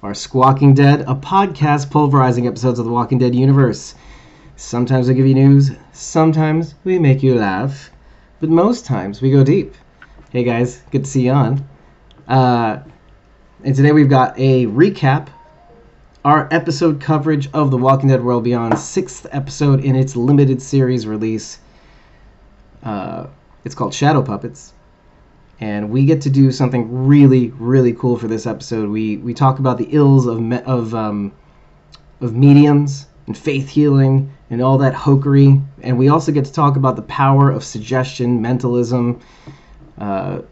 are Squawking Dead, a podcast pulverizing episodes of the Walking Dead universe. Sometimes we give you news, sometimes we make you laugh, but most times we go deep. Hey guys, good to see you on. And today we've got a recap, our episode coverage of The Walking Dead World Beyond, 6th episode in its limited series release. It's called Shadow Puppets. And we get to do something really, really cool for this episode. We talk about the ills of mediums and faith healing and all that hokery. And we also get to talk about the power of suggestion, mentalism, all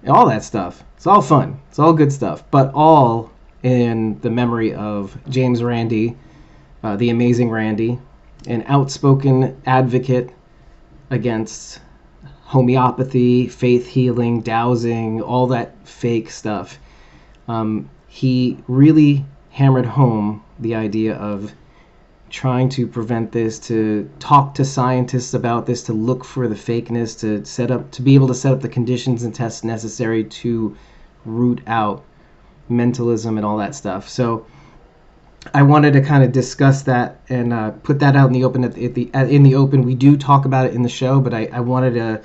that stuff. It's all fun. It's all good stuff. But all in the memory of James Randi, the amazing Randi, an outspoken advocate against homeopathy, faith healing, dowsing, all that fake stuff. He really hammered home the idea of trying to prevent this, to talk to scientists about this, to look for the fakeness, to be able to set up the conditions and tests necessary to root out mentalism and all that stuff. So I wanted to kind of discuss that and put that out in the open. In the open, we do talk about it in the show, but I wanted to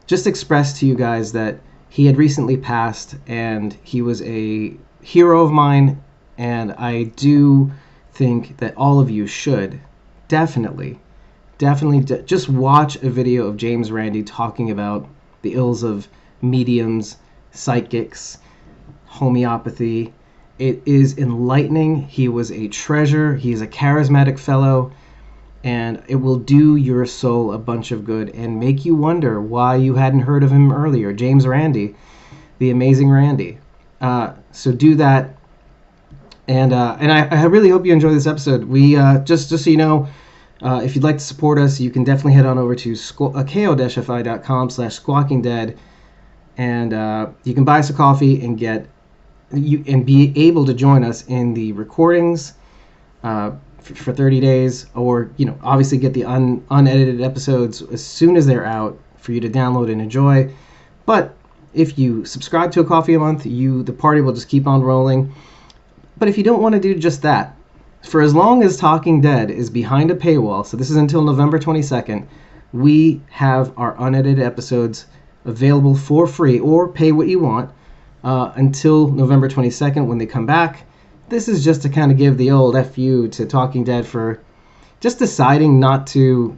just express to you guys that he had recently passed, and he was a hero of mine, and I do think that all of you should definitely just watch a video of James Randi talking about the ills of mediums, psychics, homeopathy. It is enlightening. He was a treasure. He's a charismatic fellow, and it will do your soul a bunch of good and make you wonder why you hadn't heard of him earlier. James Randi, the amazing Randi. So do that, and I really hope you enjoy this episode. We just so you know, if you'd like to support us, you can definitely head on over to ko-fi.com/squawkingdead, and you can buy us a coffee and be able to join us in the recordings for 30 days, or obviously get the unedited episodes as soon as they're out for you to download and enjoy. But if you subscribe to a coffee a month, the party will just keep on rolling. But if you don't want to do just that, for as long as Talking Dead is behind a paywall, so this is until November 22nd, we have our unedited episodes available for free, or pay what you want, until November 22nd when they come back. This is just to kind of give the old FU to Talking Dead for just deciding not to,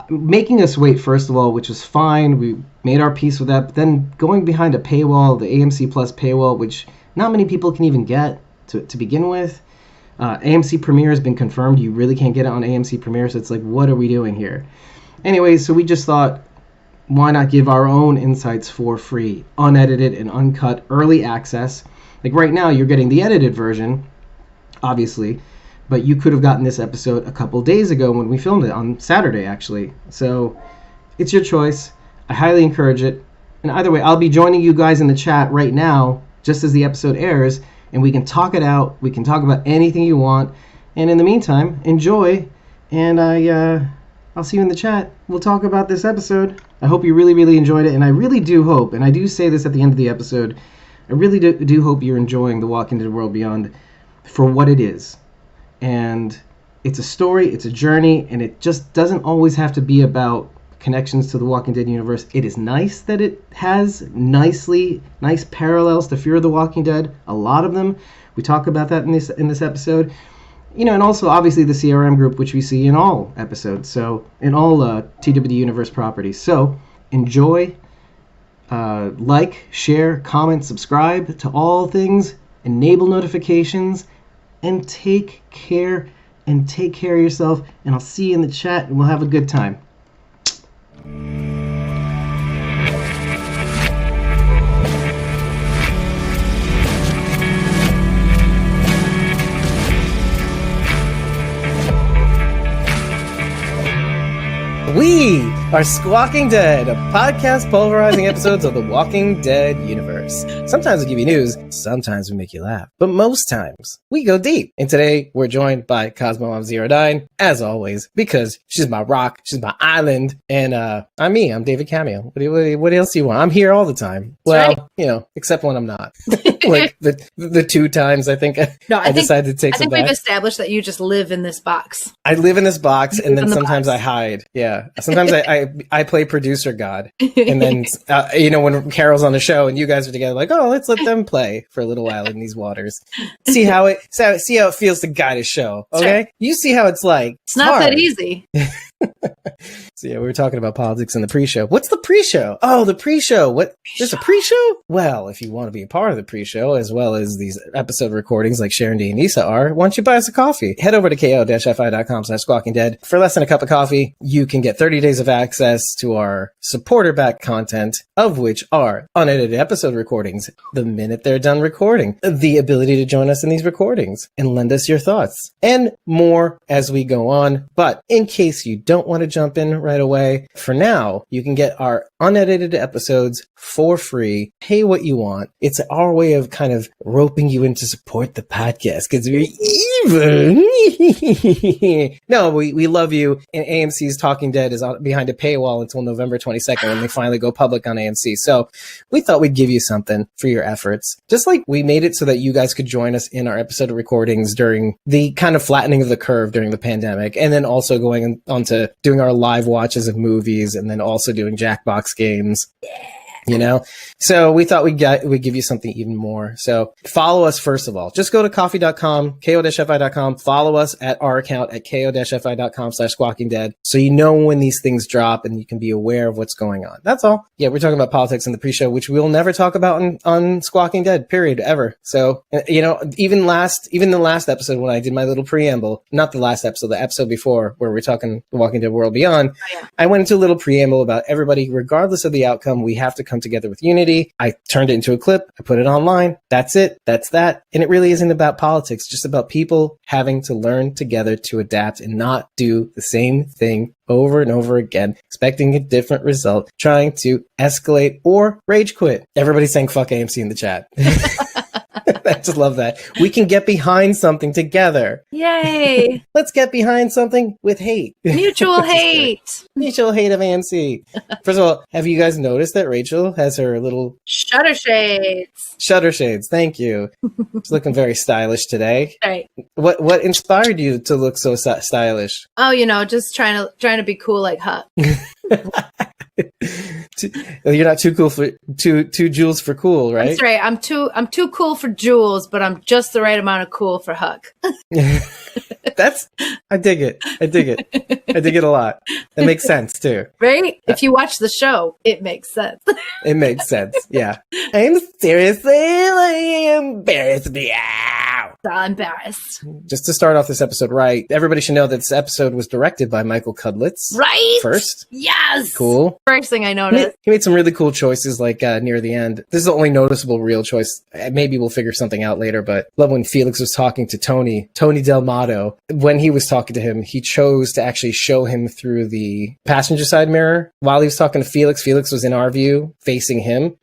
making us wait, first of all, which was fine. We made our peace with that. But then going behind a paywall, the AMC Plus paywall, which not many people can even get to begin with. AMC Premiere has been confirmed. You really can't get it on AMC Premiere, so it's like, what are we doing here? Anyway, so we just thought, why not give our own insights for free, unedited and uncut, early access? Like right now, you're getting the edited version, obviously, but you could have gotten this episode a couple days ago when we filmed it, on Saturday, actually. So it's your choice. I highly encourage it. And either way, I'll be joining you guys in the chat right now, just as the episode airs, and we can talk it out. We can talk about anything you want. And in the meantime, enjoy, and I'll see you in the chat. We'll talk about this episode. I hope you really, really enjoyed it, and I really do hope, and I do say this at the end of the episode, I really do hope you're enjoying The Walking Dead World Beyond for what it is. And it's a story, it's a journey, and it just doesn't always have to be about connections to the Walking Dead universe. It is nice that it has nice parallels to Fear of the Walking Dead, a lot of them. We talk about that in this episode. And also, obviously, the CRM group, which we see in all episodes, so in all TWD Universe properties. So, enjoy, like, share, comment, subscribe to all things, enable notifications, and take care of yourself. And I'll see you in the chat, and we'll have a good time. We are Squawking Dead, a podcast pulverizing episodes of the Walking Dead universe. universe. Sometimes we give you news, sometimes we make you laugh, but most times we go deep. And today we're joined by Cosmo Mom 09, as always, because she's my rock, she's my island, and I'm me. I'm David Cameo. What else do you want? I'm here all the time. Well, except when I'm not. Like the 2 times I think I decided to take some back. I think we've established that you just live in this box. I live in this box, and then sometimes I hide. Yeah, sometimes I play producer god, and then when Carol's on the show and you guys are together, like, oh, let's let them play for a little while in these waters, see how it feels to guide a show. Okay, sure. You see how it's like. It's not hard. That easy. So we were talking about politics in the pre-show. What's the pre-show? Oh, the pre-show. What? There's a pre-show? Well, if you want to be a part of the pre-show, as well as these episode recordings like Sharon D and Issa are, why don't you buy us a coffee? Head over to ko-fi.com/squawkingdead. For less than a cup of coffee, you can get 30 days of access to our supporter-backed content, of which are unedited episode recordings the minute they're done recording, the ability to join us in these recordings and lend us your thoughts, and more as we go on. But in case you don't want to jump in right away, for now, you can get our unedited episodes for free. Pay what you want. It's our way of kind of roping you in to support the podcast because we're even. No, we love you. And AMC's Talking Dead is behind a paywall until November 22nd when they finally go public on AMC. So we thought we'd give you something for your efforts. Just like we made it so that you guys could join us in our episode of recordings during the kind of flattening of the curve during the pandemic, and then also going on to doing our live watches of movies, and then also doing Jackbox games. So we thought we'd give you something even more. So follow us, first of all. Just go to coffee.com, ko-fi.com, follow us at our account at ko-fi.com/squawkingdead, so you know when these things drop and you can be aware of what's going on. That's all. Yeah, we're talking about politics in the pre-show, which we'll never talk about on Squawking Dead, period, ever. So, even the last episode when I did my little preamble, not the last episode, the episode before where we're talking The Walking Dead World Beyond, I went into a little preamble about everybody, regardless of the outcome, we have to come together with unity. I turned it into a clip. I put it online. That's it. That's that. And it really isn't about politics, just about people having to learn together to adapt and not do the same thing over and over again, expecting a different result, trying to escalate or rage quit. Everybody's saying fuck AMC in the chat. I just love that. We can get behind something together. Yay. Let's get behind something with hate. Mutual hate. Mutual hate of AMC. First of all, have you guys noticed that Rachel has her little shutter shades? Shutter shades. Thank you. She's looking very stylish today. Right. What inspired you to look so stylish? Oh, just trying to be cool like Huck. You're not too cool for two Jules for cool, right? That's right. I'm too cool for Jules, but I'm just the right amount of cool for Huck. I dig it. I dig it a lot. That makes sense too. Right? If you watch the show, it makes sense. It makes sense. Yeah. I'm seriously embarrassed. So embarrassed. Just to start off this episode right, everybody should know that this episode was directed by Michael Cudlitz. Right? First. Yes. Cool. First thing I noticed. He made some really cool choices, like near the end. This is the only noticeable real choice. Maybe we'll figure something out later, but love when Felix was talking to Tony Delmato. When he was talking to him, he chose to actually show him through the passenger side mirror. While he was talking to Felix, Felix was in our view, facing him,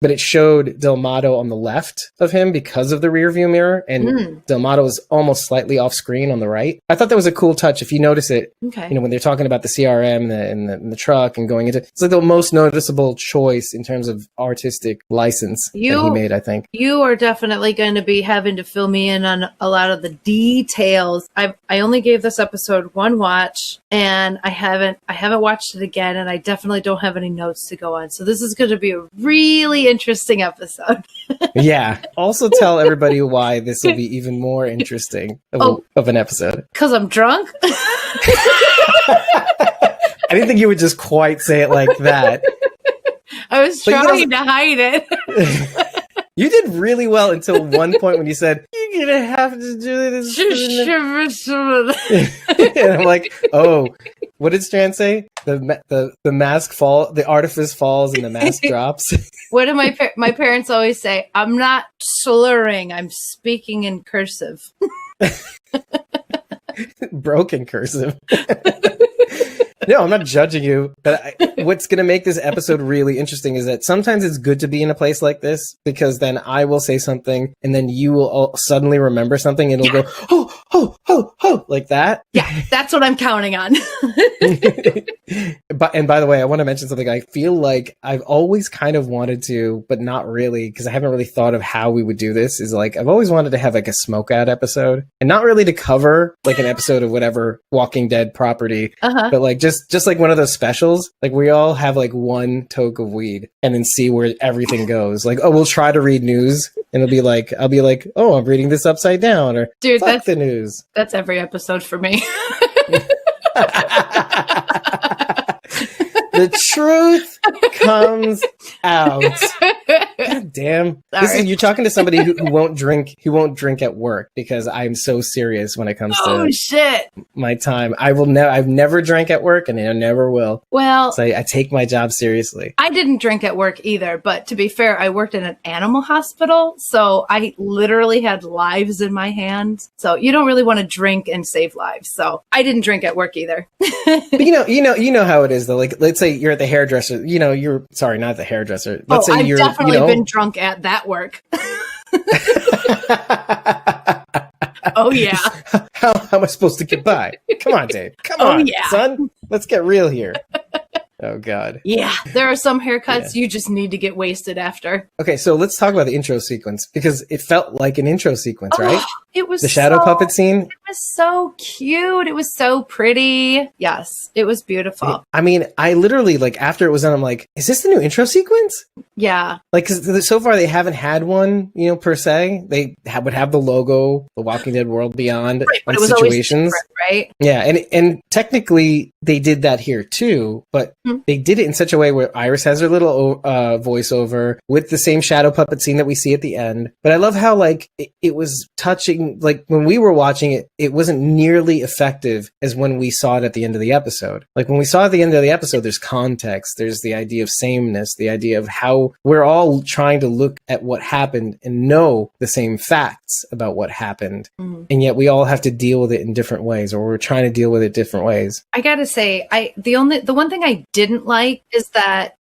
but it showed Delmato on the left of him because of the rear view mirror, and Delmato was almost slightly off screen on the right. I thought that was a cool touch. If you notice it, when they're talking about the CRM and the truck and going into, it's like the most noticeable choice in terms of artistic license that he made, I think. You are definitely going to be having to fill me in on a lot of the details. I only gave this episode one watch, and I haven't watched it again, and I definitely don't have any notes to go on. So this is going to be a really interesting episode. Yeah. Also tell everybody why this will be even more interesting of an episode. Because I'm drunk? I didn't think you would just quite say it like that. I was trying to hide it. You did really well until one point when you said, "You're gonna have to do this." And I'm like, "Oh, what did Strand say? The mask fall, the artifice falls, and the mask drops." What do my parents always say? I'm not slurring. I'm speaking in cursive. Broken cursive. No, I'm not judging you. But what's going to make this episode really interesting is that sometimes it's good to be in a place like this, because then I will say something and then you will suddenly remember something and it'll go, oh, like that. Yeah, that's what I'm counting on. And by the way, I want to mention something. I feel like I've always kind of wanted to, but not really, because I haven't really thought of how we would do this. Is like, I've always wanted to have like a smoke out episode, and not really to cover like an episode of whatever Walking Dead property, but like just like one of those specials. Like we all have like one toke of weed and then see where everything goes. Like, oh, we'll try to read news and it'll be like, I'll be like, oh, I'm reading this upside down, or dude, fuck the news. That's every episode for me. The truth comes out. God damn. You're talking to somebody who won't drink. Who won't drink at work, because I'm so serious when it comes to shit. my time. I've never drank at work, and I never will. Well, so I take my job seriously. I didn't drink at work either, but to be fair, I worked in an animal hospital, so I literally had lives in my hands. So you don't really want to drink and save lives. So I didn't drink at work either. But you know how it is though. Like, let's say you're at the hairdresser. You're sorry, not the hairdresser. Let's say I've you're definitely been drunk at that work. Oh yeah. How am I supposed to get by? Come on, Dave. Come on, son. Let's get real here. Oh God. Yeah, there are some haircuts you just need to get wasted after. Okay, so let's talk about the intro sequence, because it felt like an intro sequence, right? It was the shadow puppet scene. It was so cute. It was so pretty. Yes, it was beautiful. I mean, I literally, like, after it was done, I'm like, is this the new intro sequence? Yeah. Like, because so far they haven't had one, per se. They would have the logo, The Walking Dead World Beyond, right, but on it was situations. Right? Yeah, and technically they did that here too, but they did it in such a way where Iris has her little voiceover with the same shadow puppet scene that we see at the end. But I love how, like, it was touching. Like, when we were watching it, it wasn't nearly effective as when we saw it at the end of the episode. Like, when we saw it at the end of the episode, there's context, there's the idea of sameness, the idea of how we're all trying to look at what happened and know the same facts about what happened. And yet we all have to deal with it in different ways, or we're trying to deal with it different ways. I gotta say, the one thing I didn't like is that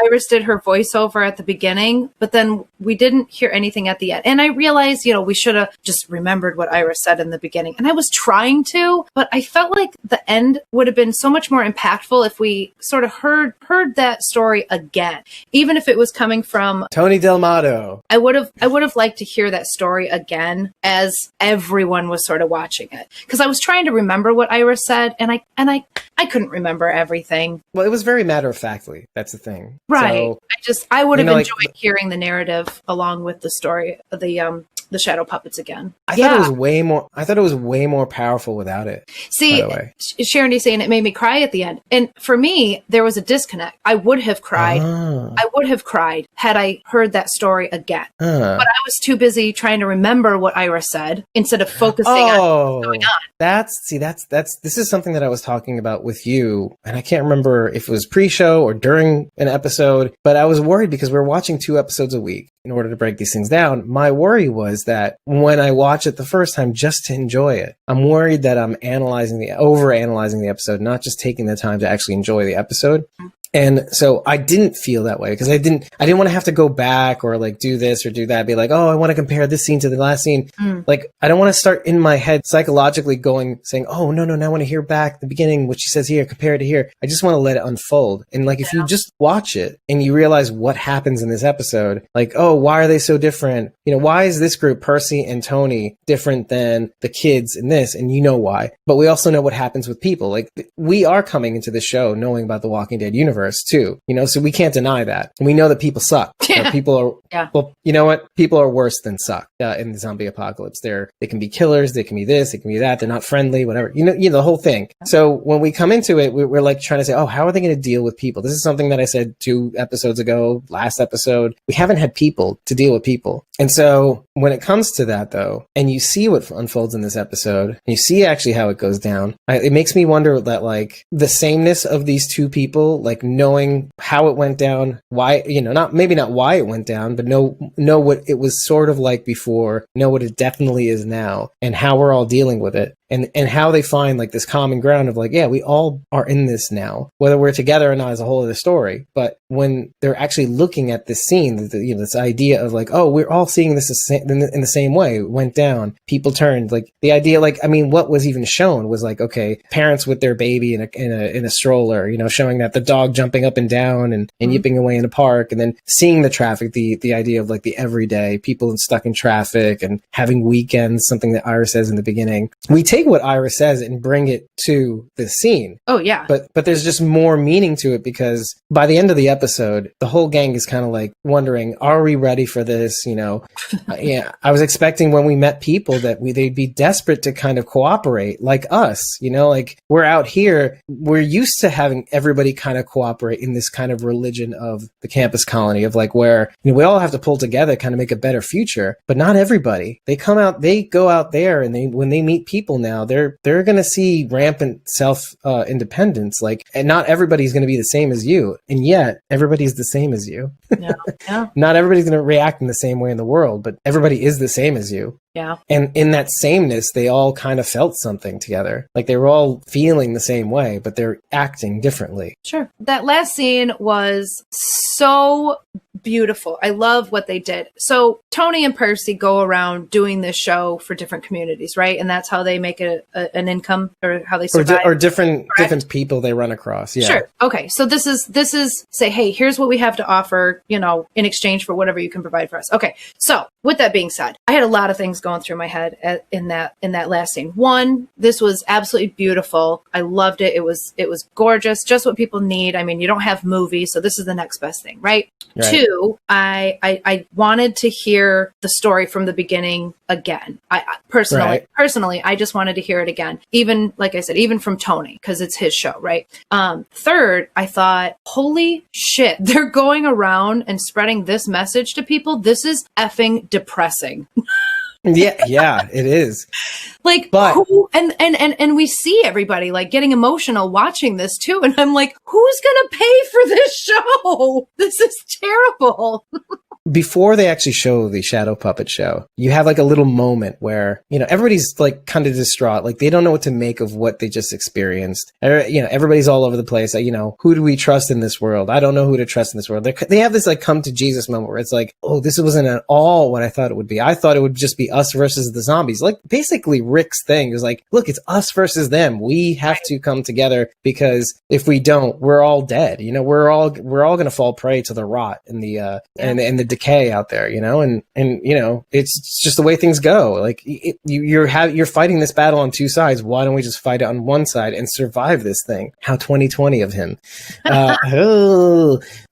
Iris did her voiceover at the beginning, but then we didn't hear anything at the end. And I realized, we should have just remembered what Iris said in the beginning. And I was trying to, but I felt like the end would have been so much more impactful if we sort of heard that story again, even if it was coming from Tony Delmato. I would have liked to hear that story again as everyone was sort of watching it, because I was trying to remember what Iris said, and I couldn't remember everything. Well, it was very matter-of-factly. That's the thing. Right. So, I would have enjoyed hearing the narrative along with the story of the shadow puppets again. I thought it was way more powerful without it. See, Sharon is saying it made me cry at the end. And for me, there was a disconnect. I would have cried. I would have cried had I heard that story again. But I was too busy trying to remember what Iris said instead of focusing on what's going on. This is something that I was talking about with you, and I can't remember if it was pre-show or during an episode, but I was worried because we're watching 2 episodes a week in order to break these things down. My worry was that when I watch it the first time just to enjoy it, I'm worried that I'm overanalyzing the episode, not just taking the time to actually enjoy the episode. And so I didn't feel that way, because I didn't want to have to go back or like do this or do that, be like, oh, I want to compare this scene to the last scene. Like, I don't want to start in my head psychologically saying, oh, no, now I want to hear back the beginning, what she says here, compare it to here. I just want to let it unfold. And like, if you just watch it and you realize what happens in this episode, like, oh, why are they so different? Why is this group, Percy and Tony, different than the kids in this? And you know why. But we also know what happens with people. Like, we are coming into this show knowing about the Walking Dead universe too, so we can't deny that. And we know that people suck. People are, well, you know what? People are worse than suck in the zombie apocalypse. They can be killers, they can be this, they can be that, they're not friendly, whatever, the whole thing. So when we come into it, we're like trying to say, oh, how are they going to deal with people? This is something that I said 2 episodes ago, last episode. We haven't had people to deal with people. And so when it comes to that though, and you see what unfolds in this episode, and you see actually how it goes down, it makes me wonder that, like, the sameness of these 2 people, like, knowing how it went down, why, maybe not why it went down, but know what it was sort of like before, know what it definitely is now, and how we're all dealing with it. and how they find like this common ground of like, yeah, we all are in this now, whether we're together or not is a whole other story. But when they're actually looking at this scene, this idea of like, oh, we're all seeing this in the same way. It went down, people turned, like the idea, like, I mean, what was even shown was like, okay, parents with their baby in a stroller, showing that the dog jumping up and down and yipping away in a park, and then seeing the traffic, the idea of like the everyday people stuck in traffic and having weekends, something that Ira says in the beginning. We take what Ira says and bring it to the scene. Oh yeah. But there's just more meaning to it, because by the end of the episode, the whole gang is kind of like wondering, are we ready for this? Yeah, I was expecting when we met people that they'd be desperate to kind of cooperate like us, like we're out here, we're used to having everybody kind of cooperate in this kind of religion of the campus colony of like where, we all have to pull together, kind of make a better future, but not everybody. They go out there and when they meet people now, they're going to see rampant self independence, and not everybody's going to be the same as you. And yet everybody's the same as you. Yeah. Not everybody's going to react in the same way in the world, but everybody is the same as you. Yeah. And in that sameness, they all kind of felt something together. Like they were all feeling the same way, but they're acting differently. Sure. That last scene was so beautiful. I love what they did. So Tony and Percy go around doing this show for different communities, right? And that's how they make an income, or how they survive. Or different people they run across. Yeah. Sure. Okay. So this is say, hey, here's what we have to offer, in exchange for whatever you can provide for us. Okay. So with that being said, I had a lot of things going through my head in that last scene. One, this was absolutely beautiful. I loved it. It was gorgeous. Just what people need. I mean, you don't have movies, so this is the next best thing, right? Two, I wanted to hear the story from the beginning again. I personally, I just wanted to hear it again. Even, like I said, even from Tony, because it's his show, right? Third, I thought, holy shit, they're going around and spreading this message to people. This is effing depressing. Yeah, it is. Who, and we see everybody like getting emotional watching this too. And I'm like, who's going to pay for this show? This is terrible. Before they actually show the shadow puppet show, you have like a little moment where, everybody's like kind of distraught. Like they don't know what to make of what they just experienced. Everybody's all over the place. Who do we trust in this world? I don't know who to trust in this world. They have this like come to Jesus moment where it's like, oh, this wasn't at all what I thought it would be. I thought it would just be us versus the zombies. Like basically Rick's thing is like, look, it's us versus them. We have to come together, because if we don't, we're all dead. We're all going to fall prey to the rot and the and the decay out there, and it's just the way things go. Like you're fighting this battle on two sides. Why don't we just fight it on one side and survive this thing? How 2020 of him.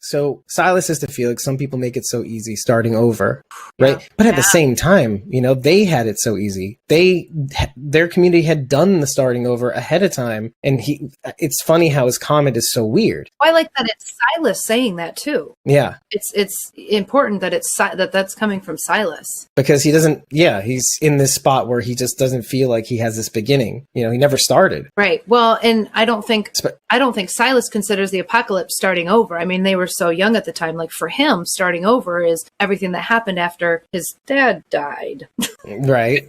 So Silas says to Felix, some people make it so easy starting over, right? Yeah. But at the same time, they had it so easy. Their community had done the starting over ahead of time, and it's funny how his comment is so weird. I like that it's Silas saying that too. Yeah, it's important that that's coming from Silas, because he doesn't. Yeah, he's in this spot where he just doesn't feel like he has this beginning. He never started. Right. Well, and I don't think Silas considers the apocalypse starting over. I mean, they were so young at the time. Like for him, starting over is everything that happened after his dad died. Right.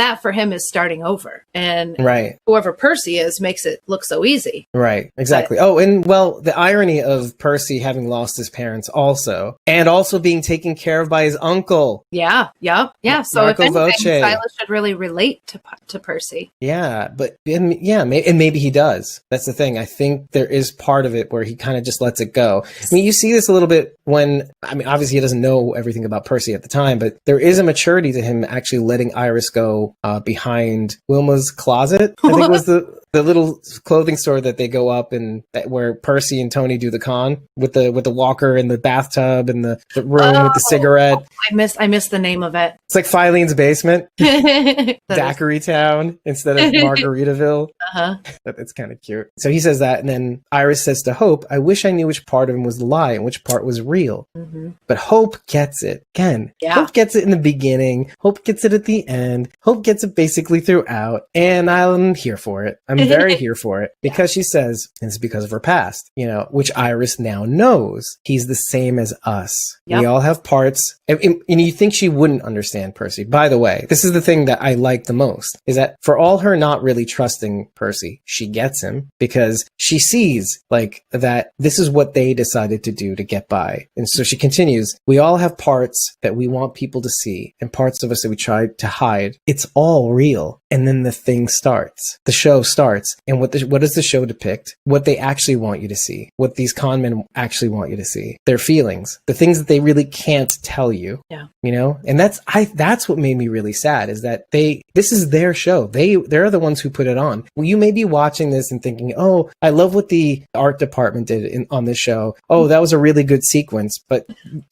That for him is starting over. And right. Whoever Percy is makes it look so easy. Right. Exactly. The irony of Percy having lost his parents also, and also being taken care of by his uncle. Yeah. So Marco if anything, Voce. Silas should really relate to Percy. Yeah, but maybe he does. That's the thing. I think there is part of it where he kind of just lets it go. I mean, you see this a little bit obviously he doesn't know everything about Percy at the time, but there is a maturity to him actually letting Iris go behind Wilma's closet. I think it was the little clothing store that they go up and where Percy and Tony do the con with the walker and the bathtub and the room with the cigarette. I missed the name of it. It's like Filene's basement. Daiquiri Town instead of Margaritaville. Uh-huh. It's kind of cute. So he says that, and then Iris says to Hope, I wish I knew which part of him was the lie and which part was real. Mm-hmm. But Hope gets it. Again, yeah. Hope gets it in the beginning. Hope gets it at the end. Hope gets it basically throughout. And I'm here for it. I'm I'm very here for it because she says it's because of her past, you know, which Iris now knows. He's the same as us. Yep. We all have parts. And you think she wouldn't understand Percy. By the way, this is the thing that I like the most, is that for all her not really trusting Percy, she gets him because she sees like that this is what they decided to do to get by. And so she continues, we all have parts that we want people to see and parts of us that we try to hide. It's all real. And then the thing starts. The show starts. And what does the show depict? What they actually want you to see. What these con men actually want you to see. Their feelings. The things that they really can't tell you. Yeah. You know? And that's what made me really sad, is that this is their show. They're the ones who put it on. Well, you may be watching this and thinking, oh, I love what the art department did on this show. Oh, that was a really good sequence. But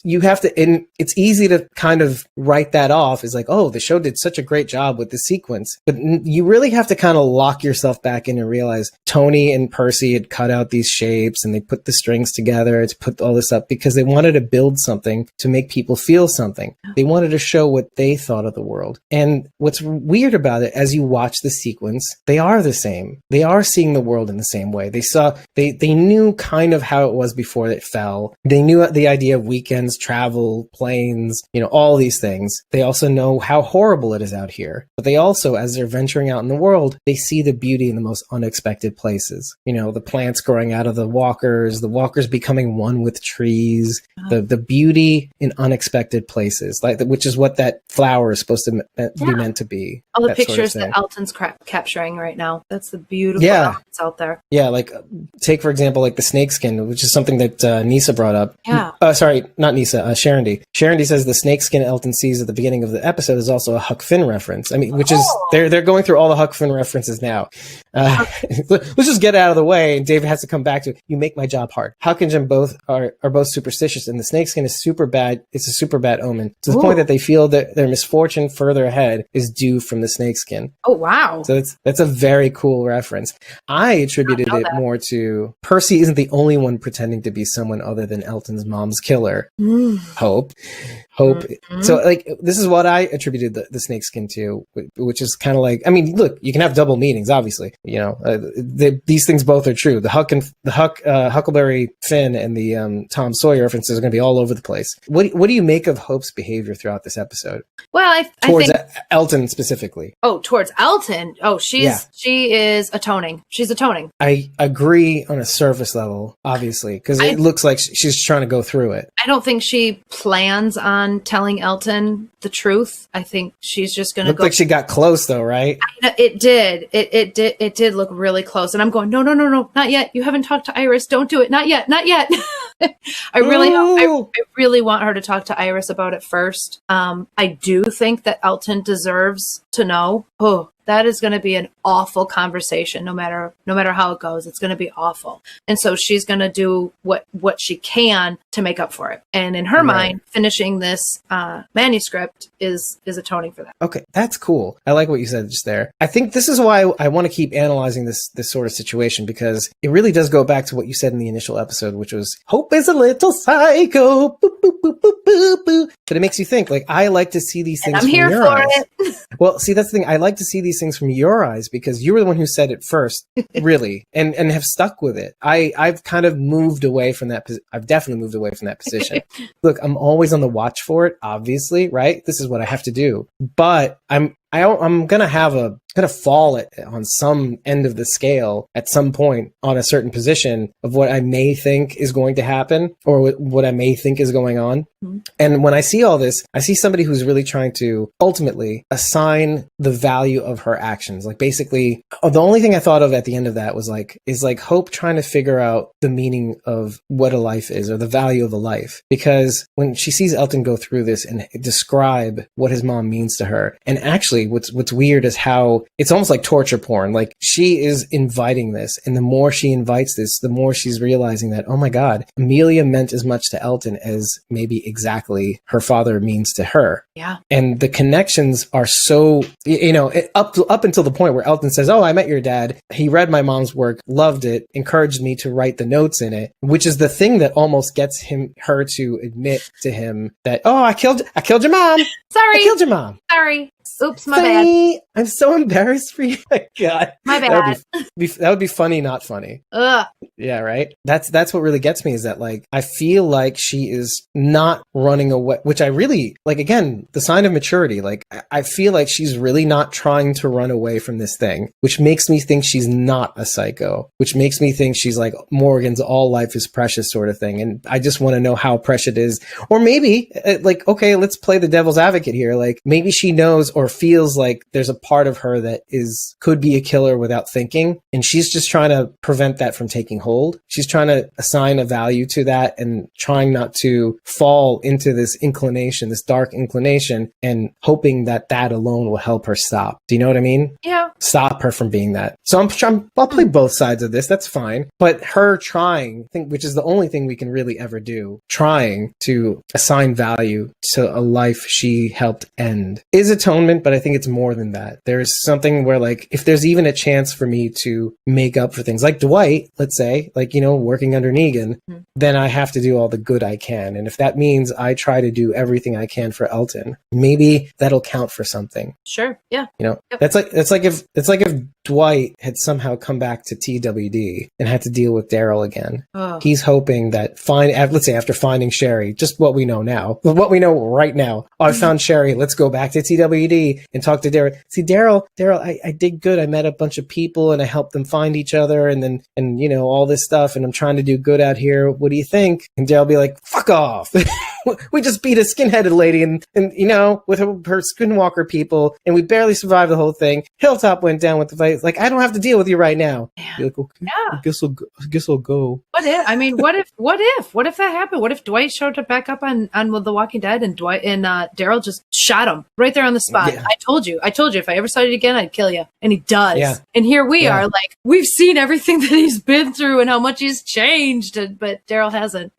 you have to, and it's easy to kind of write that off as like, oh, the show did such a great job with the sequence. But you really have to kind of lock yourself back in and realize Tony and Percy had cut out these shapes and they put the strings together to put all this up because they wanted to build something to make people feel something. They wanted to show what they thought of the world. And what's weird about it, as you watch the sequence, they are the same. They are seeing the world in the same way. They knew kind of how it was before it fell. They knew the idea of weekends, travel, planes, you know, all these things. They also know how horrible it is out here. But they also, as they're venturing out in the world, they see the beauty in the most unexpected places. You know, the plants growing out of the walkers becoming one with trees, the beauty in unexpected places, like which is what that flower is supposed to be meant to be. All the that pictures sort of that Elton's capturing right now. That's the beautiful elements out there. Yeah, like take for example, like the snakeskin, which is something that Nisa brought up. Yeah. Sorry, not Nisa, Sharondy. Sharondy says the snakeskin Elton sees at the beginning of the episode is also a Huck Finn reference. I mean, which is they're going through all the Huck Finn references now. Let's just get it out of the way, and David has to come back to it. You make my job hard. Huck and Jim both are both superstitious, and the snakeskin is super bad. It's a super bad omen to the point that they feel that their misfortune further ahead is due from the snakeskin. Oh wow! So that's a very cool reference. I attributed it more to Percy isn't the only one pretending to be someone other than Elton's mom's killer. Hope. Mm-hmm. So like this is what I attributed the snakeskin to, which is kind of like, I mean, look, you can have double meanings, obviously. You know, these things both are true. The Huckleberry Finn and the Tom Sawyer references are going to be all over the place. What do you make of Hope's behavior throughout this episode? Well, towards I think Elton specifically. Oh, towards Elton. Oh, she is atoning. She's atoning. I agree on a surface level, obviously, because it looks like she's trying to go through it. I don't think she plans on telling Elton the truth. I think she's just going to go. Looked like she got close, though, right? It did. It did look really close. And I'm going, no, not yet. You haven't talked to Iris. Don't do it. Not yet. I really want her to talk to Iris about it first. I do think that Elton deserves to know. Oh, that is going to be an awful conversation. No matter how it goes, it's going to be awful. And so she's going to do what she can to make up for it. And in her mind, finishing this manuscript is atoning for that. Okay, that's cool. I like what you said just there. I think this is why I want to keep analyzing this sort of situation, because it really does go back to what you said in the initial episode, which was Hope is a little psycho. Boop, boop, boop, boop, boop, boop. But it makes you think. Like, I like to see these things from your eyes. I'm here for it. Well, see, that's the thing. I like to see these things from your eyes because you were the one who said it first, really, and have stuck with it. I've kind of moved away from that. I've definitely moved away from that position. Look, I'm always on the watch for it, obviously, right? This is what I have to do. But I'm gonna fall on some end of the scale at some point on a certain position of what I may think is going to happen or what I may think is going on. Mm-hmm. And when I see all this, I see somebody who's really trying to ultimately assign the value of her actions. Like basically, the only thing I thought of at the end of that was like Hope trying to figure out the meaning of what a life is or the value of a life. Because when she sees Elton go through this and describe what his mom means to her, and actually what's weird is how it's almost like torture porn. Like she is inviting this, and the more she invites this, the more she's realizing that, oh my God, Amelia meant as much to Elton as maybe exactly her father means to her. Yeah. And the connections are so, up until the point where Elton says, oh, I met your dad. He read my mom's work, loved it, encouraged me to write the notes in it, which is the thing that almost gets her to admit to him that, oh, I killed your mom. Sorry. I killed your mom. Sorry. Oops, my bad. I'm so embarrassed for you. God, My bad. That would be funny, not funny. Ugh. Yeah, right. That's what really gets me is that like I feel like she is not running away, which I really like. Again, the sign of maturity. Like I feel like she's really not trying to run away from this thing, which makes me think she's not a psycho. Which makes me think she's like Morgan's all life is precious sort of thing. And I just want to know how precious it is, or maybe like okay, let's play the devil's advocate here. Like maybe she knows or feels like there's a part of her that could be a killer without thinking, and she's just trying to prevent that from taking hold. She's trying to assign a value to that and trying not to fall into this inclination, this dark inclination, and hoping that that alone will help her stop. Do you know what I mean? Yeah. Stop her from being that. So I'll play both sides of this. That's fine. But her trying, I think, which is the only thing we can really ever do, trying to assign value to a life she helped end is atonement, but I think it's more than that. There's something where like, if there's even a chance for me to make up for things like Dwight, let's say, like, you know, working under Negan, then I have to do all the good I can. And if that means I try to do everything I can for Elton, maybe that'll count for something. Sure. Yeah. You know, Yep. that's like if Dwight had somehow come back to TWD and had to deal with Daryl again. Oh. He's hoping that let's say after finding Sherry, just what we know now, what we know right now. Oh, I found Sherry. Let's go back to TWD and talk to Daryl. See, Daryl, I did good. I met a bunch of people and I helped them find each other and you know, all this stuff. And I'm trying to do good out here. What do you think? And Daryl be like, fuck off. We just beat a skinheaded lady and you know, with her skinwalker people, and we barely survived the whole thing. Hilltop went down with the fight. Like, I don't have to deal with you right now. Be like, okay, Yeah. I guess I'll go. What if that happened? What if Dwight showed up back up on The Walking Dead and Daryl just shot him right there on the spot? Yeah. I told you, if I ever saw it again, I'd kill you. And he does. Yeah. And here we Yeah. are, like, we've seen everything that he's been through and how much he's changed, but Daryl hasn't.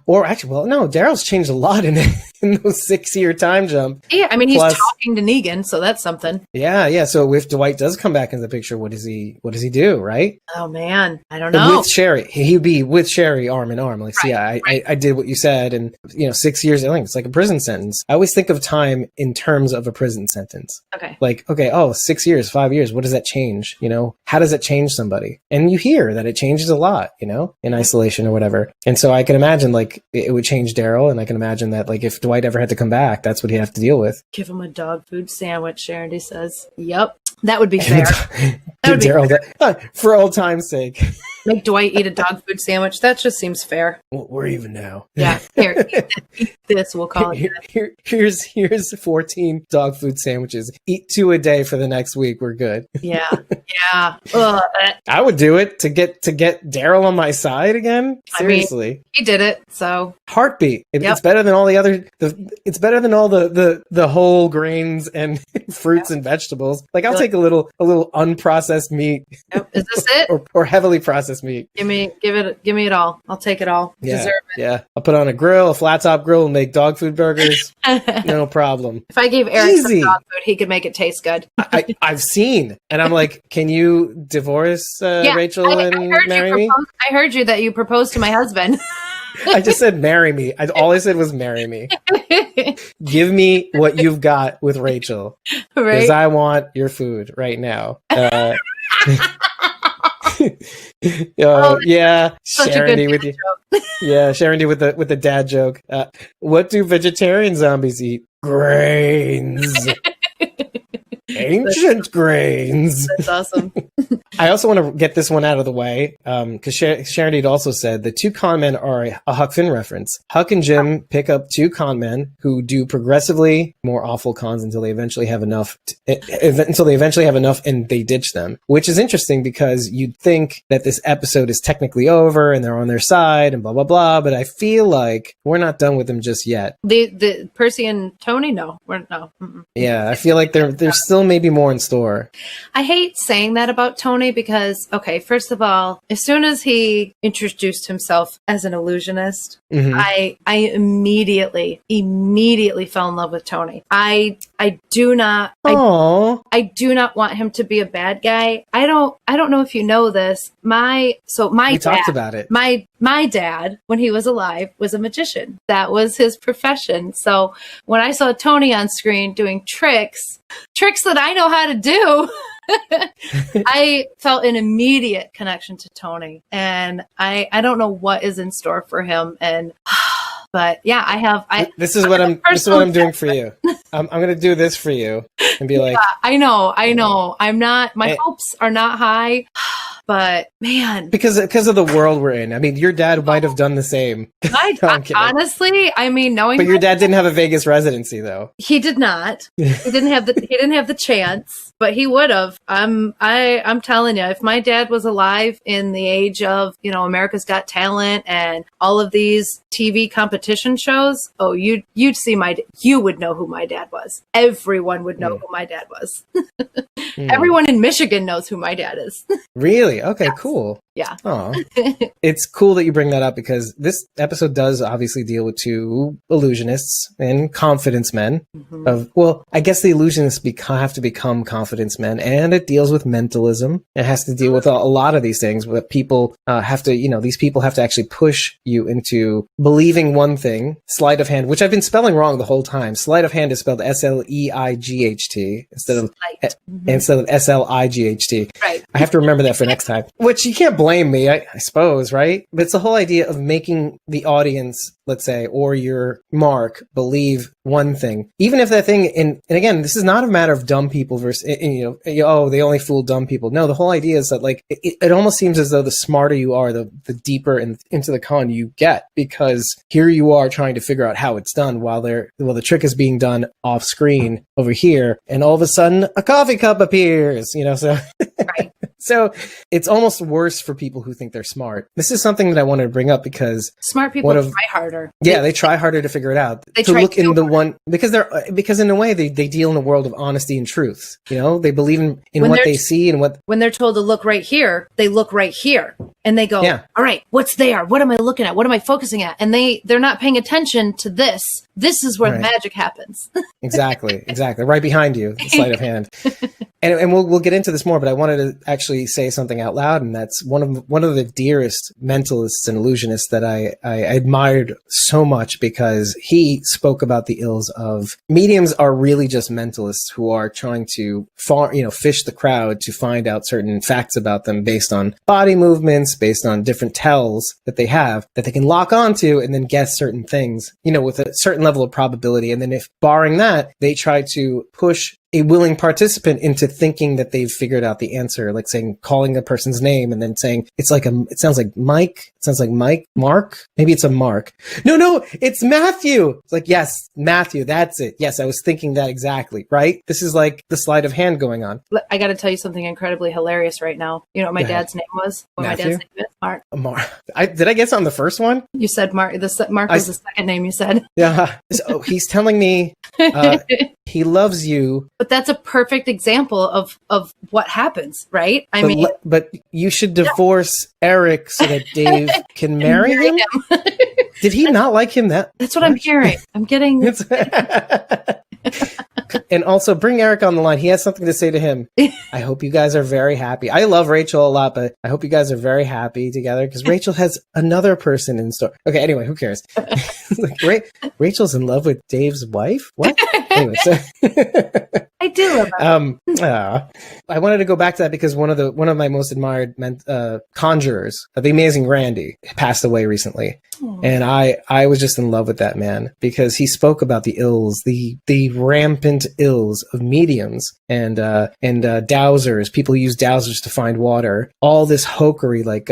Or actually, well, no, Daryl's changed a lot in those 6-year time jump. Yeah, I mean, he's Plus- talking to Negan, so that's something. Yeah. So if Dwight does come back into the picture, what does he do, right? Oh man, I don't know. With Sherry, he'd be with Sherry arm in arm. Like, Right, I did what you said, and you know, 6 years. I think it's like a prison sentence. I always think of time in terms of a prison sentence. Okay. Like, okay, 6 years, 5 years. What does that change? You know, how does that change somebody? And you hear that it changes a lot, you know, in isolation or whatever. And so I can imagine like it would change Daryl, and I can imagine that like if Dwight ever had to come back, that's what he'd have to deal with. Give him a dog food sandwich, Sharon says. Yep. That would be fair. Give Daryl that for old time's sake. Make Dwight eat a dog food sandwich. That just seems fair. Well, we're even now. Yeah. Here, eat this. We'll call it that. Here's 14 dog food sandwiches. Eat 2 a day for the next week. We're good. Yeah. Yeah. Ugh. I would do it to get Daryl on my side again. Seriously. I mean, he did it, so heartbeat. Yep. It's better than all the other. It's better than all the whole grains and fruits and vegetables. Like I'll take a little unprocessed meat. Yep. Is this it? or heavily processed meat. Give me it all. I'll take it all. Yeah, Deserve it. yeah. I'll put on a grill, a flat top grill, and make dog food burgers. No problem. If I gave Eric Easy. some dog food, he could make it taste good. I've seen, and I'm like, can you divorce Rachel and marry me? I heard you that you proposed to my husband. I just said marry me. All I said was marry me. Give me what you've got with Rachel, because Right? I want your food right now. Yeah, Such Sharon a D good with you. joke. Yeah, Sharon D with the dad joke. What do vegetarian zombies eat? Grains. Ancient grains. That's awesome. I also want to get this one out of the way, because Sharon Deed also said the 2 con men are a Huck Finn reference. Huck and Jim pick up 2 con men who do progressively more awful cons until they eventually have enough, and they ditch them, which is interesting because you'd think that this episode is technically over and they're on their side and blah, blah, blah, but I feel like we're not done with them just yet. The Percy and Tony, no. Mm-mm. Yeah, I feel like there's still maybe more in store. I hate saying that about Tony Tony because, okay, first of all, as soon as he introduced himself as an illusionist, I immediately fell in love with Tony. I do not want him to be a bad guy. I don't know if you know this. We talked about it. My dad, when he was alive, was a magician. That was his profession. So when I saw Tony on screen doing tricks that I know how to do, I felt an immediate connection to Tony. And I don't know what is in store for him. And but yeah, this is what I'm doing for you. I'm going to do this for you and be like, I know. I'm not, my hopes are not high. But man, because of the world we're in. I mean, your dad might have done the same. Honestly, I mean, knowing. But your dad didn't have a Vegas residency, though. He did not. He didn't have the chance, but he would have. I'm telling you, if my dad was alive in the age of America's Got Talent and all of these TV competition shows, you'd see you would know who my dad was. Everyone would know who my dad was. Everyone in Michigan knows who my dad is. Really? Okay, yes. Cool. Yeah. Oh, it's cool that you bring that up because this episode does obviously deal with two illusionists and confidence men. I guess the illusionists have to become confidence men, and it deals with mentalism. It has to deal with a lot of these things, but people have to, these people have to actually push you into believing one thing. Sleight of hand, which I've been spelling wrong the whole time. Sleight of hand is spelled S-L-E-I-G-H-T instead of S-L-I-G-H-T. Right. I have to remember that for next time. Which you can't blame me, I suppose, right? But it's the whole idea of making the audience, let's say, or your mark believe one thing, even if that thing, and again, this is not a matter of dumb people versus, they only fool dumb people. No, the whole idea is that it almost seems as though the smarter you are, the deeper into the con you get, because here you are trying to figure out how it's done while the trick is being done off screen over here, and all of a sudden a coffee cup appears, so. Right. So it's almost worse for people who think they're smart. This is something that I wanted to bring up because smart people try harder. Yeah, they try harder to figure it out. Because in a way they deal in a world of honesty and truth. They believe in what they see and what. When they're told to look right here, they look right here and they go, all right, what's there? What am I looking at? What am I focusing at? And they're not paying attention to this. This is where the magic happens. Exactly. Right behind you, the sleight of hand. And we'll get into this more, but I wanted to actually say something out loud, and that's one of the dearest mentalists and illusionists that I admired so much, because he spoke about the ills of mediums are really just mentalists who are trying to fish the crowd to find out certain facts about them based on body movements, based on different tells that they have that they can lock onto and then guess certain things, with a certain level of probability. And then if barring that, they try to push a willing participant into thinking that they've figured out the answer, like calling a person's name and then saying, it sounds like Mike. It sounds like Mark. Maybe it's a Mark. No, it's Matthew. It's like, yes, Matthew, that's it. Yes, I was thinking that exactly, right? This is like the sleight of hand going on. I got to tell you something incredibly hilarious right now. You know what my dad's name was? What Matthew? My dad's name is? Mark. Did I guess on the first one? You said Mark. Mark was the second name you said. Yeah. So he's telling me he loves you. But that's a perfect example of what happens, right? But you should divorce Eric so that Dave can marry him? Did he not like him that That's what I'm hearing. I'm getting... And also bring Eric on the line. He has something to say to him. I hope you guys are very happy. I love Rachel a lot, but I hope you guys are very happy together because Rachel has another person in store. Okay, anyway, who cares? Rachel's in love with Dave's wife? What? Anyway, so I do love that. I wanted to go back to that because one of my most admired conjurers, the amazing Randy, passed away recently. And I was just in love with that man because he spoke about the ills, the rampant ills of mediums and dowsers. People use dowsers to find water. All this hokery like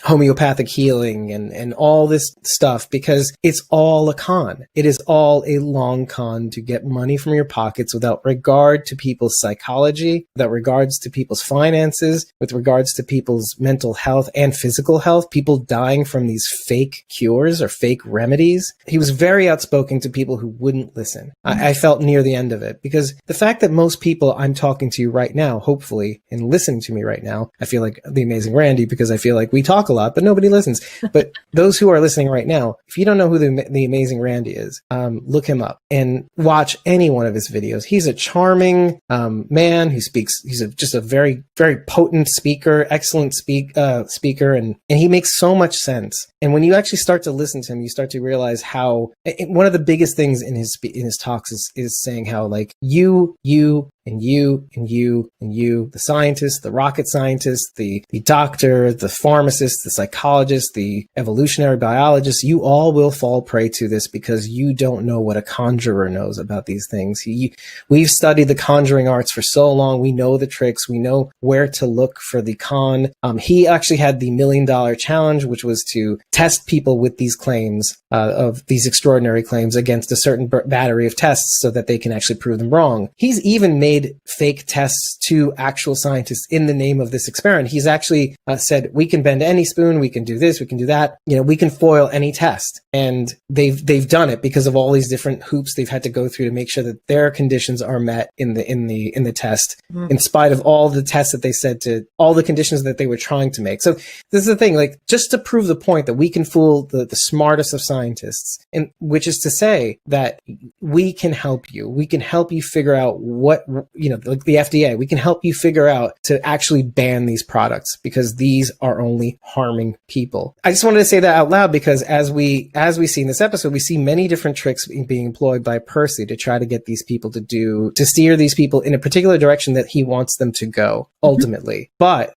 homeopathic healing and all this stuff because it's all a con. It is all a long con to get money from your pockets without regard to people's psychology, that regards to people's finances, with regards to people's mental health and physical health, people dying from these fake cures or fake remedies. He was very outspoken to people who wouldn't listen. I felt near the end of it, because the fact that most people I'm talking to right now, hopefully, and listening to me right now, I feel like the Amazing Randy, because I feel like we talk a lot, but nobody listens. But those who are listening right now, if you don't know who the Amazing Randy is, look him up and watch any one of his videos. He's a charming man who speaks. He's just a very, very potent speaker, excellent speaker, and he makes so much sense. And when you actually start to listen to him, you start to realize how one of the biggest things in his talks is saying how, like, you, and you, and you, and you, the scientist, the rocket scientist, the doctor, the pharmacist, the psychologist, the evolutionary biologist, you all will fall prey to this because you don't know what a conjurer knows about these things. We've studied the conjuring arts for so long. We know the tricks. We know where to look for the con. He actually had the $1 million challenge, which was to test people with these claims, of these extraordinary claims, against a certain battery of tests so that they can actually prove them wrong. He's even made fake tests to actual scientists in the name of this experiment. He's actually said, we can bend any spoon, we can do this, we can do that, we can foil any test. And they've done it because of all these different hoops they've had to go through to make sure that their conditions are met in the test, in spite of all the tests that they said to all the conditions that they were trying to make. So this is the thing, like, just to prove the point that we can fool the smartest of scientists, and which is to say that we can help you. We can help you figure out what, like the FDA, we can help you figure out to actually ban these products because these are only harming people. I just wanted to say that out loud because as we see in this episode, we see many different tricks being employed by Percy to try to get these people to steer these people in a particular direction that he wants them to go ultimately. But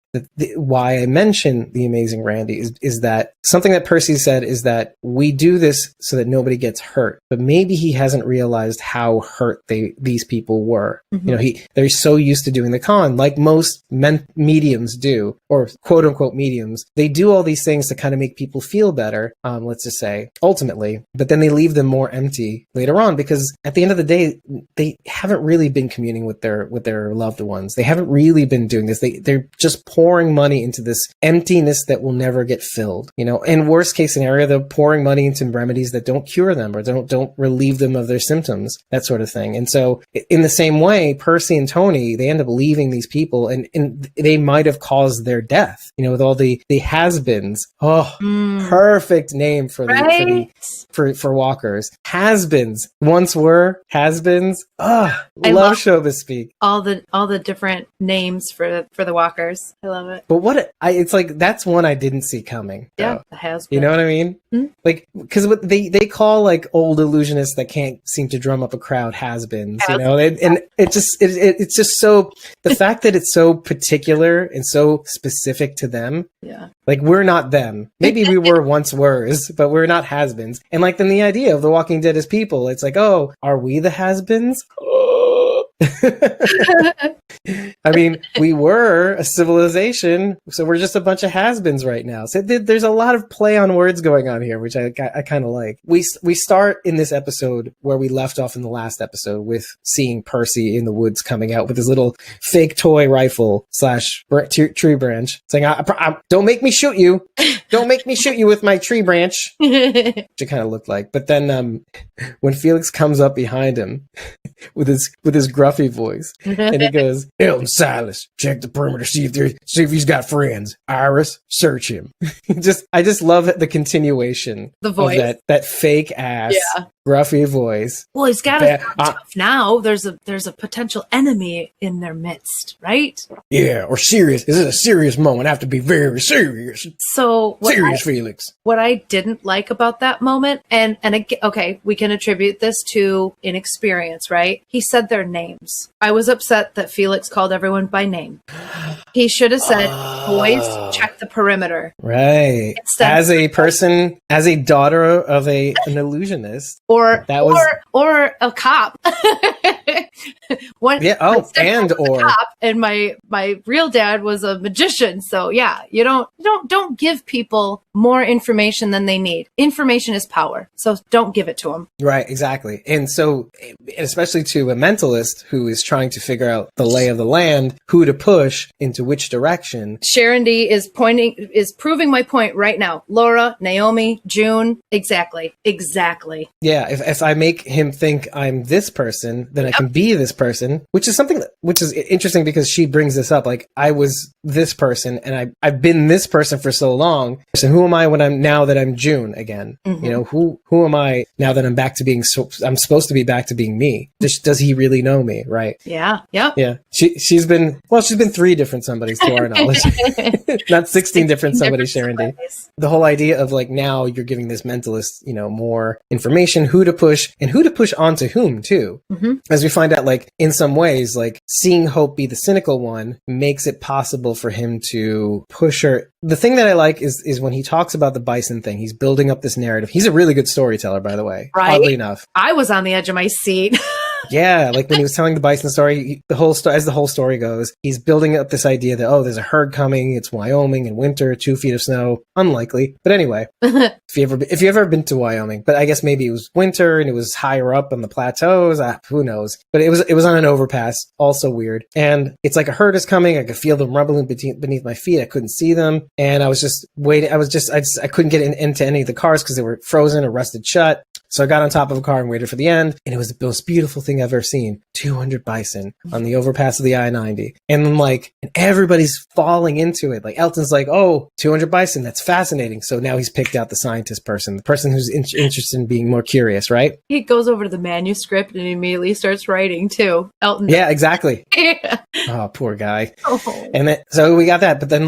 why I mention the Amazing Randy is that something that Percy said is that we do this so that nobody gets hurt, but maybe he hasn't realized how hurt these people were. They're so used to doing the con, like most mediums do, or quote unquote mediums. They do all these things to kind of make people feel better, let's just say, ultimately, but then they leave them more empty later on because at the end of the day, they haven't really been communing with their loved ones. They haven't really been doing this. They're just pouring money into this emptiness that will never get filled. In worst case scenario, they're pouring money into remedies that don't cure them or don't relieve them of their symptoms, that sort of thing. And so in the same way, Percy and Tony, they end up leaving these people and they might have caused their death, with all the has-beens. Perfect name for for walkers. Has-beens. Once were has-beens. Love showbiz speak. All the different names for the walkers. I love it. But it's like, that's one I didn't see coming. Yeah, the has-been. You know what I mean? Mm-hmm. Like, because they call like old illusionists that can't seem to drum up a crowd has-beens, and it's just so, the fact that it's so particular and so specific to them. Yeah. Like, we're not them. Maybe we were once wers, but we're not has-beens. And like, then the idea of The Walking Dead as people, it's like, oh, are we the has-beens? I mean, we were a civilization, so we're just a bunch of has-beens right now. So there's a lot of play on words going on here, which I kind of like. We start in this episode where we left off in the last episode with seeing Percy in the woods coming out with his little fake toy rifle / tree branch, saying, "Don't make me shoot you! Don't make me shoot you with my tree branch!" Which it kind of looked like. But then when Felix comes up behind him with his gruffy voice, and he goes, "Elton Silas, check the perimeter, see if he's got friends. Iris, search him." I just love the continuation, the voice of that fake ass, gruffy voice. Well, he's got to sound tough now. There's a potential enemy in their midst, right? Yeah, or serious. This is a serious moment. I have to be very serious. So Felix. What I didn't like about that moment, and again, okay, we can attribute this to inexperience, right? He said their names. I was upset that Felix called everyone by name. He should have said, "Boys, check the perimeter." Right. As a daughter of an illusionist, or a cop. One, Yeah. my Oh, stepdad and was a or cop, and my real dad was a magician. So yeah, you don't give people more information than they need. Information is power, so don't give it to them. right, exactly. And so, especially to a mentalist who is trying to figure out the lay of the land, who to push into which direction. Sharon D is proving my point right now. Laura, Naomi, June, exactly. Yeah, if I make him think I'm this person, then I can be this person, which is something which is interesting because she brings this up. Like, I was this person and I've been this person for so long. So who am I when I'm June again? Mm-hmm. You know, who am I now that I'm back to being, I'm supposed to be back to being me? Does he really know me? Right. Yeah. Yep. Yeah. She's been 3 different somebodies to our knowledge. Not 16 different somebodies, Sharon D. The whole idea of like, now you're giving this mentalist, you know, more information, who to push and who to push onto whom too. Mm-hmm. As we find out, like, in some ways, like, seeing Hope be the cynical one makes it possible for him to push her. The thing that I like is when he talks about the bison thing, he's building up this narrative. He's a really good storyteller, by the way. Right. Oddly enough. I was on the edge of my seat. Yeah, like when he was telling the bison story, as the whole story goes, he's building up this idea that, oh, there's a herd coming. It's Wyoming in winter, 2 feet of snow. Unlikely. But anyway, if you've ever been to Wyoming, but I guess maybe it was winter and it was higher up on the plateaus. Who knows? But it was on an overpass. Also weird. And it's like a herd is coming. I could feel them rumbling beneath my feet. I couldn't see them. And I was just waiting. I couldn't get into any of the cars because they were frozen or rusted shut. So I got on top of a car and waited for the end, and it was the most beautiful thing I've ever seen. 200 bison on the overpass of the I-90. And then, like, and everybody's falling into it. Like, Elton's like, oh, 200 bison, that's fascinating. So now he's picked out the scientist person, the person who's interested in being more curious, right? He goes over to the manuscript and immediately starts writing, too. Elton. Yeah, exactly. Yeah. Oh, poor guy. Oh. And then, so we got that, but then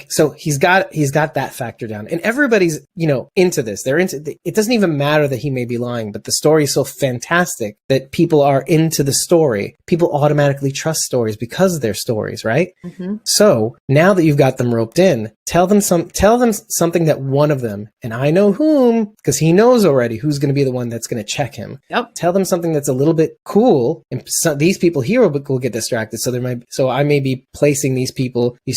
so he's got that factor down, and everybody's, you know, into this. They're into it. Doesn't even matter that he may be lying, but the story is so fantastic that people are into the story. People automatically trust stories because they're stories, right? Mm-hmm. So now that you've got them roped in, tell them something that one of them, and I know whom, because he knows already who's going to be the one that's going to check him. Yep. Tell them something that's a little bit cool, and these people here will get distracted. So I may be placing these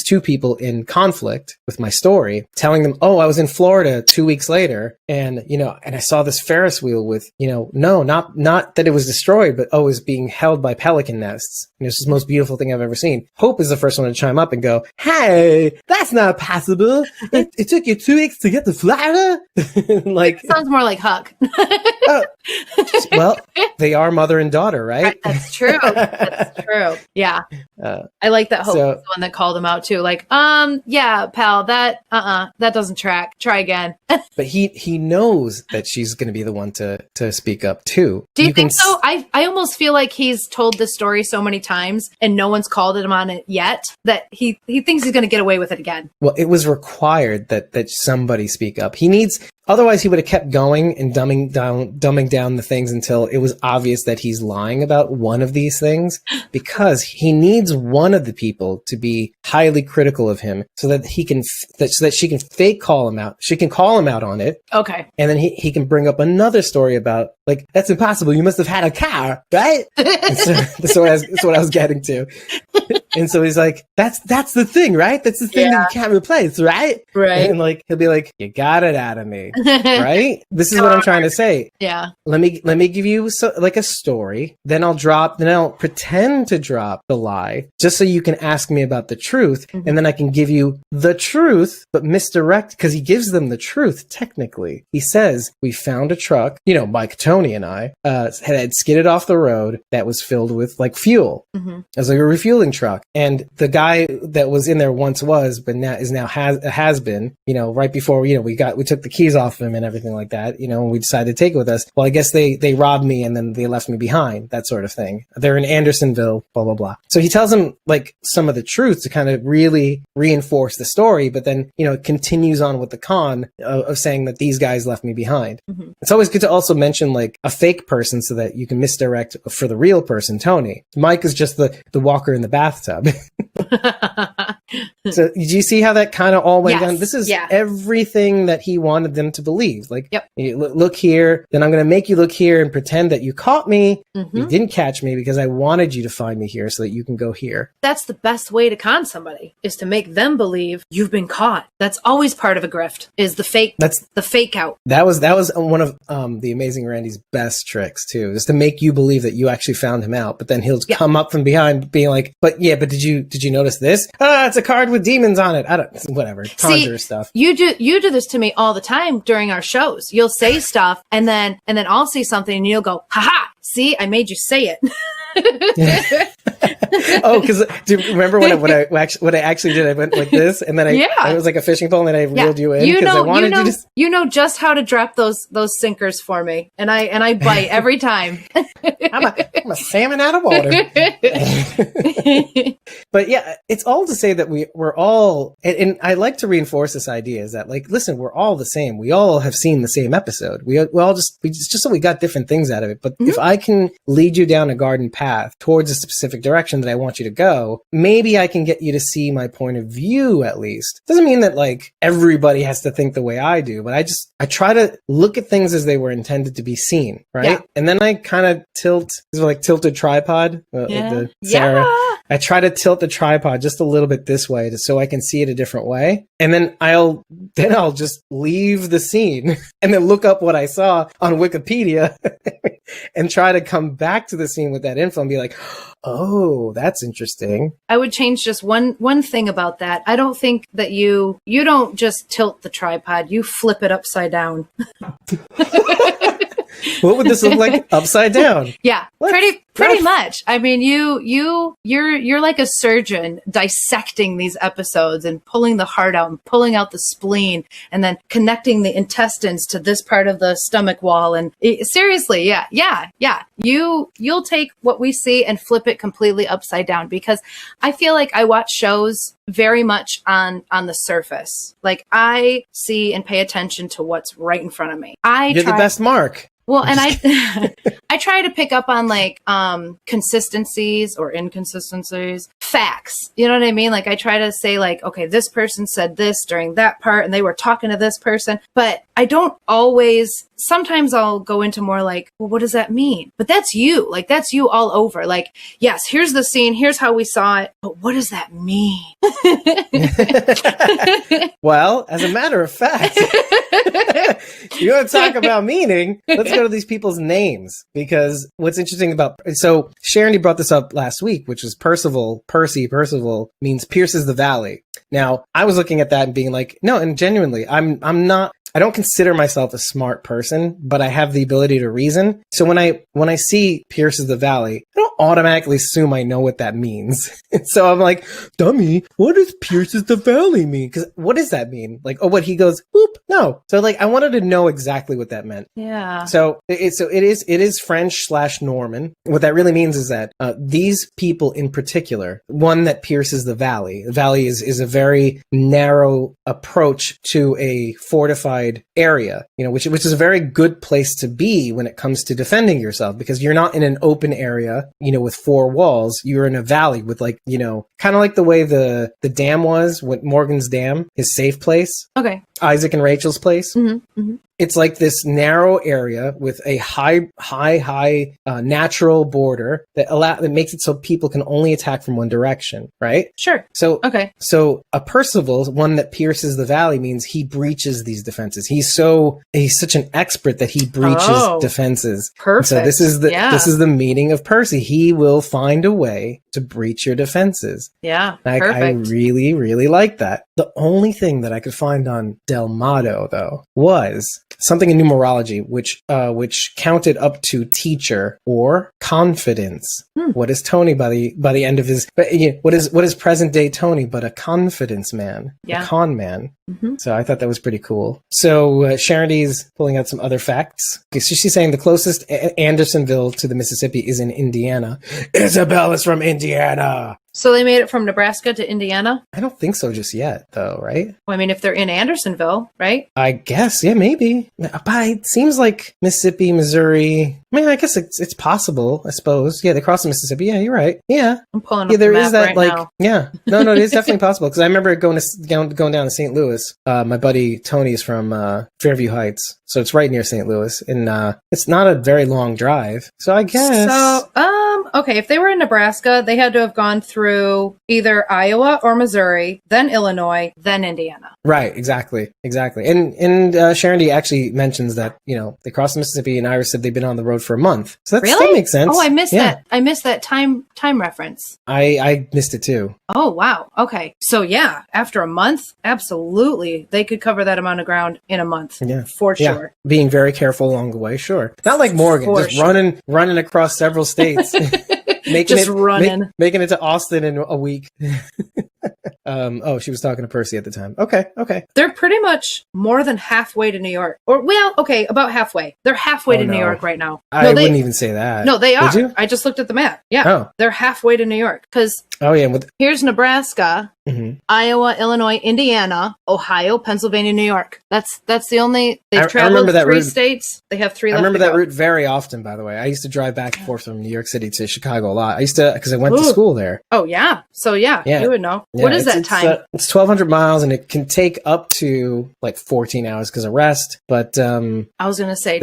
2 people in conflict with my story, telling them, oh, I was in Florida 2 weeks later, and, you know, and I saw this Ferris wheel with, you know, no, not that it was destroyed, but, oh, it was being held by pelican nests. And it's the most beautiful thing I've ever seen. Hope is the first one to chime up and go, hey, that's not possible. It took you 2 weeks to get to Florida? Like, sounds more like Huck. Well, they are mother and daughter, right? That's true. That's true. Yeah. I like that Hope was the one that called him out too. Like, yeah, pal, that doesn't track. Try again. But he knows that she's going to be the one to speak up too. Do you think so? I almost feel like he's told this story so many times and no one's called him on it yet that he thinks he's going to get away with it again. Well, it was required that somebody speak up. Otherwise, he would have kept going and dumbing down the things until it was obvious that he's lying about one of these things, because he needs one of the people to be highly critical of him so that so that she can fake call him out. She can call him out on it. Okay. And then he can bring up another story about, like, that's impossible. You must have had a car, right? That's what I was getting to. And so he's like, that's the thing, right? That's the thing that you can't replace, right? Right. And like, he'll be like, you got it out of me. Right? This is what I'm trying to say. Yeah. Let me give you like a story. Then I'll pretend to drop the lie just so you can ask me about the truth. Mm-hmm. And then I can give you the truth, but misdirect, because he gives them the truth. Technically, he says, we found a truck, you know, Mike, Tony and I, had skidded off the road that was filled with like fuel. Mm-hmm. It was like a refueling truck. And the guy that was in there once was, but now has been, you know, right before, you know, we took the keys off him and everything like that, you know, and we decided to take it with us. Well, I guess they robbed me and then they left me behind, that sort of thing. They're in Andersonville, blah, blah, blah. So he tells him like some of the truth to kind of really reinforce the story, but then, you know, it continues on with the con of saying that these guys left me behind. Mm-hmm. It's always good to also mention like a fake person so that you can misdirect for the real person, Tony. Mike is just the walker in the bathtub. So did you see how that kind of all went down? This is Yeah. everything that he wanted them to believe. Like, Yep. you look here, then I'm going to make you look here and pretend that you caught me. Mhm. You didn't catch me because I wanted you to find me here so that you can go here. That's the best way to con somebody, is to make them believe you've been caught. That's always part of a grift, is the fake out. That was one of the Amazing Randy's best tricks too, is to make you believe that you actually found him out, but then he'll come up from behind being like, but did you notice this? It's a card with demons on it. I don't, whatever, conjure stuff. You do this to me all the time during our shows. You'll say stuff and then I'll say something and you'll go, haha, see, I made you say it. Oh, because do you remember what I actually did? I went like this, and then I was like a fishing pole, and then I reeled you in because I wanted you to. You know just how to drop those sinkers for me, and I bite every time. I'm a salmon out of water. But yeah, it's all to say that we're all, and I like to reinforce this idea is that, like, listen, we're all the same. We all have seen the same episode. We all just so we got different things out of it. But if I can lead you down a garden path towards a specific direction that I want you to go, maybe I can get you to see my point of view at least. Doesn't mean that like everybody has to think the way I do, but I try to look at things as they were intended to be seen, right? Yeah. And then I kind of tilt, like tilted tripod. Sarah. I try to tilt the tripod just a little bit this way so I can see it a different way. And then I'll just leave the scene and then look up what I saw on Wikipedia and try to come back to the scene with that info and be like, oh, that's interesting. I would change just one thing about that. I don't think that you don't just tilt the tripod, you flip it upside down. What would this look like upside down? Yeah, pretty much. I mean, you're like a surgeon dissecting these episodes and pulling the heart out and pulling out the spleen and then connecting the intestines to this part of the stomach wall. And seriously, yeah. You'll take what we see and flip it completely upside down, because I feel like I watch shows very much on the surface. Like, I see and pay attention to what's right in front of me. You're the best Mark. Well, and I try to pick up on like consistencies or inconsistencies, facts. You know what I mean? Like, I try to say like, okay, this person said this during that part and they were talking to this person, but I don't always. Sometimes I'll go into more like, well, what does that mean? But that's you. Like, that's you all over. Like, yes, here's the scene. Here's how we saw it. But what does that mean? Well, as a matter of fact, you want to talk about meaning? Let's go to these people's names, because what's interesting so Sharon brought this up last week, which is Percival means pierces the valley. Now, I was looking at that and being like, no, and genuinely, I don't consider myself a smart person, but I have the ability to reason. So when I see pierces the valley, I don't automatically assume I know what that means. So I'm like, dummy, what does pierces the valley mean? Because what does that mean? Like, oh, what, he goes, boop? No. So like, I wanted to know exactly what that meant. Yeah. So it is French/Norman. What that really means is that these people in particular, one that pierces the valley. The valley is a very narrow approach to a fortified area, which is a very good place to be when it comes to defending yourself, because you're not in an open area, with four walls. You're in a valley with like, kind of like the way the dam was with Morgan's dam, his safe place. Okay. Isaac and Rachel's place. Mm-hmm. Mm-hmm. It's like this narrow area with a high natural border that makes it so people can only attack from one direction, right? Sure. So okay. So a Percival, one that pierces the valley, means he breaches these defenses. He's such an expert that he breaches defenses. Perfect. So this is the meaning of Percy. He will find a way to breach your defenses. Yeah. Perfect. I really, really like that. The only thing that I could find on Del Mato, though, was something in numerology, which counted up to teacher or confidence. What is Tony by the end of his? What is present day Tony but a confidence man, a con man? Mm-hmm. So I thought that was pretty cool. So Charity's pulling out some other facts. Okay, so she's saying the closest Andersonville to the Mississippi is in Indiana. Isabel is from Indiana. So they made it from Nebraska to Indiana? I don't think so just yet, though, right? Well, I mean, if they're in Andersonville, right? I guess, yeah, maybe. But it seems like Mississippi, Missouri, I mean, I guess it's possible, I suppose. Yeah, they cross the Mississippi. Yeah, you're right. Yeah. I'm pulling up Yeah, there the is map that, right like, now. yeah. No, it is definitely possible. Because I remember going down to St. Louis. My buddy Tony is from Fairview Heights. So it's right near St. Louis. And it's not a very long drive. So I guess. So, okay, if they were in Nebraska, they had to have gone through either Iowa or Missouri, then Illinois, then Indiana. Right, exactly. And Sharon D actually mentions that, they crossed the Mississippi, and Iris said they've been on the road for a month. So that still makes sense. Oh, I missed that. I missed that time reference. I missed it too. Oh, wow. Okay. So yeah, after a month, absolutely, they could cover that amount of ground in a month. Yeah. For sure. Being very careful along the way, sure. Not like Morgan, just running across several states. Making it to Austin in a week. She was talking to Percy at the time. Okay. They're pretty much more than halfway to New York. About halfway. They're halfway to New York right now. I wouldn't even say that. No, they are. Would you? I just looked at the map. Yeah. Oh. They're halfway to New York. Because here's Nebraska, Iowa, Illinois, Indiana, Ohio, Pennsylvania, New York. That's the only, they've traveled three states. They have three left. I remember that route very often, by the way. I used to drive back and forth from New York City to Chicago a lot. I used to, because I went to school there. Oh, yeah. So, yeah, you would know. Yeah, what is that time? It's 1,200 miles, and it can take up to like 14 hours because of rest. But I was going to say,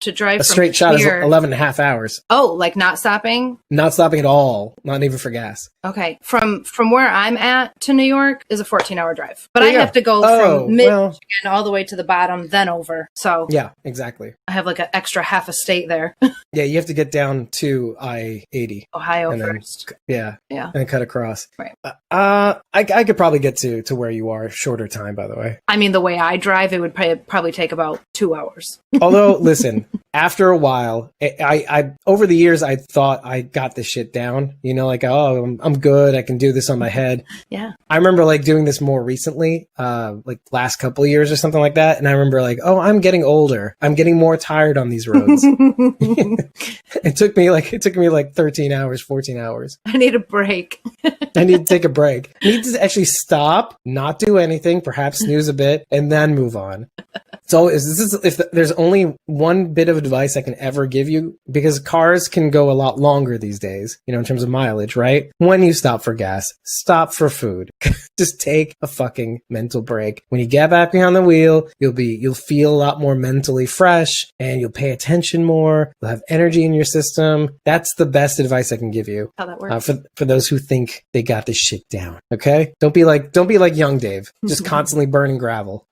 to drive a straight shot is 11 and a half hours. Oh, like not stopping? Not stopping at all. Not even for gas. Okay. From where I'm at to New York is a 14-hour drive. But I have to go from Michigan all the way to the bottom, then over. So yeah, exactly. I have like an extra half a state there. Yeah, you have to get down to I-80. Ohio first. Yeah. And cut across. Right. I could probably get to where you are shorter time, by the way. I mean, the way I drive, it would probably take about 2 hours. Although, listen, after a while, I over the years, I thought I got this shit down. I'm good. I can do this on my head. Yeah. I remember like doing this more recently, like last couple of years or something like that. And I remember like, I'm getting older. I'm getting more tired on these roads. It took me like 13 hours, 14 hours. I need a break. I need to take a break. I need to actually stop, not do anything, perhaps snooze a bit, and then move on. So if there's only one bit of advice I can ever give you, because cars can go a lot longer these days, in terms of mileage, right? When you stop for gas, stop for food. Just take a fucking mental break. When you get back behind the wheel, you'll feel a lot more mentally fresh, and you'll pay attention more. You'll have energy in your system. That's the best advice I can give you. How that works. For those who think they got this shit down. Okay? Don't be like young Dave, just constantly burning gravel.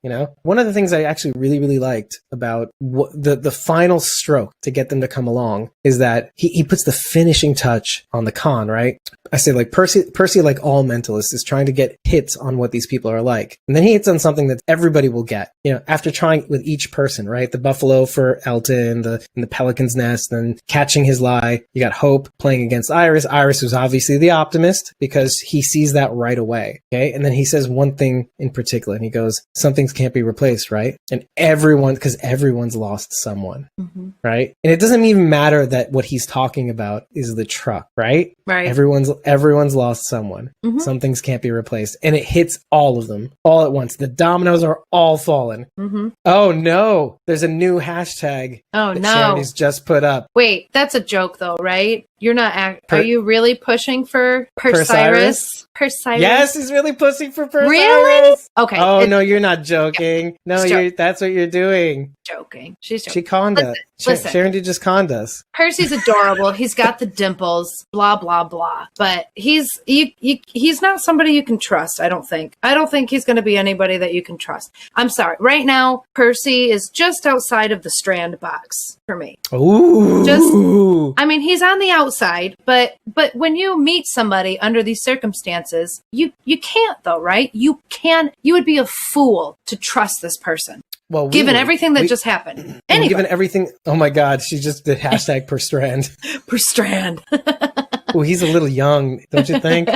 One of the things I actually really liked about the final stroke to get them to come along is that he puts the finishing touch on the con, right? I say like Percy, like all mentalists, is trying to get hits on what these people are like. And then he hits on something that everybody will get, after trying with each person, right? The buffalo for Elton, the pelican's nest, and catching his lie. You got Hope playing against Iris. Iris was obviously the optimist because he sees that right away. Okay. And then he says one thing in particular, and he goes, some things can't be replaced, right? And because everyone's lost someone, right? And it doesn't even matter that what he's talking about is the truck, right? Right. Everyone's lost someone. Some things can't be replaced. And it hits all of them all at once. The dominoes are all fallen. Oh no, there's a new hashtag that Charity's just put up. Wait, that's a joke though, right? You're not are you really pushing for Percyrus? Yes, he's really pushing for Percyrus. Really? Okay. Oh no, you're not joking. No, that's what you're doing. Joking. She's joking. She conned us. Sharon did just conned us. Percy's adorable. He's got the dimples, blah, blah, blah. But he's not somebody you can trust, I don't think. I don't think he's going to be anybody that you can trust. I'm sorry. Right now, Percy is just outside of the Strand box for me. Ooh. He's on the outside, but when you meet somebody under these circumstances, you can't though, right? You would be a fool to trust this person. Well, given everything that just happened. Anyway. Given everything. Oh my God. She just did hashtag per strand. Per strand. Well, he's a little young, don't you think?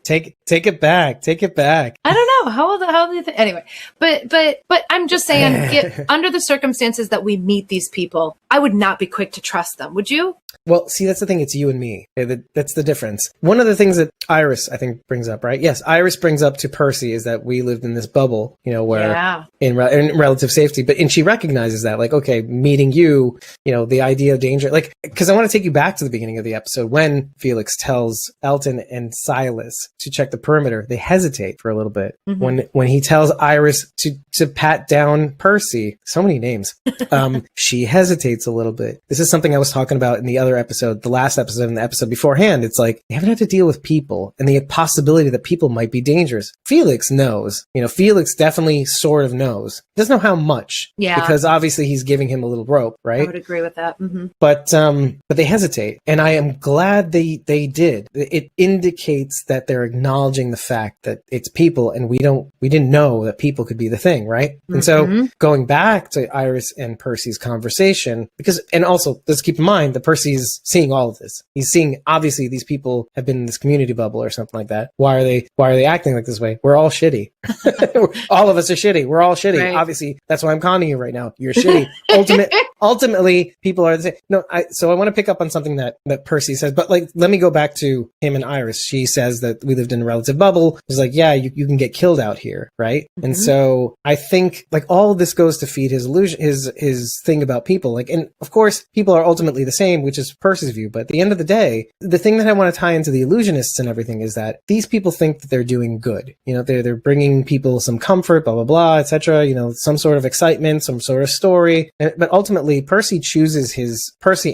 Take it back. Take it back. I don't know. How old do you think? Anyway, but I'm just saying, under the circumstances that we meet these people, I would not be quick to trust them. Would you? Well, see, that's the thing. It's you and me. That's the difference. One of the things that Iris, I think, brings up, right? Yes, Iris brings up to Percy is that we lived in this bubble, where in relative safety. And she recognizes that, like, okay, meeting you, the idea of danger, like, because I want to take you back to the beginning of the episode when Felix tells Elton and Silas to check the perimeter. They hesitate for a little bit. When he tells Iris to pat down Percy, so many names, she hesitates a little bit. This is something I was talking about in the other episode, the last episode and the episode beforehand. It's like, they haven't had to deal with people and the possibility that people might be dangerous. Felix knows, Felix definitely sort of knows. Doesn't know how much. Yeah. Because obviously he's giving him a little rope, right? I would agree with that. But they hesitate. And I am glad they did. It indicates that they're acknowledging the fact that it's people and we didn't know that people could be the thing, right? And so going back to Iris and Percy's conversation, and also let's keep in mind that Percy's seeing all of this. He's seeing, obviously, these people have been in this community bubble or something like that. Why are they acting like this way? We're all shitty. All of us are shitty. We're all shitty. Right. Obviously, that's why I'm conning you right now. You're shitty. Ultimately, people are the same. No, so I want to pick up on something that Percy says, but like, let me go back to him and Iris. She says that we lived in a relative bubble. He's like, yeah, you can get killed out here, right? And so I think like all of this goes to feed his illusion, his thing about people. Like, and of course, people are ultimately the same, which is Percy's view. But at the end of the day, the thing that I want to tie into the illusionists and everything is that these people think that they're doing good. They're bringing people some comfort, blah, blah, blah, etc. Some sort of excitement, some sort of story. But ultimately, Percy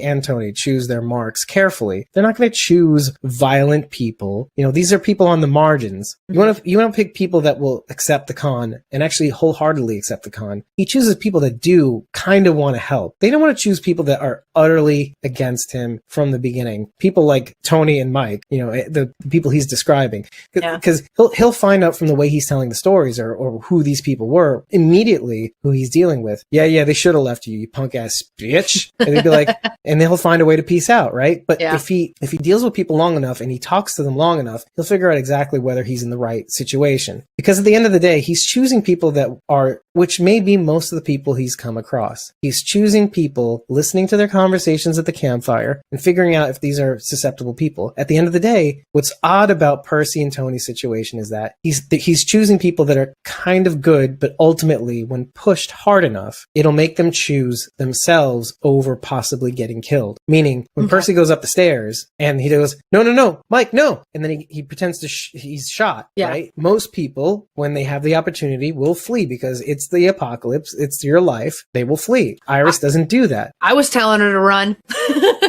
and Tony choose their marks carefully. They're not going to choose violent people. These are people on the margins. You want to pick people that will accept the con and actually wholeheartedly accept the con. He chooses people that do kind of want to help. They don't want to choose people that are utterly against him from the beginning. People like Tony and Mike, the people he's describing. Because he'll find out from the way he's telling the stories or who these people were immediately, who he's dealing with. Yeah, they should have left you punk ass bitch. And they'd be like, and he'll find a way to peace out, right? But if he deals with people long enough and he talks to them long enough, he'll figure out exactly whether he's in the right situation. Because at the end of the day, he's choosing people that are, which may be most of the people he's come across. He's choosing people, listening to their conversations at the campfire, and figuring out if these are susceptible people. At the end of the day, what's odd about Percy and Tony's situation is that he's choosing people that are kind of good, but ultimately, when pushed hard enough, it'll make them choose themselves over possibly getting killed. Meaning, when Percy goes up the stairs and he goes, no, Mike, no. And then he pretends to he's shot, right? Most people, when they have the opportunity, will flee because it's the apocalypse. It's your life. They will flee. Iris doesn't do that. I was telling her to run.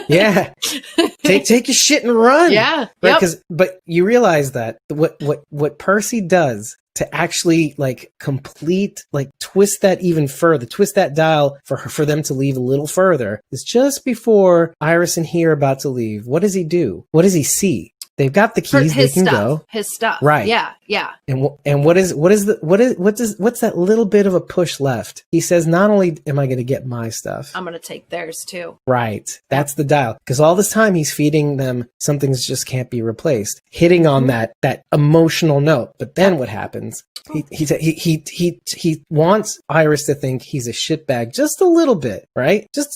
Yeah. Take your shit and run. Yeah. Right. But you realize that what Percy does to actually twist that even further, twist that dial for them to leave a little further is just before Iris and he are about to leave. What does he do? What does he see? They've got the keys. They can go. His stuff. Right. Yeah. And what's that little bit of a push left? He says, not only am I going to get my stuff, I'm going to take theirs too. Right. That's the dial. Because all this time he's feeding them some things just can't be replaced. Hitting on that emotional note. But then what happens? He wants Iris to think he's a shitbag just a little bit, right? Just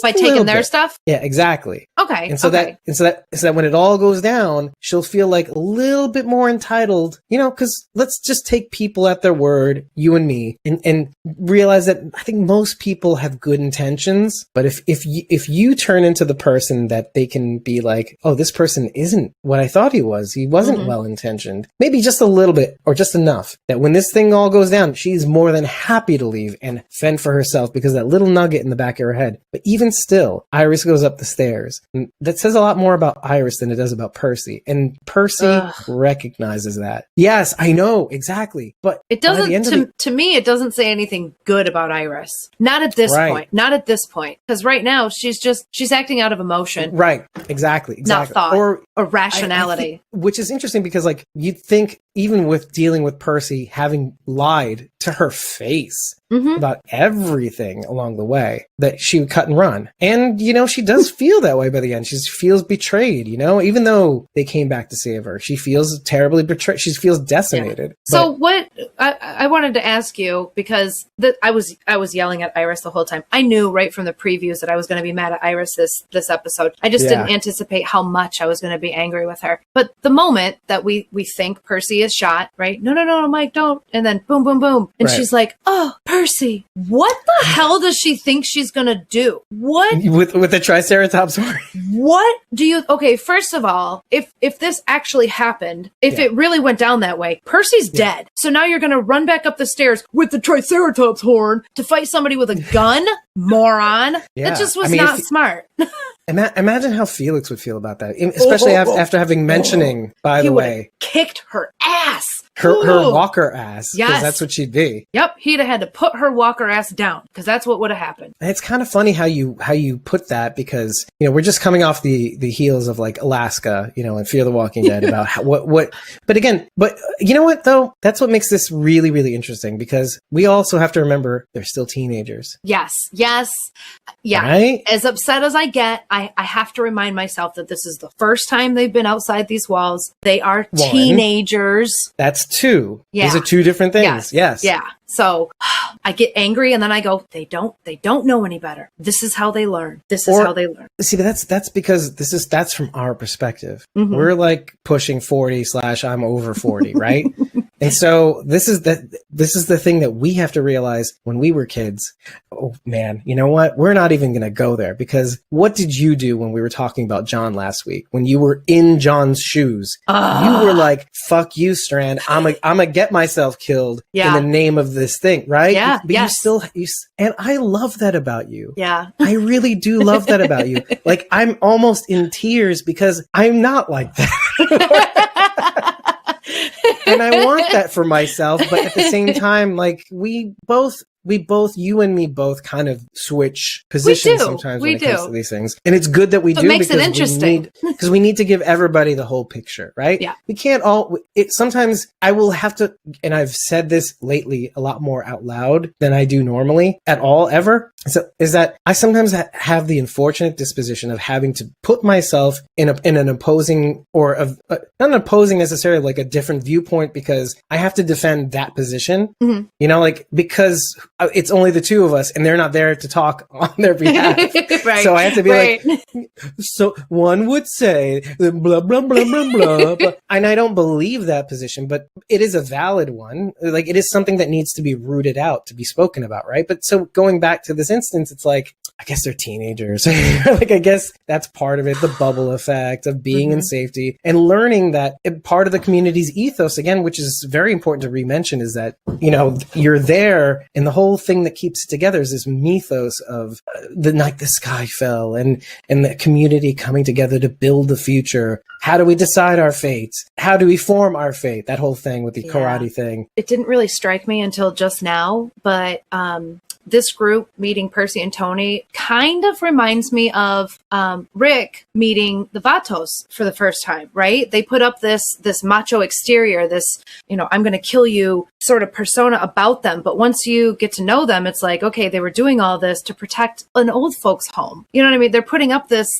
by taking their stuff? Yeah, exactly. Okay. And so that when it all goes down, she'll feel like a little bit more entitled, because let's just take people at their word, you and me, and realize that I think most people have good intentions, but if you turn into the person that they can be like, oh, this person isn't what I thought he was. He wasn't well-intentioned. Maybe just a little bit or just enough that when this thing all goes down, she's more than happy to leave and fend for herself because that little nugget in the back of her head. But even still, Iris goes up the stairs. And that says a lot more about Iris than it does about Percy. And Percy recognizes that. Yes, I know, exactly. But it doesn't, to me, it doesn't say anything good about Iris. Not at this point. Not at this point. Because right now, she's acting out of emotion. Right. Exactly. Not thought. or rationality. Which is interesting because, like, you'd think even with dealing with Percy having lied to her face about everything along the way, that she would cut and run. And, you know, she does feel that way by the end. She feels betrayed, you know, even though they came back to save her. She feels terribly betrayed. She feels decimated. Yeah. So what I wanted to ask you, because I was yelling at Iris the whole time. I knew right from the previews that I was going to be mad at Iris this episode. I just didn't anticipate how much I was going to be angry with her. But the moment that we think Percy is shot, right? No, Mike, don't. And then boom, boom, boom. And she's like, oh, Percy, what the hell does she think she's going to do? What? With the Triceratops horn? What do you... Okay, first of all, if this actually happened, if it really went down that way, Percy's dead. So now you're going to run back up the stairs with the Triceratops horn to fight somebody with a gun? Moron. Yeah. That just was not smart. Imagine how Felix would feel about that, especially after having mentioning, by the way, kicked her ass. Her walker ass. Yes. Because that's what she'd be. Yep. He'd have had to put her walker ass down because that's what would have happened. And it's kind of funny how you put that, because, you know, we're just coming off the heels of like Alaska, you know, and Fear the Walking Dead about but you know what though? That's what makes this really, really interesting, because we also have to remember they're still teenagers. Yes. Yeah. Right? As upset as I get, I have to remind myself that this is the first time they've been outside these walls. They are teenagers. That's two. Yeah. These are two different things. Yes. Yeah. So I get angry and then I go, they don't know any better. This is how they learn. How they learn. See, but that's because that's from our perspective. We're like pushing 40 / I'm over 40, right? And so this is the thing that we have to realize when we were kids. Oh man, you know what? We're not even going to go there, because what did you do when we were talking about John last week? When you were in John's shoes, you were like, "Fuck you, Strand. I'm gonna get myself killed in the name of this thing," right? Yeah. But and I love that about you. Yeah, I really do love that about you. Like, I'm almost in tears because I'm not like that. And I want that for myself, but at the same time, like, we both, you and me both kind of switch positions sometimes when it comes to these things. And it's good that we do. It makes it interesting. Because we need to give everybody the whole picture, right? Yeah. We can't sometimes I will have to, and I've said this lately a lot more out loud than I do normally at all, ever. So is that I sometimes have the unfortunate disposition of having to put myself in an opposing, or not an opposing necessarily, like a different viewpoint, because I have to defend that position, you know, like, because it's only the two of us and they're not there to talk on their behalf. Right. So I have to be like, so one would say blah, blah, blah, blah, blah. And I don't believe that position, but it is a valid one. Like, it is something that needs to be rooted out, to be spoken about. Right. But so going back to this instance, it's like, I guess they're teenagers. Like, I guess that's part of it. The bubble effect of being in safety and learning that part of the community's ethos, again, which is very important to re-mention, is that, you know, you're there, and the whole thing that keeps it together is this mythos of the night the sky fell, and the community coming together to build the future. How do we decide our fates? How do we form our fate? That whole thing with the karate thing. It didn't really strike me until just now, but this group meeting Percy and Tony kind of reminds me of Rick meeting the Vatos for the first time, right? They put up this macho exterior, this, you know, I'm going to kill you sort of persona about them. But once you get to know them, it's like, okay, they were doing all this to protect an old folks home. You know what I mean? They're putting up this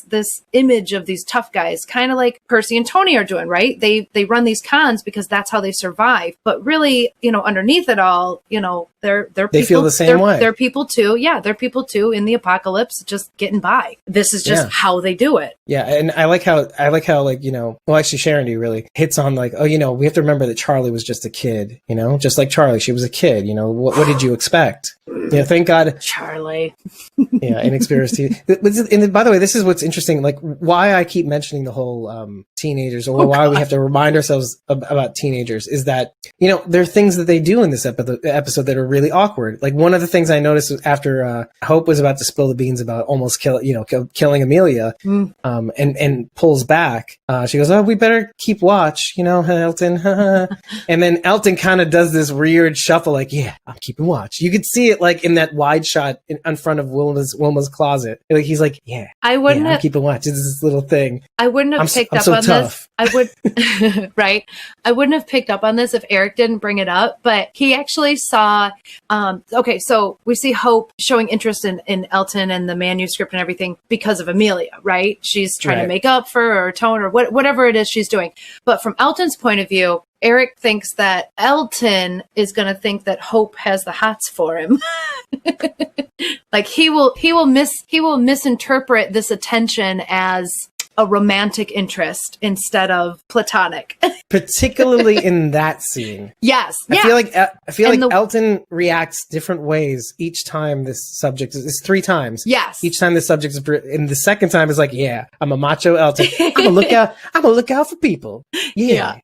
image of these tough guys, kind of like Percy and Tony are doing, right? They run these cons because that's how they survive. But really, you know, underneath it all, you know, they're they people, feel the same way. They're people too. Yeah, they're people too in the apocalypse, just getting by. This is just how they do it. Yeah, and I like how like, you know, well, actually Sharon D really hits on like, oh, you know, we have to remember that Charlie was just a kid, you know, just like Charlie, she was a kid, you know, what did you expect? You know, thank God. Charlie. Yeah, inexperienced. And by the way, this is what's interesting, like why I keep mentioning the whole teenagers, or why we have to remind ourselves about teenagers, is that, you know, there are things that they do in this episode that are really awkward. Like, one of the things I noticed after Hope was about to spill the beans about almost killing Amelia, and pulls back. She goes, "Oh, we better keep watch, Elton." And then Elton kind of does this weird shuffle, like, "Yeah, I'm keeping watch." You could see it like in that wide shot in front of Wilma's closet. Like he's like, "Yeah, I'm keeping watch." It's this little thing. I wouldn't have picked up on this. I would, right? I wouldn't have picked up on this if Eric didn't bring it up, but he actually saw, okay, so we see Hope showing interest in Elton and the manuscript and everything because of Amelia, right? She's trying to make up for or atone or whatever it is she's doing. But from Elton's point of view, Eric thinks that Elton is going to think that Hope has the hots for him. Like he will misinterpret this attention as a romantic interest instead of platonic. Particularly in that scene. Yes. I feel like Elton reacts different ways each time this subject is 3 times. Yes. Each time this subject is, and the second time is like, yeah, I'm a macho Elton. I'm gonna look out for people. Yeah.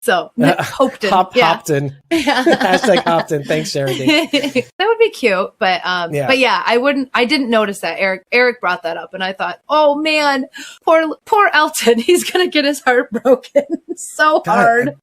So Hopton. Hopton. Yeah. Hashtag Hopton. Thanks, Sheridan. That would be cute, but yeah, I didn't notice that. Eric brought that up and I thought, oh man, poor Elton. He's gonna get his heart broken so hard.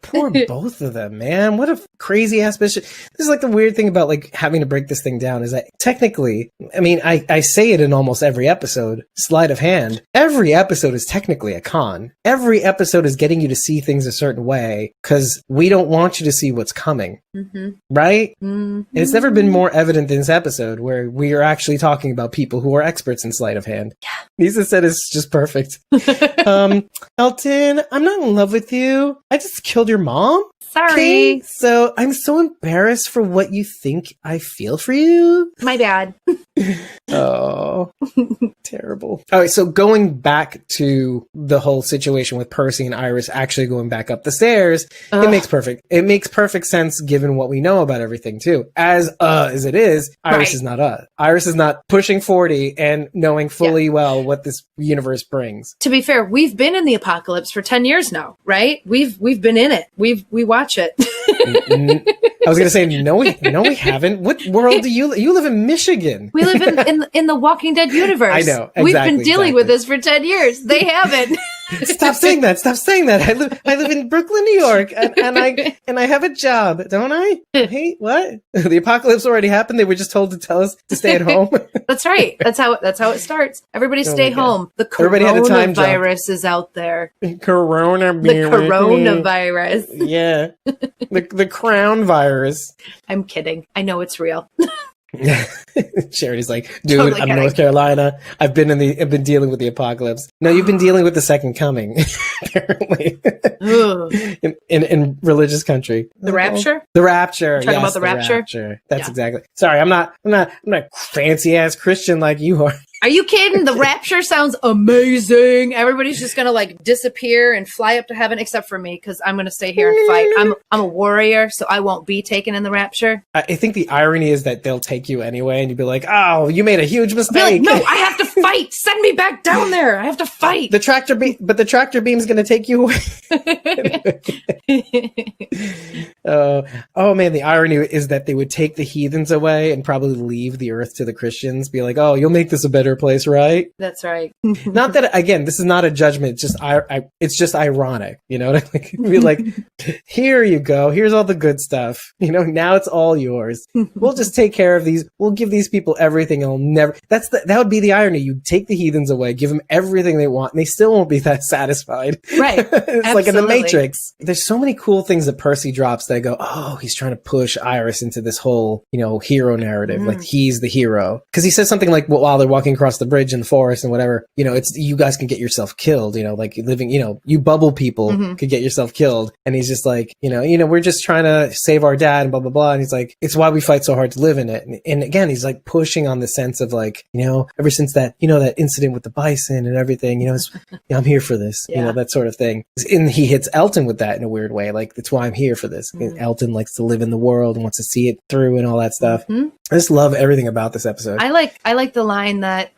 Poor both of them, man. What a crazy ass bitch. This is like the weird thing about like having to break this thing down is that technically, I mean, I say it in almost every episode, sleight of hand. Every episode is technically a con. Every episode is getting you to see things a certain way because we don't want you to see what's coming. Mm-hmm. Right? Mm-hmm. And it's never been more evident than this episode where we are actually talking about people who are experts in sleight of hand. Yeah. Lisa said it's just perfect. Elton, I'm not in love with you. I just killed your mom. Sorry. Okay, so I'm so embarrassed for what you think I feel for you. My bad. Oh, terrible. All right, so going back to the whole situation with Percy and Iris actually going back up the stairs, it makes perfect sense given what we know about everything too. As it is, Iris is not Iris is not pushing 40 and knowing fully well what this universe brings. To be fair, we've been in the apocalypse for 10 years now, right? We've been in it. We watch it. I was going to say, no, we haven't. What world do you live in Michigan? We live in the Walking Dead universe. I know. Exactly, we've been dealing with this for 10 years. They haven't. Stop saying that. Stop saying that. I live in Brooklyn, New York, and I have a job, don't I? Hey, what? The apocalypse already happened. They were just told to tell us to stay at home. That's right. That's how it starts. Everybody stay home. The coronavirus is out there. Coronavirus. Yeah. The crown virus. I'm kidding. I know it's real. Charity's like, dude, totally I'm in North Carolina. I've been dealing with the apocalypse. No, you've been dealing with the second coming, apparently. in religious country. The rapture? The rapture. Talking about the rapture? That's exactly. Sorry, I'm not fancy ass Christian like you are. Are you kidding? The rapture sounds amazing. Everybody's just going to like disappear and fly up to heaven except for me because I'm going to stay here and fight. I'm a warrior, so I won't be taken in the rapture. I think the irony is that they'll take you anyway and you'll be like, oh, you made a huge mistake. Like, no, I have to fight. Send me back down there. I have to fight. But the tractor beam's going to take you away. Oh man, the irony is that they would take the heathens away and probably leave the earth to the Christians. Be like, oh, you'll make this a better place, right? That's right. Not that, again, this is not a judgment. It's just ironic, you know. Be like, here you go. Here's all the good stuff. You know, now it's all yours. We'll just take care of these. We'll give these people everything. That would be the irony. You take the heathens away, give them everything they want, and they still won't be that satisfied. Right. It's absolutely. Like in the Matrix. There's so many cool things that Percy drops that I go, oh, he's trying to push Iris into this whole, hero narrative. Like he's the hero. Because he says something like, well, while they're walking across the bridge in the forest and whatever, it's, you guys can get yourself killed, like living, you bubble people could get yourself killed. And he's just like, we're just trying to save our dad and blah, blah, blah. And he's like, it's why we fight so hard to live in it. And again, he's like pushing on the sense of like, ever since that, that incident with the bison and everything, I'm here for this, that sort of thing. And he hits Elton with that in a weird way. Like, that's why I'm here for this. Elton likes to live in the world and wants to see it through and all that stuff. I just love everything about this episode. I like the line that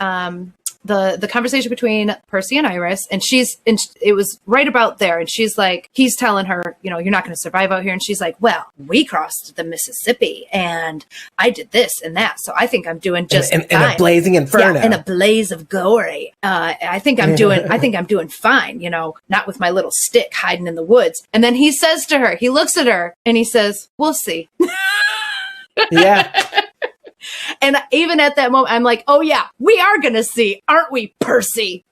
the conversation between Percy and Iris, and it was right about there. And she's like, he's telling her, you know, you're not going to survive out here. And she's like, well, we crossed the Mississippi and I did this and that. So I think I'm doing just fine. In a blazing inferno. Yeah, in a blaze of glory. I think I'm doing fine, you know, not with my little stick hiding in the woods. And then he says to her, he looks at her and he says, we'll see. Yeah. And even at that moment, I'm like, oh yeah, we are going to see, aren't we, Percy?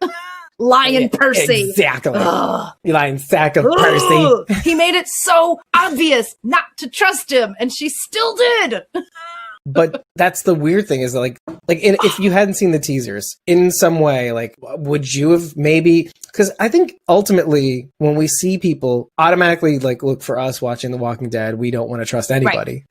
Lion Percy. Exactly. Ugh. You lying sack of Percy. He made it so obvious not to trust him, and she still did. But that's the weird thing is like if you hadn't seen the teasers in some way, like, would you have maybe, because I think ultimately when we see people automatically like look for us watching The Walking Dead, we don't want to trust anybody.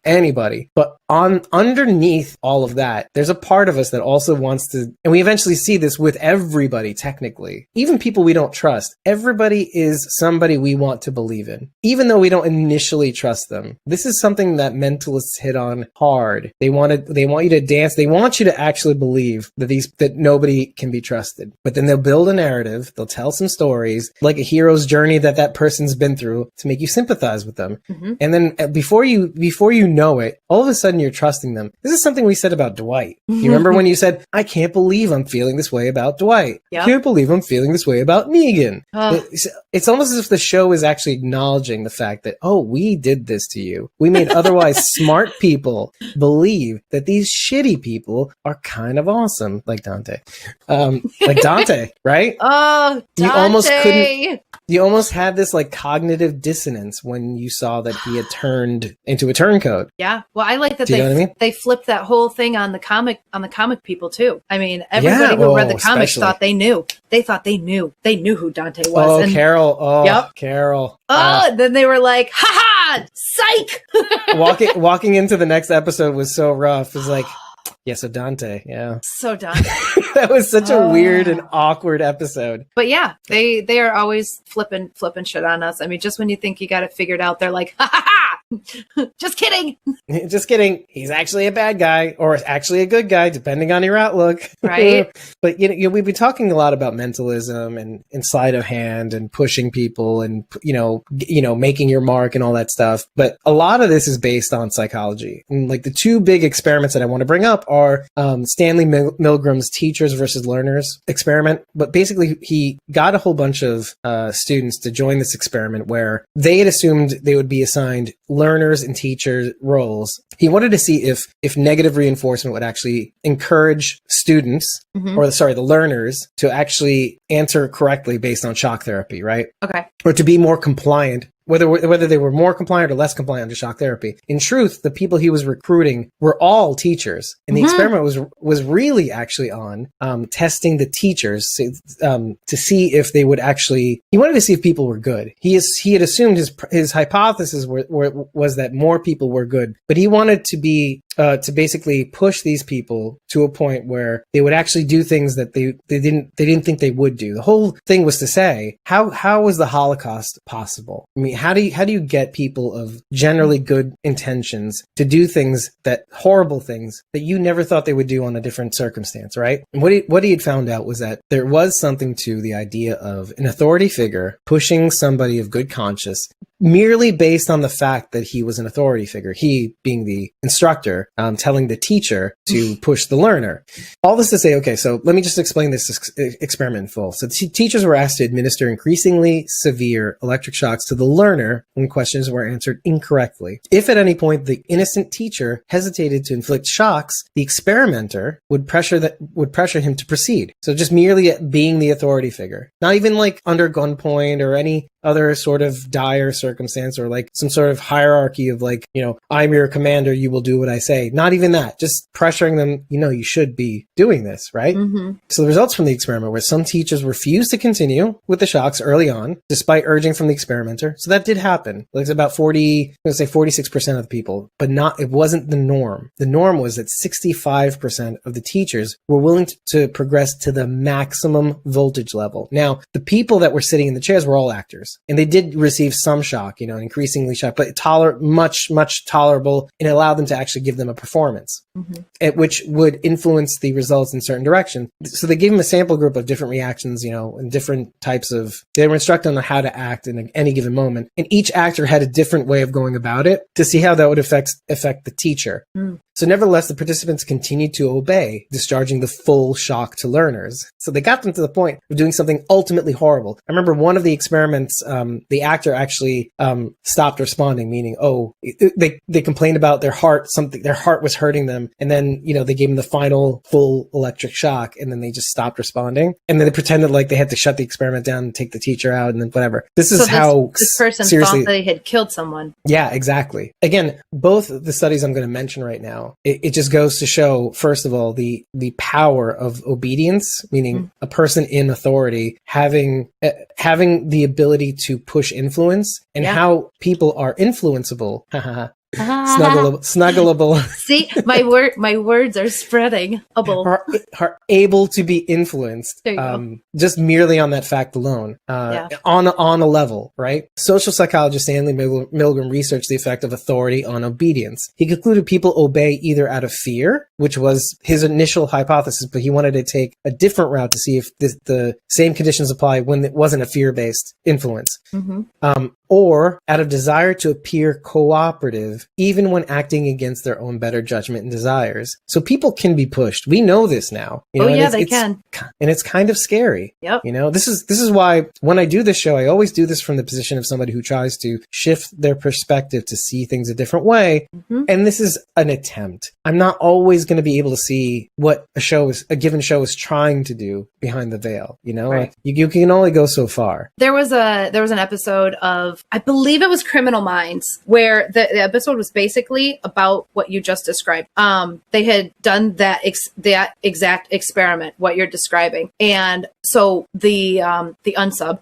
But underneath all of that, there's a part of us that also wants to, and we eventually see this with everybody technically, even people we don't trust. Everybody is somebody we want to believe in, even though we don't initially trust them. This is something that mentalists hit on hard. They want you to dance. They want you to actually believe that nobody can be trusted. But then they'll build a narrative. They'll tell some stories like a hero's journey that person's been through to make you sympathize with them. Mm-hmm. And then before you know it, all of a sudden you're trusting them. This is something we said about Dwight. You remember when you said, I can't believe I'm feeling this way about Dwight. Yep. Can't believe I'm feeling this way about Negan. It's almost as if the show is actually acknowledging the fact that, oh, we did this to you. We made otherwise smart people believe that these shitty people are kind of awesome, like Dante. Like Dante, right? Oh, Dante! You almost had this like cognitive dissonance when you saw that he had turned into a turncoat. Yeah. Well, I like that they flipped that whole thing on the comic people too. I mean, everybody who read the comics thought they knew. They thought they knew. They knew who Dante was. Oh, and Carol. Oh, yep. Carol. Oh, then they were like, ha ha, psych. Walking into the next episode was so rough. It was like, yeah, so Dante, yeah. So Dante. That was such a weird and awkward episode. But yeah, they are always flipping shit on us. I mean, just when you think you got it figured out, they're like, ha ha ha. Just kidding. Just kidding. He's actually a bad guy or actually a good guy, depending on your outlook. Right. But you know, we've been talking a lot about mentalism and sleight of hand and pushing people and you know, making your mark and all that stuff. But a lot of this is based on psychology. And like the two big experiments that I want to bring up are Stanley Milgram's teachers versus learners experiment. But basically, he got a whole bunch of students to join this experiment where they had assumed they would be assigned learners and teacher roles. He wanted to see if negative reinforcement would actually encourage students, the learners, to actually answer correctly based on shock therapy, right? Okay. Or to be more compliant, whether they were more compliant or less compliant to shock therapy. In truth, the people he was recruiting were all teachers. And the experiment was really actually on testing the teachers to see if they would actually, he wanted to see if people were good. He had assumed his hypothesis was that more people were good, but he wanted to basically push these people to a point where they would actually do things that they didn't think they would do. The whole thing was to say, how was the Holocaust possible? I mean, how do you get people of generally good intentions to do horrible things that you never thought they would do on a different circumstance, right? And what he had found out was that there was something to the idea of an authority figure pushing somebody of good conscience merely based on the fact that he was an authority figure, he being the instructor, telling the teacher to push the learner. All this to say, okay, so let me just explain this experiment in full. So teachers were asked to administer increasingly severe electric shocks to the learner when questions were answered incorrectly. If at any point the innocent teacher hesitated to inflict shocks, the experimenter would pressure him to proceed. So just merely being the authority figure, not even like under gunpoint or any other sort of dire circumstance or like some sort of hierarchy of like, I'm your commander, you will do what I say. Not even that, just pressuring them, you should be doing this, right? Mm-hmm. So the results from the experiment were some teachers refused to continue with the shocks early on, despite urging from the experimenter. So that did happen. Like it's about 46% of the people, but it wasn't the norm. The norm was that 65% of the teachers were willing to progress to the maximum voltage level. Now, the people that were sitting in the chairs were all actors. learners. And they did receive some shock, increasingly shock, but much tolerable, and allowed them to actually give them a performance, which would influence the results in certain direction. So they gave them a sample group of different reactions, and different types of, they were instructed on how to act in any given moment. And each actor had a different way of going about it to see how that would affect the teacher. So nevertheless, the participants continued to obey, discharging the full shock to learners. So they got them to the point of doing something ultimately horrible. I remember one of the experiments, the actor actually stopped responding, meaning, they complained about their heart was hurting them. And then, they gave them the final full electric shock, and then they just stopped responding. And then they pretended like they had to shut the experiment down and take the teacher out and then whatever. This person thought they had killed someone. Yeah, exactly. Again, both the studies I'm going to mention right now, it just goes to show, first of all, the power of obedience, meaning a person in authority having the ability to push influence, and how people are influenceable. Snuggleable. See, my words are spreading. Are able to be influenced, just merely on that fact alone, on a level, right? Social psychologist Stanley Milgram researched the effect of authority on obedience. He concluded people obey either out of fear, which was his initial hypothesis, but he wanted to take a different route to see if the same conditions apply when it wasn't a fear-based influence. Or out of desire to appear cooperative, even when acting against their own better judgment and desires. So people can be pushed. We know this now. They can. And it's kind of scary. Yep. This is why when I do this show, I always do this from the position of somebody who tries to shift their perspective to see things a different way. And this is an attempt. I'm not always going to be able to see what a given show is trying to do behind the veil. Right. You can only go so far. There was an episode of, I believe it was Criminal Minds, where the episode was basically about what you just described. They had done that exact experiment, what you're describing. And so the unsub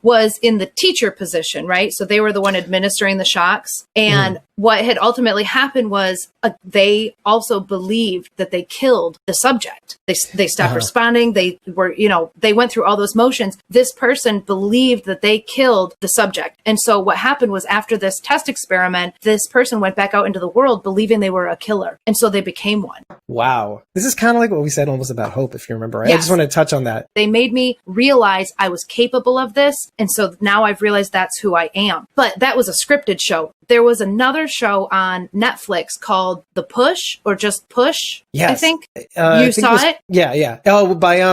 was in the teacher position, right? So they were the one administering the shocks. And what had ultimately happened was they also believed that they killed the subject. They stopped responding. They were, they went through all those motions. This person believed that they killed the subject. And so what happened was, after this test experiment, this person went back out into the world believing they were a killer. And so they became one. Wow. This is kind of like what we said almost about hope, if you remember. Right? Yes. I just want to touch on that. They made me realize I was capable of this. And so now I've realized that's who I am. But that was a scripted show. There was another show on Netflix called The Push, or just Push. Yes. I think you saw it. Yeah. Oh, by I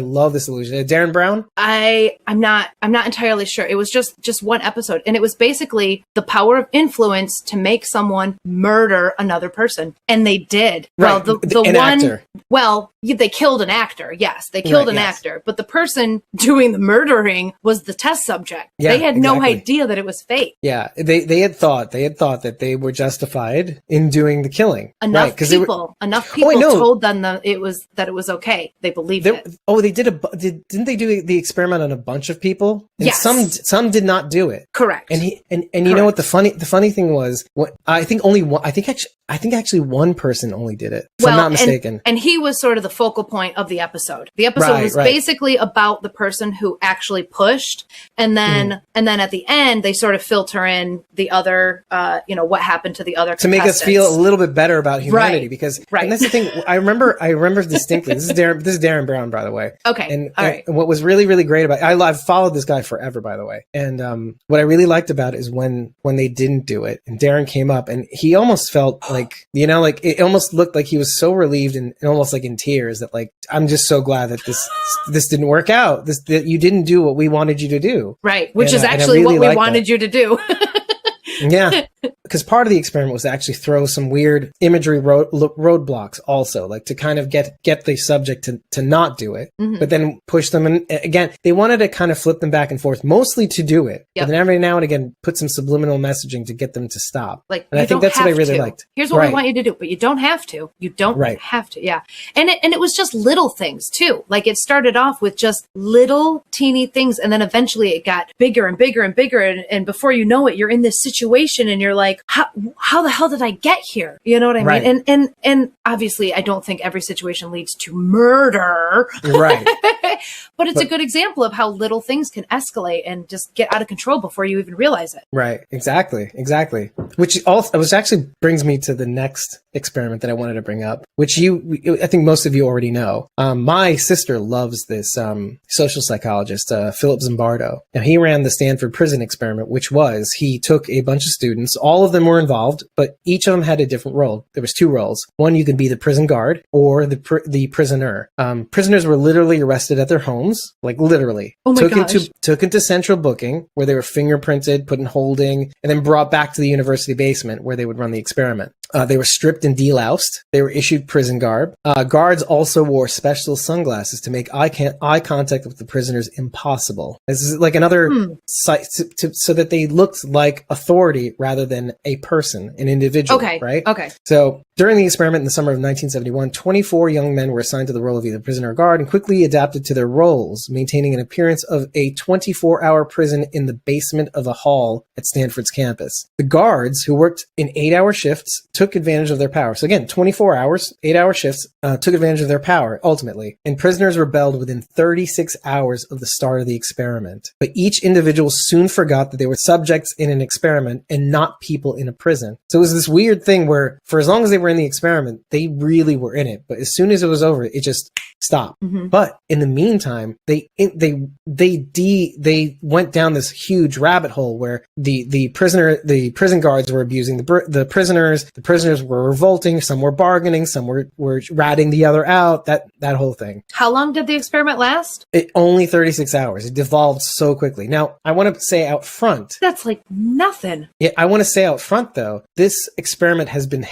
love this illusion. Darren Brown. I'm not entirely sure. It was just one episode, and it was basically the power of influence to make someone murder another person, and they did. Right. Well, the one actor. Well, they killed an actor. Yes, they killed an actor, but the person doing the murdering was the test subject. Yeah, they had no idea that it was fake. Yeah, they had thought that they were justified in doing the killing. Enough people told them that it was okay. They believed it. Oh, they didn't they do the experiment on a bunch of people? And yes. Some did not do it. Correct. And you know what the funny thing was? I think actually one person only did it, if I'm not mistaken. And he was sort of the focal point of the episode. The episode was basically about the person who actually pushed, and then at the end they sort of filter in the other, what happened to the other to make us feel a little bit better about humanity. Right. Because and that's the thing. I remember distinctly. This is Darren Brown, by the way. Okay. And, all right. And what was really, really great about I've followed this guy forever, by the way. And what I really liked about it is when they didn't do it, and Darren came up, and he almost felt like it almost looked like he was so relieved and almost like in tears that I'm just so glad that this didn't work out. That you didn't do what we wanted you to do. Right. Which is actually what we wanted you to do. Yeah. Because part of the experiment was to actually throw some weird imagery roadblocks also, like to kind of get the subject to not do it, but then push them. And again, they wanted to kind of flip them back and forth, mostly to do it. But then every now and again, put some subliminal messaging to get them to stop. And I think that's what I really liked. Here's what we want you to do, but you don't have to. You don't have to. Yeah. And it was just little things too. Like, it started off with just little teeny things. And then eventually it got bigger and bigger and bigger. And before you know it, you're in this situation and you're like, how the hell did I get here? You know what I mean? And obviously I don't think every situation leads to murder. Right. okay. But it's a good example of how little things can escalate and just get out of control before you even realize it. Right. Exactly. Which actually brings me to the next experiment that I wanted to bring up, which I think most of you already know. My sister loves this social psychologist, Philip Zimbardo. Now, he ran the Stanford prison experiment, which was he took a bunch of students. All of them were involved, but each of them had a different role. There was two roles. One, you could be the prison guard or the prisoner. Prisoners were literally arrested at their homes, like literally. Oh my gosh. Took into central booking, where they were fingerprinted, put in holding, and then brought back to the university basement where they would run the experiment. They were stripped and deloused. They were issued prison garb. Guards also wore special sunglasses to make eye contact with the prisoners impossible. This is like another site so that they looked like authority rather than a person, an individual. Okay. Right? Okay. So during the experiment in the summer of 1971, 24 young men were assigned to the role of either prisoner or guard and quickly adapted to their roles, maintaining an appearance of a 24-hour prison in the basement of a hall at Stanford's campus. The guards, who worked in 8-hour shifts, took advantage of their power. So again, 24 hours, 8-hour shifts, took advantage of their power, ultimately. And prisoners rebelled within 36 hours of the start of the experiment. But each individual soon forgot that they were subjects in an experiment and not people in a prison. So it was this weird thing where, for as long as they were in the experiment, they really were in it. But as soon as it was over, it just stopped. Mm-hmm. But in the meantime, they went down this huge rabbit hole where the prison guards were abusing the prisoners. The prisoners were revolting. Some were bargaining. Some were ratting the other out. That whole thing. How long did the experiment last? Only 36 hours. It devolved so quickly. Now, I want to say out front. That's like nothing. Yeah, I want to say out front, though, this experiment has been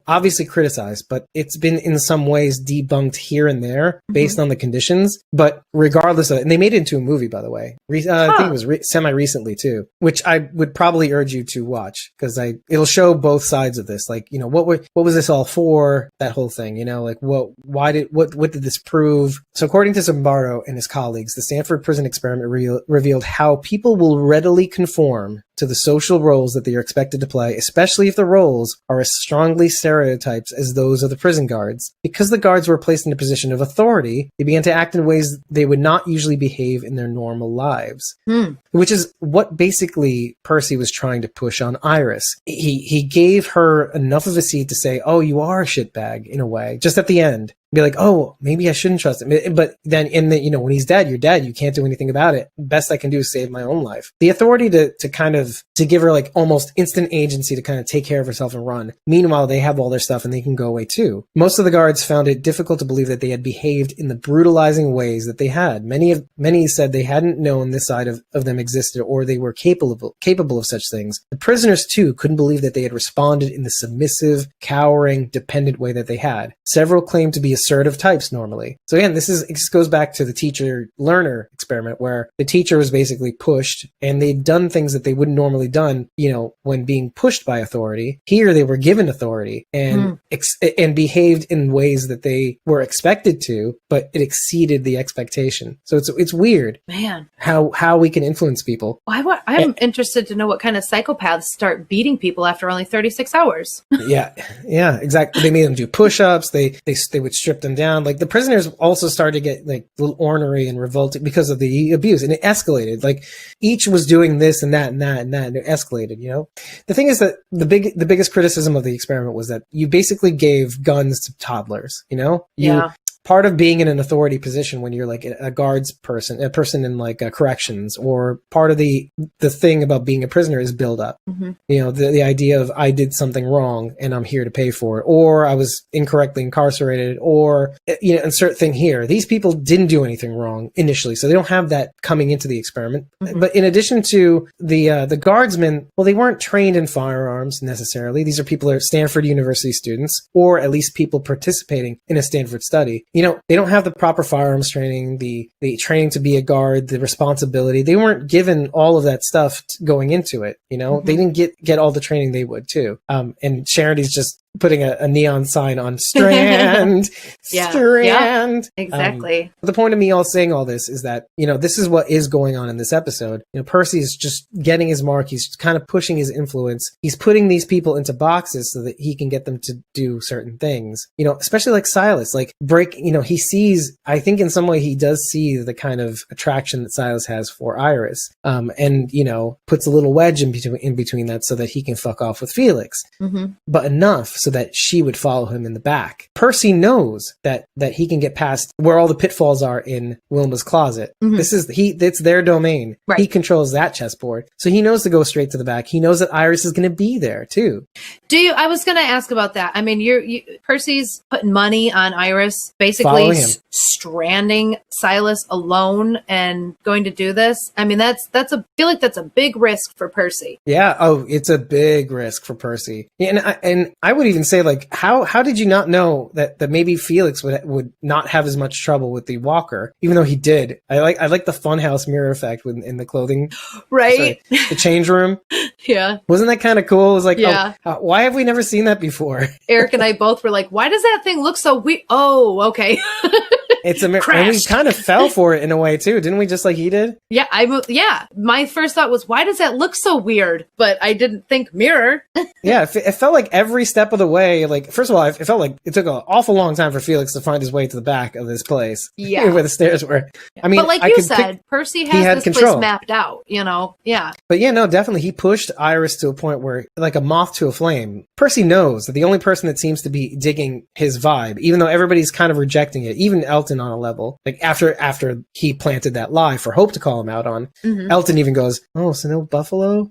obviously criticized, but it's been in some ways debunked here and there based on the conditions. But regardless of it, and they made it into a movie, by the way. I think it was semi-recently, too, which I would probably urge you to watch because it'll show both sides of this. Like, you know, what was this all for? That whole thing, you know, like what did this prove? So according to Zimbardo and his colleagues, the Stanford prison experiment revealed how people will readily conform to the social roles that they are expected to play, especially if the roles are as strongly stereotypes as those of the prison guards. Because the guards were placed in a position of authority, they began to act in ways they would not usually behave in their normal lives. Which is what basically Percy was trying to push on Iris. He gave her enough of a seed to say, oh, you are a shitbag in a way, just at the end. Be like, oh, maybe I shouldn't trust him. But then when he's dead, you're dead. You can't do anything about it. Best I can do is save my own life. The authority to give her like almost instant agency to kind of take care of herself and run. Meanwhile, they have all their stuff and they can go away too. Most of the guards found it difficult to believe that they had behaved in the brutalizing ways that they had. Many said they hadn't known this side of them existed or they were capable of such things. The prisoners too couldn't believe that they had responded in the submissive, cowering, dependent way that they had. Several claimed to be assertive types normally. So again, this goes back to the teacher-learner experiment where the teacher was basically pushed and they'd done things that they wouldn't normally done, when being pushed by authority. Here they were given authority and behaved in ways that they were expected to, but it exceeded the expectation. So it's weird, man, how we can influence people. I'm interested to know what kind of psychopaths start beating people after only 36 hours. yeah, exactly. They made them do push-ups. They would strip them down. Like the prisoners also started to get like a little ornery and revolting because of the abuse, and it escalated. Like each was doing this and that and that and that, and it escalated. The thing is that the biggest criticism of the experiment was that you basically gave guns to toddlers. Part of being in an authority position when you're like a guards person, a person in like corrections, or part of the thing about being a prisoner is build up. Mm-hmm. The idea of I did something wrong and I'm here to pay for it, or I was incorrectly incarcerated, or insert thing here. These people didn't do anything wrong initially, so they don't have that coming into the experiment. Mm-hmm. But in addition to the guardsmen, well, they weren't trained in firearms necessarily. These are people who are Stanford University students, or at least people participating in a Stanford study. They don't have the proper firearms training, the training to be a guard, the responsibility. They weren't given all of that stuff going into it. Mm-hmm. They didn't get all the training they would too. And Charity's just putting a neon sign on Strand. Yeah. Strand. Yeah, exactly. The point of me all saying all this is that, this is what is going on in this episode. Percy is just getting his mark. He's kind of pushing his influence. He's putting these people into boxes so that he can get them to do certain things, especially like Silas, like he sees, I think in some way he does see the kind of attraction that Silas has for Iris. And puts a little wedge in between that so that he can fuck off with Felix, but enough so that she would follow him in the back. Percy knows that he can get past where all the pitfalls are in Wilma's closet. It's their domain. Right. He controls that chessboard. So he knows to go straight to the back. He knows that Iris is going to be there too. I was going to ask about that. I mean, Percy's putting money on Iris, basically stranding Silas alone and going to do this. I mean, I feel like that's a big risk for Percy. Yeah. Oh, it's a big risk for Percy. Yeah, and I would even say, like, how did you not know that maybe Felix would not have as much trouble with the walker, even though he did? I like the funhouse mirror effect in the clothing, right? The change room. Yeah. Wasn't that kind of cool? It was like, why have we never seen that before? Eric and I both were like, why does that thing look so weird? Oh, okay. It's a mirror. And we kind of fell for it in a way too, didn't we? Just like he did. Yeah, my first thought was, why does that look so weird? But I didn't think mirror. Yeah, it felt like every step of the way. Like, first of all, it felt like it took an awful long time for Felix to find his way to the back of this place. Yeah, where the stairs were. I mean, but like you said, Percy has this place mapped out. Yeah. But yeah, no, definitely, he pushed Iris to a point where, like a moth to a flame. Percy knows that the only person that seems to be digging his vibe, even though everybody's kind of rejecting it, even Elton on a level, like after he planted that lie for Hope to call him out on, Elton even goes, "Oh, so no buffalo."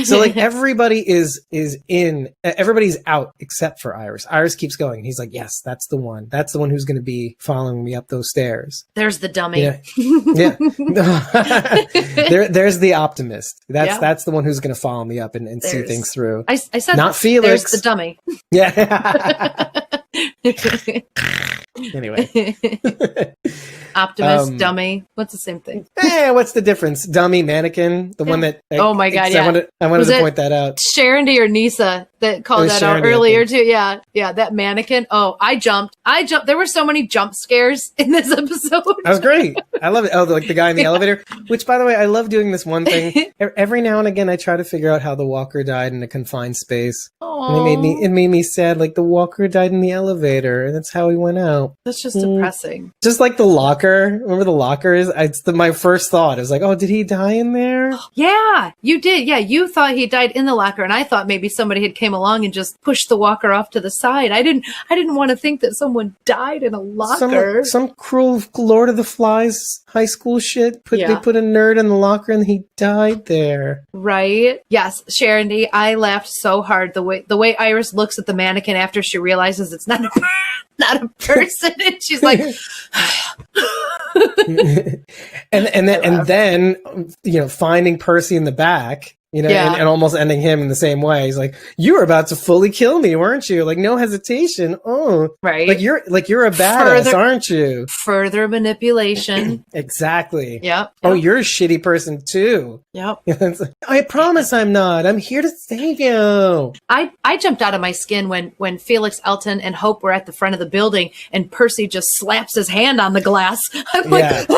So like everybody is in, everybody's out except for Iris. Iris keeps going, and he's like, "Yes, that's the one. That's the one who's going to be following me up those stairs." There's the dummy. Yeah. There's the optimist. That's the one who's going to follow me up and see things through. I said not Felix. There's the dummy. Yeah. Anyway. Optimist, dummy. What's the same thing? What's the difference? Dummy, mannequin, the one that... Oh my God, yeah. I wanted to point that out. Sharon or Nisa that called that out earlier too. Yeah, that mannequin. Oh, I jumped. There were so many jump scares in this episode. That was great. I love it. Oh, like the guy in the elevator, which, by the way, I love doing this one thing. Every now and again, I try to figure out how the walker died in a confined space. And it made me sad. Like, the walker died in the elevator, and that's how he went out. That's just depressing. Just like the locker. Remember the locker is? My first thought. It was like, oh, did he die in there? Yeah, you did. Yeah, you thought he died in the locker, and I thought maybe somebody had came along and just pushed the walker off to the side. I didn't want to think that someone died in a locker. Some cruel Lord of the Flies high school shit. They put a nerd in the locker and he died there. Right? Yes, Sharon D. I laughed so hard the way Iris looks at the mannequin after she realizes it's not a person, and she's like, and then finding Percy in the back. And almost ending him in the same way. He's like, "You were about to fully kill me, weren't you? Like, no hesitation. Oh, right. Like you're a badass, aren't you?" Further manipulation. Exactly. Yep. Oh, you're a shitty person too. Yep. I promise I'm not. I'm here to save you. I jumped out of my skin when Felix, Elton, and Hope were at the front of the building, and Percy just slaps his hand on the glass. I'm like,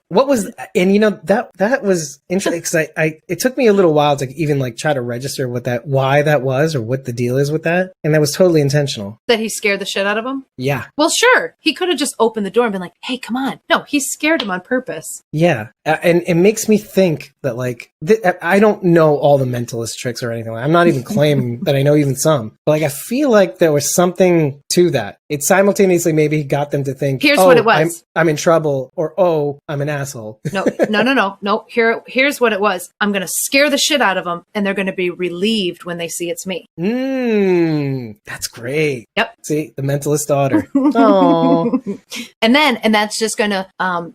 What was, and that was interesting, because it took me a little while to even like try to register why that was, or what the deal is with that. And that was totally intentional. That he scared the shit out of him? Yeah. Well, sure. He could have just opened the door and been like, "Hey, come on." No, he scared him on purpose. Yeah. And it makes me think that, like, I don't know all the mentalist tricks or anything. I'm not even claiming that I know even some. But, like, I feel like there was something to that. It simultaneously maybe got them to think, here's what it was. I'm in trouble, or, oh, I'm an asshole. No. Here's what it was. I'm going to scare the shit out of them, and they're going to be relieved when they see it's me. That's great. Yep. See, the mentalist daughter. Oh. And that's just going to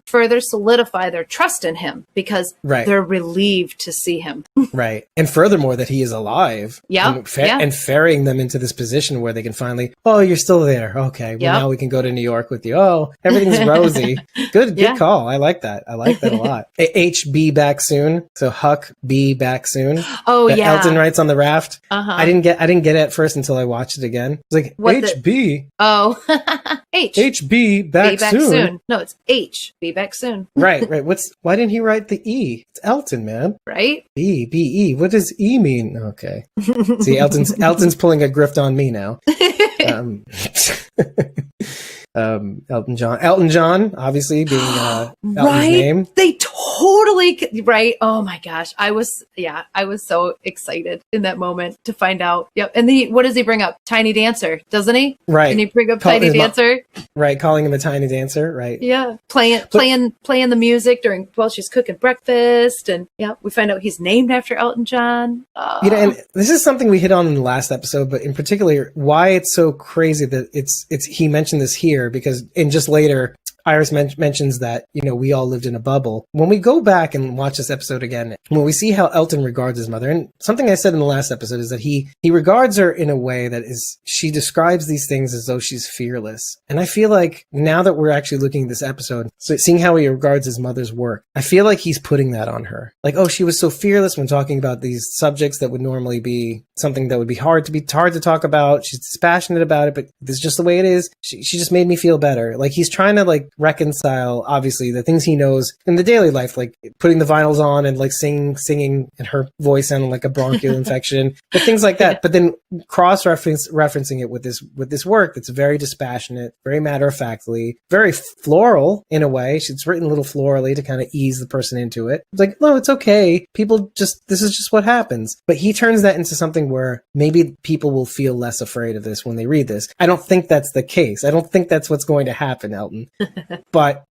further solidify their trust in him, because they're relieved to see him. Right. And furthermore, that he is alive. Yeah. And ferrying them into this position where they can finally, oh, you're still there. Okay. Well, now we can go to New York with you. Oh, everything's rosy. Good call. I like that. that. I like that a lot. HB back soon. So Huck B back soon. Oh, that yeah. Elton writes on the raft. Uh-huh. I didn't get it at first until I watched it again. It's like HB. Oh, H. HB back Be back soon. No, it's H. Be back soon. Right. Why didn't he write the E? It's Elton, man. Right? B-E. What does E mean? Okay. See, Elton's pulling a grift on me now. Elton John, obviously being Elton's right? name. They totally right. Oh my gosh, I was so excited in that moment to find out. Yep. And what does he bring up? Tiny Dancer, doesn't he? Right. And he bring up Tiny Dancer. Right, calling him a Tiny Dancer. Right. Yeah, playing the music while she's cooking breakfast, and yeah, we find out he's named after Elton John. And this is something we hit on in the last episode, but in particular, why it's so crazy that it's he mentioned this here because just later. Iris mentions that, we all lived in a bubble. When we go back and watch this episode again, when we see how Elton regards his mother, and something I said in the last episode is that he regards her in a way that she describes these things as though she's fearless. And I feel like now that we're actually looking at this episode, so seeing how he regards his mother's work, I feel like he's putting that on her. Like, oh, she was so fearless when talking about these subjects that would normally be something that would be hard to talk about. She's dispassionate about it, but this is just the way it is. She just made me feel better. Like he's trying to reconcile obviously the things he knows in the daily life, like putting the vinyls on and singing and her voice sounding like a bronchial infection, but things like that. But then referencing it with this work that's very dispassionate, very matter-of-factly, very floral in a way. It's written a little florally to kind of ease the person into it. It's like, no, it's okay. This is just what happens. But he turns that into something where maybe people will feel less afraid of this when they read this. I don't think that's the case. I don't think that's what's going to happen, Elton. But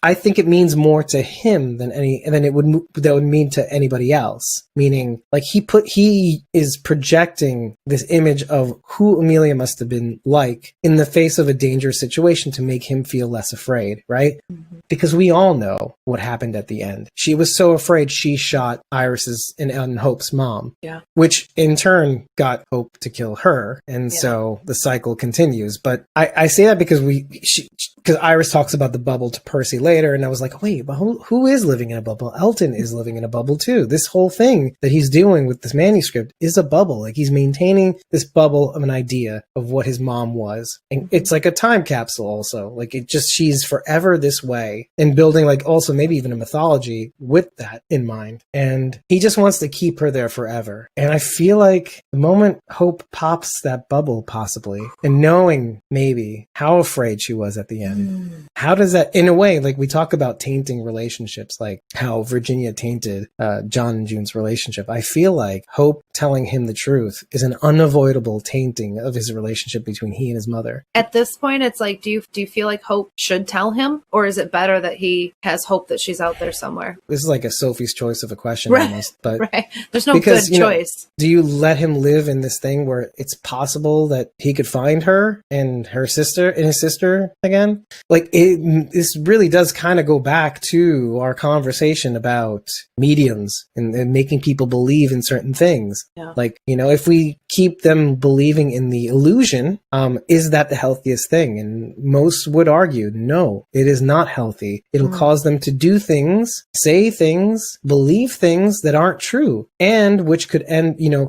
I think it means more to him than it would mean to anybody else. Meaning, like he is projecting this image of who Amelia must have been like in the face of a dangerous situation to make him feel less afraid, right? Mm-hmm. Because we all know what happened at the end. She was so afraid she shot Iris's and Hope's mom, which in turn got Hope to kill her, and so the cycle continues. But I say that because because Iris talks about the bubble to Percy later, and I was like, wait, but who is living in a bubble? Elton is living in a bubble too. This whole thing that he's doing with this manuscript is a bubble. Like he's maintaining this bubble of an idea of what his mom was. And it's like a time capsule also. Like she's forever this way, and building like also maybe even a mythology with that in mind. And he just wants to keep her there forever. And I feel like the moment Hope pops that bubble possibly, and knowing maybe how afraid she was at the end, how does that, in a way, like we talk about tainting relationships, like how Virginia tainted John and June's relationship. I feel like Hope telling him the truth is an unavoidable tainting of his relationship between he and his mother. At this point, it's like, do you feel like Hope should tell him, or is it better that he has hope that she's out there somewhere? This is like a Sophie's choice of a question, right. Almost, but right. There's no good choice. Do you let him live in this thing where it's possible that he could find her and his sister again? Like this really does kind of go back to our conversation about mediums and making people believe in certain things. Yeah. Like, if we keep them believing in the illusion, is that the healthiest thing? And most would argue, no, it is not healthy. It'll cause them to do things, say things, believe things that aren't true, and which could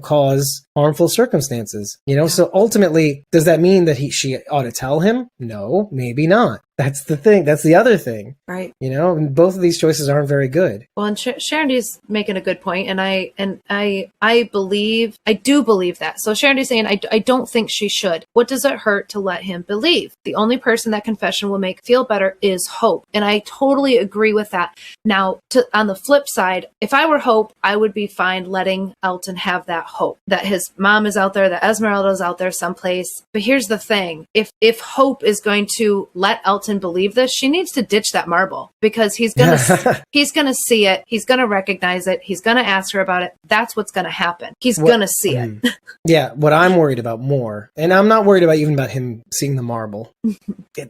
cause harmful circumstances. So ultimately, does that mean that she ought to tell him? No, maybe not. That's the thing. That's the other thing. Right. And both of these choices aren't very good. Well, and Sharondy's making a good point, and I do believe that. So Sharondy's saying, I don't think she should. What does it hurt to let him believe? The only person that confession will make feel better is Hope. And I totally agree with that. Now, on the flip side, if I were Hope, I would be fine letting Elton have that hope that his mom is out there, that Esmeralda's out there someplace. But here's the thing. If Hope is going to let Elton believe this, she needs to ditch that marble, because he's gonna see it, he's gonna recognize it, he's gonna ask her about it. That's what's gonna happen. He's gonna see it. Yeah, what I'm worried about more, and I'm not worried about him seeing the marble.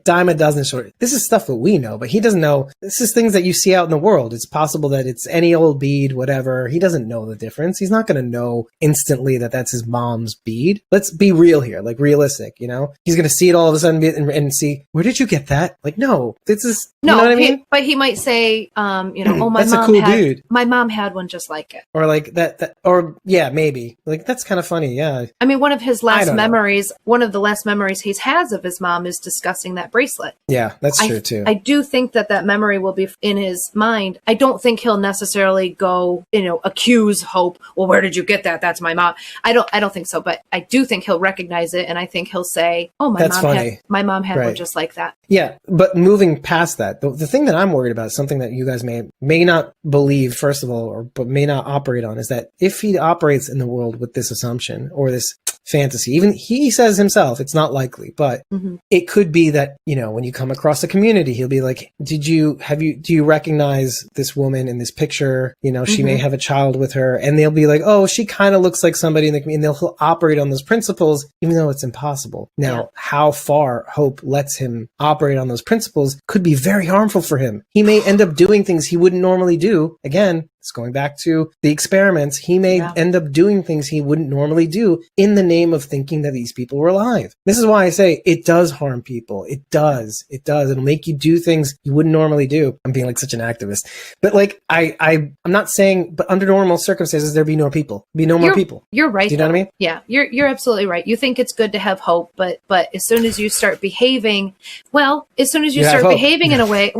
Dime a dozen short. This is stuff that we know, but he doesn't know. This is things that you see out in the world. It's possible that it's any old bead, whatever. He doesn't know the difference. He's not going to know instantly that that's his mom's bead. Let's be real here, like realistic. He's going to see it all of a sudden and see, where did you get that? that. Like, no, this is, No, you know what I mean? but he might say, oh, That's a cool dude. my mom had one just like it. Or like or yeah, maybe. Like, that's kind of funny. Yeah. I mean, one of the last memories he has of his mom is discussing that bracelet. Yeah, that's true too. I do think that memory will be in his mind. I don't think he'll necessarily go, accuse Hope. Well, where did you get that? That's my mom. I don't think so, but I do think he'll recognize it, and I think he'll say, "Oh, my mom had one just like that." Yeah, but moving past that, the thing that I'm worried about is something that you guys may not believe, first of all, but may not operate on, is that if he operates in the world with this assumption or this fantasy, even he says himself, it's not likely, but it could be that, when you come across a community, he'll be like, do you recognize this woman in this picture? She may have a child with her, and they'll be like, oh, she kind of looks like somebody in the community, and he'll operate on those principles, even though it's impossible. Now, how far Hope lets him operate on those principles could be very harmful for him. He may end up doing things he wouldn't normally do. Again, it's going back to the experiments. He may end up doing things he wouldn't normally do in the name of thinking that these people were alive. This is why I say it does harm people. It does. It does. It'll make you do things you wouldn't normally do. I'm being like such an activist. But like, I'm not saying, but under normal circumstances, there'd be no people. Be no more people. You're right. Do you know what I mean? Yeah, you're absolutely right. You think it's good to have hope, but as soon as you start behaving, in a way,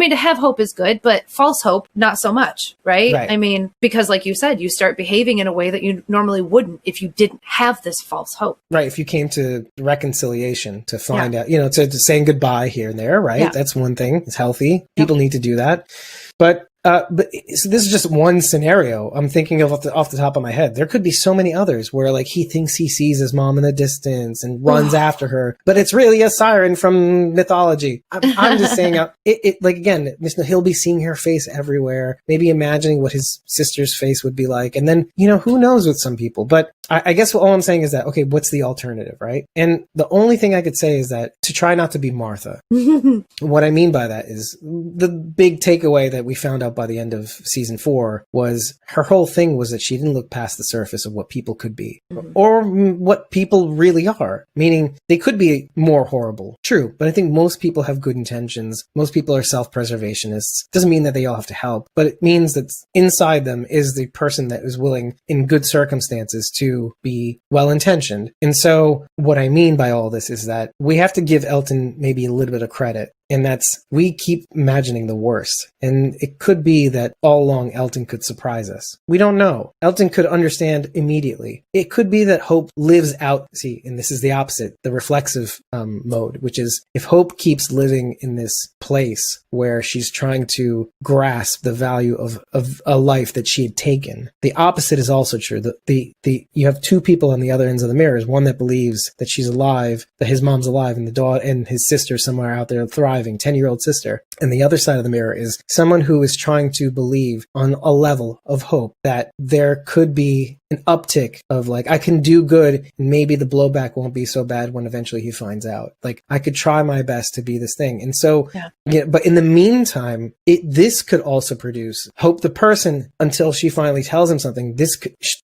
to have hope is good, but false hope, not so much, right? Right. I mean, because like you said, you start behaving in a way that you normally wouldn't if you didn't have this false hope. Right. If you came to reconciliation to find out, to saying goodbye here and there, right? Yeah. That's one thing. It's healthy. People need to do that. But so this is just one scenario I'm thinking of off the top of my head. There could be so many others where like he thinks he sees his mom in the distance and runs after her, but it's really a siren from mythology. I'm just saying, like, again, he'll be seeing her face everywhere, maybe imagining what his sister's face would be like. And then, who knows with some people, but I guess all I'm saying is that, okay, what's the alternative, right? And the only thing I could say is that to try not to be Martha. What I mean by that is the big takeaway that we found out by the end of season 4 was her whole thing was that she didn't look past the surface of what people could be or what people really are, meaning they could be more horrible. True. But I think most people have good intentions. Most people are self-preservationists. Doesn't mean that they all have to help, but it means that inside them is the person that is willing in good circumstances to be well-intentioned. And so what I mean by all this is that we have to give Elton maybe a little bit of credit. And that's, we keep imagining the worst. And it could be that all along Elton could surprise us. We don't know. Elton could understand immediately. It could be that Hope lives out, and this is the opposite, the reflexive mode, which is if Hope keeps living in this place where she's trying to grasp the value of a life that she had taken. The opposite is also true. You have two people on the other ends of the mirrors, one that believes that she's alive, that his mom's alive, and the daughter and his sister somewhere out there thriving, 10-year-old sister. And the other side of the mirror is someone who is trying to believe on a level of hope that there could be an uptick of like, I can do good and maybe the blowback won't be so bad when eventually he finds out. Like, I could try my best to be this thing. And so, but in the meantime, this could also produce Hope the person until she finally tells him something.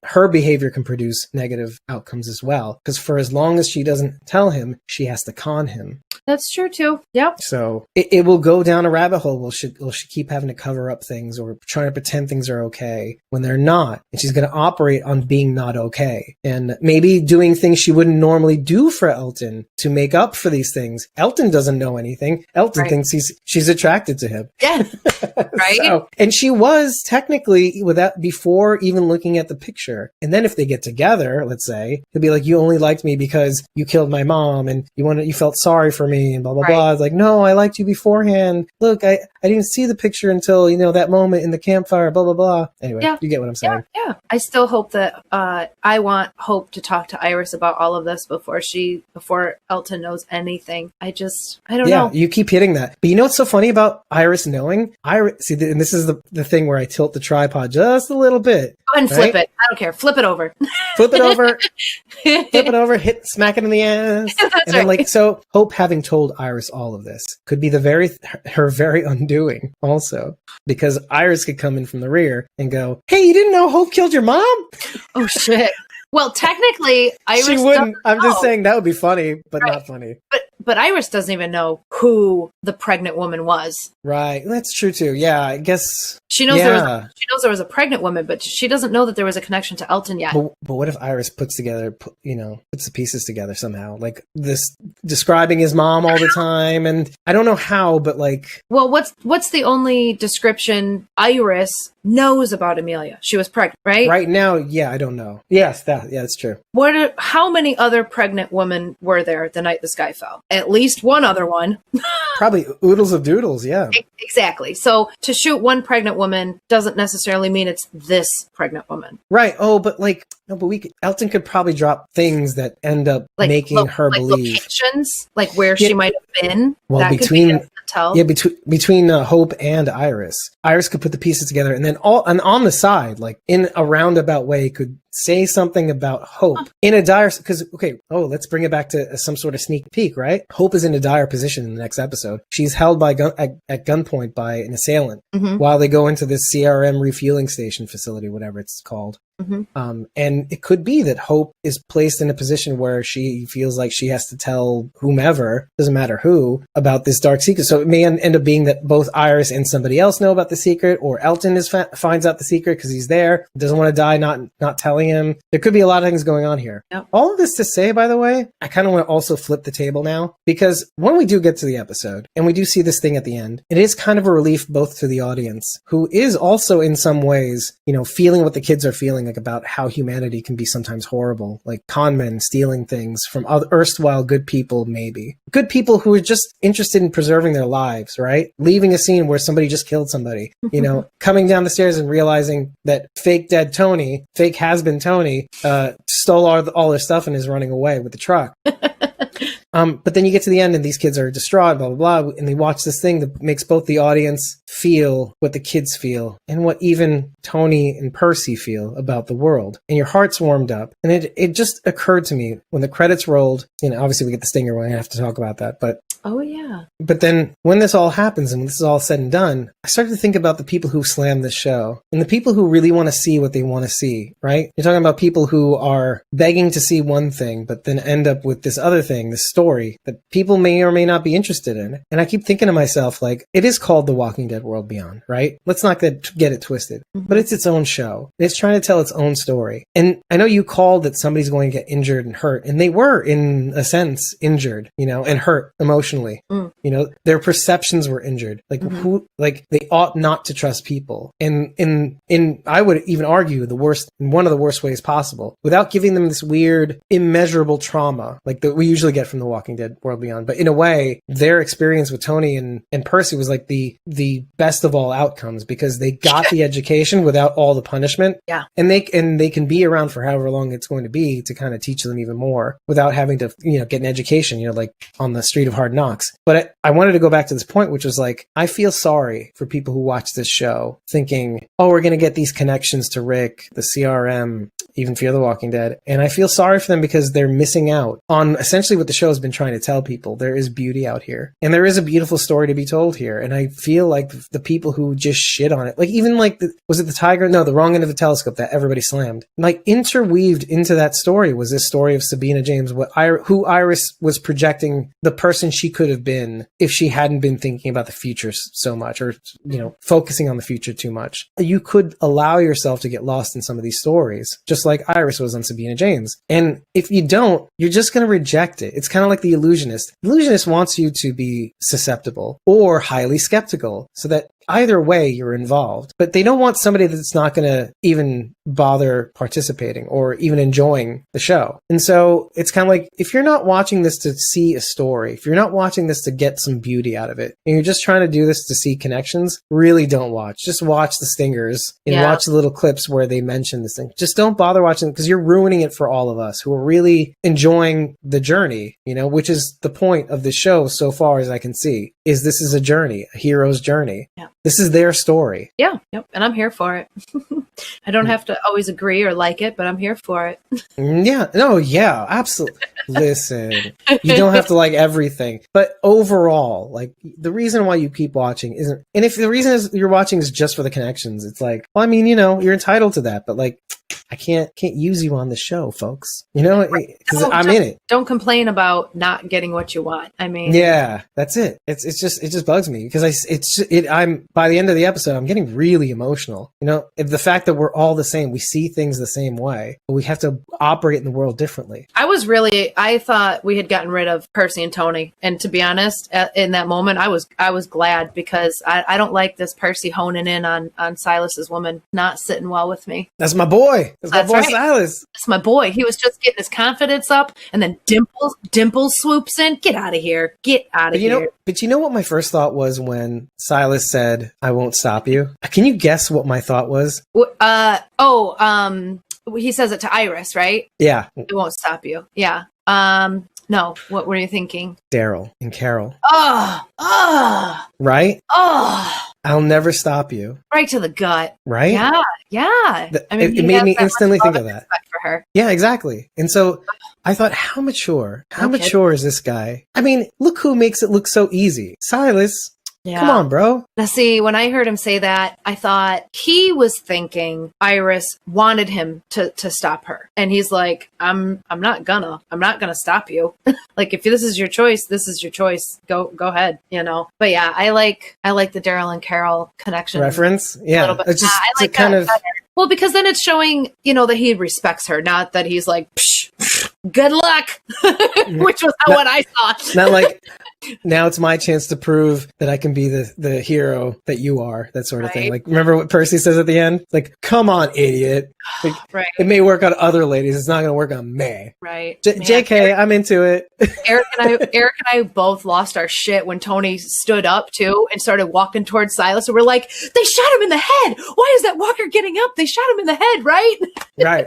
Her behavior can produce negative outcomes as well. Because for as long as she doesn't tell him, she has to con him. That's true too. Yep. So it will go down a rabbit hole. Will she keep having to cover up things or trying to pretend things are okay when they're not? And she's going to operate on being not okay. And maybe doing things she wouldn't normally do for Elton to make up for these things. Elton doesn't know anything. Elton thinks she's attracted to him. Yeah. Right. And she was technically before even looking at the picture. And then if they get together, let's say, he'll be like, you only liked me because you killed my mom and you felt sorry for me and blah, blah, blah. It's like, no, I liked you beforehand. Look, I didn't see the picture until, that moment in the campfire, blah, blah, blah. Anyway, you get what I'm saying. Yeah. I still hope that, I want Hope to talk to Iris about all of this before Elton knows anything. I don't know. Yeah, you keep hitting that. But you know what's so funny about Iris knowing? And this is the thing where I tilt the tripod just a little bit. Go ahead and flip it. I don't care. Flip it over. Flip it over. Smack it in the ass. And then so Hope having told Iris all of this could be her very undoing also, because Iris could come in from the rear and go, hey, you didn't know Hope killed your mom? Oh shit. Well, technically, Iris she wouldn't. I'm just saying that would be funny, but not funny. but Iris doesn't even know who the pregnant woman was. Right. That's true too. Yeah, I guess. She knows there was a pregnant woman, but she doesn't know that there was a connection to Elton yet. But what if Iris puts the pieces together somehow? Like this describing his mom all the time, and I don't know how, but like. Well, what's the only description Iris knows about Amelia? She was pregnant, right? Right now, yeah, I don't know. Yes, that's true. How many other pregnant women were there the night the sky fell? At least one other one. Probably oodles of doodles, yeah. Exactly. So to shoot one pregnant woman doesn't necessarily mean it's this pregnant woman. Right. Oh, but Elton could probably drop things that end up making her believe. Locations, like where she might have been. Well, that between tell. Yeah, between Hope and Iris could put the pieces together, and then on the side, like in a roundabout way, could say something about Hope in a dire. Because let's bring it back to some sort of sneak peek, right? Hope is in a dire position in the next episode. She's held at gunpoint by an assailant while they go into this CRM refueling station facility, whatever it's called. And it could be that Hope is placed in a position where she feels like she has to tell whomever, doesn't matter who, about this dark secret. So it may end up being that both Iris and somebody else know about the secret, or Elton finds out the secret because he's there, doesn't want to die not telling him. There could be a lot of things going on here. Yep. All of this to say, by the way, I kind of want to also flip the table now, because when we do get to the episode and we do see this thing at the end, it is kind of a relief both to the audience, who is also in some ways, feeling what the kids are feeling, like about how humanity can be sometimes horrible, like con men stealing things from other erstwhile good people, maybe good people who are just interested in preserving their lives, right? Leaving a scene where somebody just killed somebody, coming down the stairs and realizing that fake has-been Tony, stole all their stuff and is running away with the truck. But then you get to the end and these kids are distraught, blah, blah, blah, and they watch this thing that makes both the audience feel what the kids feel and what even Tony and Percy feel about the world. And your heart's warmed up. And it just occurred to me when the credits rolled, obviously we get the stinger, we're going to have to talk about that, but oh, yeah. But then when this all happens and this is all said and done, I started to think about the people who slammed this show and the people who really want to see what they want to see, right? You're talking about people who are begging to see one thing, but then end up with this other thing, this story that people may or may not be interested in. And I keep thinking to myself, like, it is called The Walking Dead World Beyond, right? Let's not get it twisted. But it's its own show. It's trying to tell its own story. And I know you called that somebody's going to get injured and hurt, and they were, in a sense, injured, and hurt emotionally. Their perceptions were injured. Like they ought not to trust people. And in I would even argue one of the worst ways possible, without giving them this weird, immeasurable trauma like that we usually get from The Walking Dead World Beyond. But in a way, their experience with Tony and Percy was like the best of all outcomes, because they got the education without all the punishment. Yeah. And they can be around for however long it's going to be to kind of teach them even more without having to, get an education, like on the street of hard knocks. But I wanted to go back to this point, which was like, I feel sorry for people who watch this show thinking, oh, we're going to get these connections to Rick, the CRM, even Fear the Walking Dead. And I feel sorry for them because they're missing out on essentially what the show has been trying to tell people. There is beauty out here. And there is a beautiful story to be told here. And I feel like the people who just shit on it, like even like, was it the tiger? No, the wrong end of the telescope that everybody slammed. Like interweaved into that story was this story of Sabina James, who Iris was projecting the person she could have been if she hadn't been thinking about the future so much, or, focusing on the future too much. You could allow yourself to get lost in some of these stories, just like Iris was on Sabina James. And if you don't, you're just going to reject it. It's kind of like the illusionist. The illusionist wants you to be susceptible or highly skeptical, so that either way you're involved. But they don't want somebody that's not going to even bother participating or even enjoying the show. And so it's kind of like, if you're not watching this to see a story, if you're not watching this to get some beauty out of it, and you're just trying to do this to see connections, really don't watch. Just watch the stingers and watch the little clips where they mention this thing. Just don't bother watching, because you're ruining it for all of us who are really enjoying the journey, which is the point of the show so far as I can see, is this is a journey, a hero's journey. Yeah. This is their story. Yeah. Yep. And I'm here for it. I don't have to always agree or like it, but I'm here for it. Yeah. No, yeah, absolutely. Listen, you don't have to like everything, but overall, like the reason why you keep watching isn't, and if the reason is you're watching is just for the connections, it's like, well, I mean, you're entitled to that, but like, I can't use you on the show, folks. You know, because I'm in it. Don't complain about not getting what you want. I mean, yeah, that's it. It just bugs me because I'm by the end of the episode, I'm getting really emotional. You know, the fact that we're all the same, we see things the same way, but we have to operate in the world differently. I thought we had gotten rid of Percy and Tony, and to be honest, in that moment, I was glad because I don't like this Percy honing in on Silas's woman not sitting well with me. That's my boy. That's my boy, right. Silas. That's my boy. He was just getting his confidence up, and then Dimples swoops in. Get out of here. Get out of here. But you know what my first thought was when Silas said, "I won't stop you"? Can you guess what my thought was? He says it to Iris, right? Yeah. It won't stop you. Yeah. No. What were you thinking? Daryl and Carol. Right? I'll never stop you. Right to the gut. Right? Yeah. Yeah. I mean, it made me instantly think of that. For her. Yeah, exactly. And so I thought, how mature is this guy? I mean, look who makes it look so easy. Silas. Yeah. Come on, bro. Now, see, when I heard him say that, I thought he was thinking Iris wanted him to stop her. And he's like, I'm not gonna stop you. Like, if this is your choice, this is your choice. Go ahead, you know? But yeah, I like the Daryl and Carol connection. Reference? Yeah. A little bit. It's just I like kind that of better. Well, because then it's showing, you know, that he respects her, not that he's like, psh, good luck, which was what I thought. Not like, now it's my chance to prove that I can be the hero that you are, that sort of thing. Like, remember what Percy says at the end? Like, come on, idiot. Like, it may work on other ladies. It's not going to work on me. Right. JK, I'm into it. Eric and I both lost our shit when Tony stood up too and started walking towards Silas. And we're like, they shot him in the head. Why is that walker getting up? They shot him in the head, right?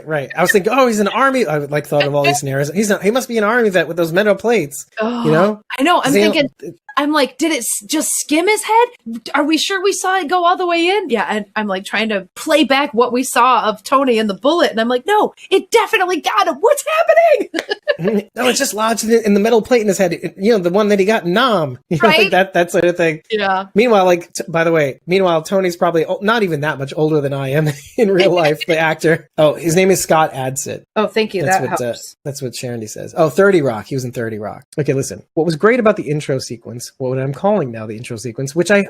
Right. I was thinking, oh, he's an army. I like thought of all these scenarios. He must be an army vet with those metal plates. You know? I know. I'm thinking, I'm like, did it just skim his head? Are we sure we saw it go all the way in? Yeah. And I'm like trying to play back what we saw of Tony and the bullet. And I'm like, no, it definitely got him. What's happening? No, it's just lodged in the metal plate in his head. You know, the one that he got in Nam. You know, right? Like that sort of thing. Yeah. Meanwhile, by the way, Tony's probably not even that much older than I am in real life, the actor. Oh, his name is Scott Adsit. Oh, thank you. That's what Sharondy says. Oh, 30 Rock. He was in 30 Rock. Okay, listen. What was great about the intro sequence, what I'm calling now the intro sequence, which I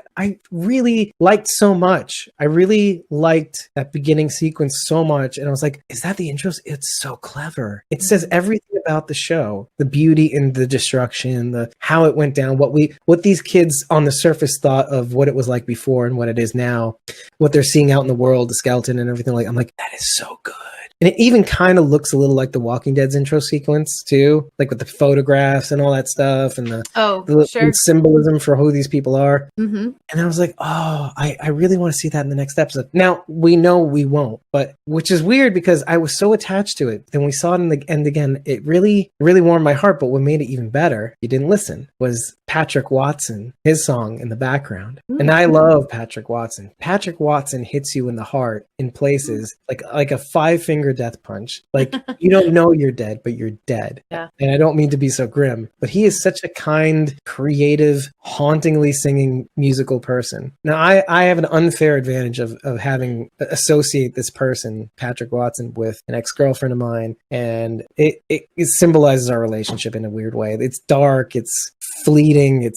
really liked so much. I really liked that beginning sequence so much. And I was like, is that the intro? It's so clever. It says everything about the show, the beauty and the destruction, how it went down, what these kids on the surface thought of what it was like before and what it is now, what they're seeing out in the world, the skeleton and everything. Like, I'm like, that is so good. And it even kind of looks a little like the Walking Dead's intro sequence too, like with the photographs and all that stuff and the symbolism for who these people are. Mm-hmm. And I was like, oh, I really want to see that in the next episode. Now, we know we won't, but which is weird because I was so attached to it. Then we saw it in the end again. It really warmed my heart. But what made it even better, you didn't listen, was Patrick Watson, his song in the background. Mm-hmm. And I love Patrick Watson. Patrick Watson hits you in the heart in places like a 5-finger death punch. Like, you don't know you're dead, but you're dead. Yeah. And I don't mean to be so grim, but he is such a kind, creative, hauntingly singing musical person. Now, I have an unfair advantage of having associate this person, Patrick Watson, with an ex-girlfriend of mine, and it symbolizes our relationship in a weird way. It's dark, it's fleeting,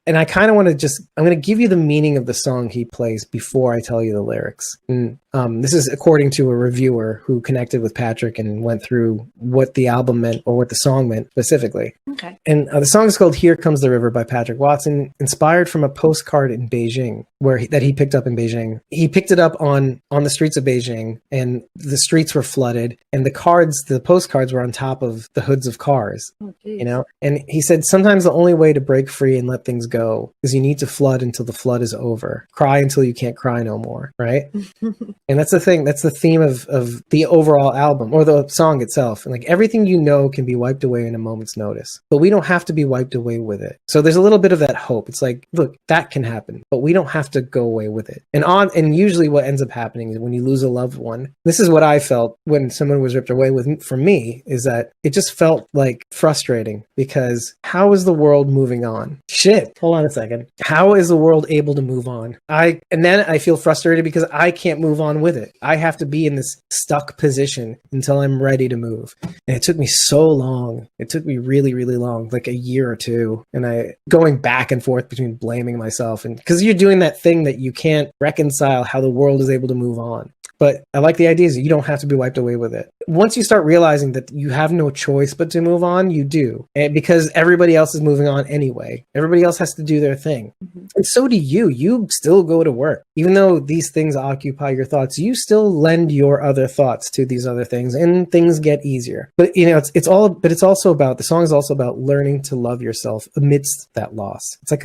and I kind of want to I'm going to give you the meaning of the song he plays before I tell you the lyrics. And this is according to a reviewer who connected with Patrick and went through what the album meant or what the song meant specifically. Okay. And the song is called "Here Comes the River" by Patrick Watson, inspired from a postcard in Beijing that he picked up in Beijing. He picked it up on the streets of Beijing, and the streets were flooded, and the postcards were on top of the hoods of cars. Oh, you know, and he said sometimes the only way to break free and let things go is you need to flood until the flood is over. Cry until you can't cry no more, right? And that's the thing. That's the theme of the overall album or the song itself. And like everything you know can be wiped away in a moment's notice, but we don't have to be wiped away with it. So there's a little bit of that hope. It's like, look, that can happen, but we don't have to go away with it. And usually what ends up happening is when you lose a loved one, this is what I felt when someone was ripped away from me, is that it just felt like frustrating because how is the world moving on? Shit. Hold on a second. How is the world able to move on? And then I feel frustrated because I can't move on done with it. I have to be in this stuck position until I'm ready to move. And it took me so long. It took me really, really long, like a year or two. And I going back and forth between blaming myself and because you're doing that thing that you can't reconcile how the world is able to move on. But I like the idea is you don't have to be wiped away with it. Once you start realizing that you have no choice but to move on, you do. And because everybody else is moving on anyway. Everybody else has to do their thing. Mm-hmm. And so do you. You still go to work. Even though these things occupy your thoughts, you still lend your other thoughts to these other things and things get easier. But it's the song is also about learning to love yourself amidst that loss. It's like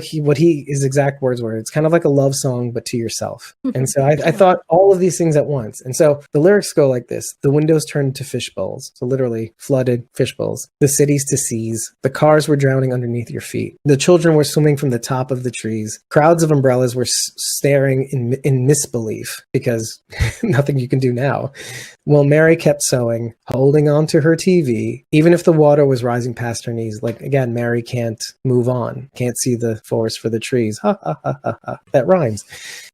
his exact words were, it's kind of like a love song, but to yourself. And so I thought all of these things at once. And so the lyrics go like this. The windows turned to fish bowls. So literally flooded fish bowls. The cities to seas. The cars were drowning underneath your feet. The children were swimming from the top of the trees. Crowds of umbrellas were staring in misbelief because nothing you can do now. Well, Mary kept sewing, holding on to her TV, even if the water was rising past her knees. Like, again, Mary can't move on, can't see the forest for the trees. Ha, ha, ha, ha, ha. That rhymes.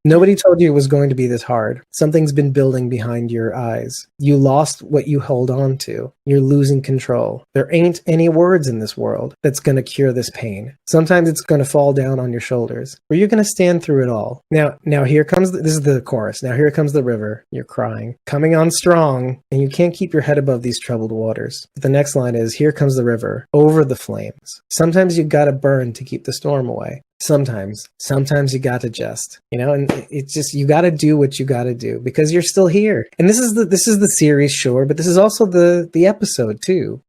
Nobody told you it was going to be this hard. Something's been building behind your eyes. You lost what you hold on to. You're losing control. There ain't any words in this world that's going to cure this pain. Sometimes it's going to fall down on your shoulders, or you're going to stand through it all. Now here comes, this is the chorus. Now here comes the river. You're crying, coming on strong, and you can't keep your head above these troubled waters. But the next line is, here comes the river, over the flames. Sometimes you got to burn to keep the storm away. Sometimes you got to and it's just, you got to do what you got to do because you're still here. And this is the series, sure, but this is also the episode too,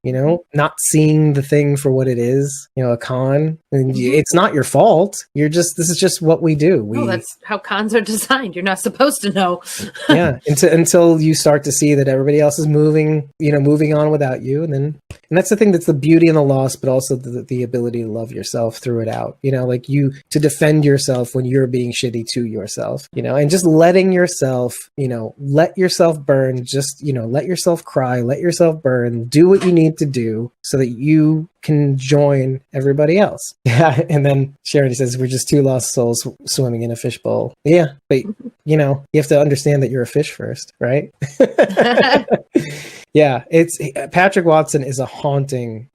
not seeing the thing for what it is, a con. And it's not your fault. This is just what we do. That's how cons are designed. You're not supposed to know. Yeah. Until you start to see that everybody else is moving on without you. And that's the thing, that's the beauty and the loss, but also the ability to love yourself through it out, to defend yourself when you're being shitty to yourself, and just letting yourself, let yourself burn, just, let yourself cry, let yourself burn, do what you need to do so that you can join everybody else. Yeah. And then Sharon says, we're just two lost souls swimming in a fishbowl. Yeah. But, you have to understand that you're a fish first, right? Yeah, it's Patrick Watson is a haunting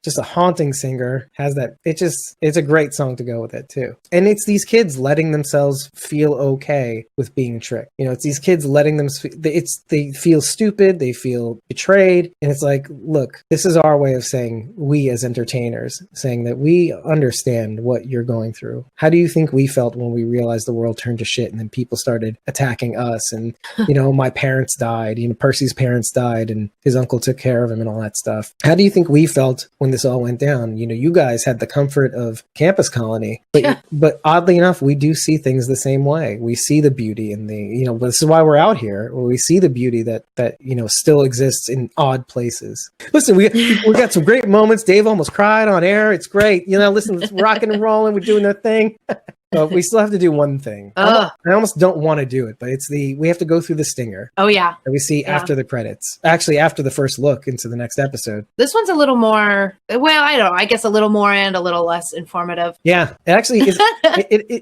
singer. Has that? It's a great song to go with it too. And it's these kids letting themselves feel okay with being tricked. It's these kids letting them. They feel stupid. They feel betrayed, and it's like, look, this is our way of saying, we as entertainers, saying that we understand what you're going through. How do you think we felt when we realized the world turned to shit, and then people started attacking us, and my parents died. Percy's parents died, and his uncle took care of him and all that stuff. How do you think we felt when this all went down? You guys had the comfort of Campus Colony, but oddly enough, we do see things the same way. We see the beauty in but this is why we're out here. We see the beauty that still exists in odd places. Listen, we got some great moments. Dave almost cried on air. It's great. Listen, it's rocking and rolling. We're doing our thing. But we still have to do one thing. I almost don't want to do it, but we have to go through the stinger. Oh, yeah. That we see after the credits. Actually, after the first look into the next episode. This one's a little more, I guess a little more and a little less informative. Yeah. It actually is,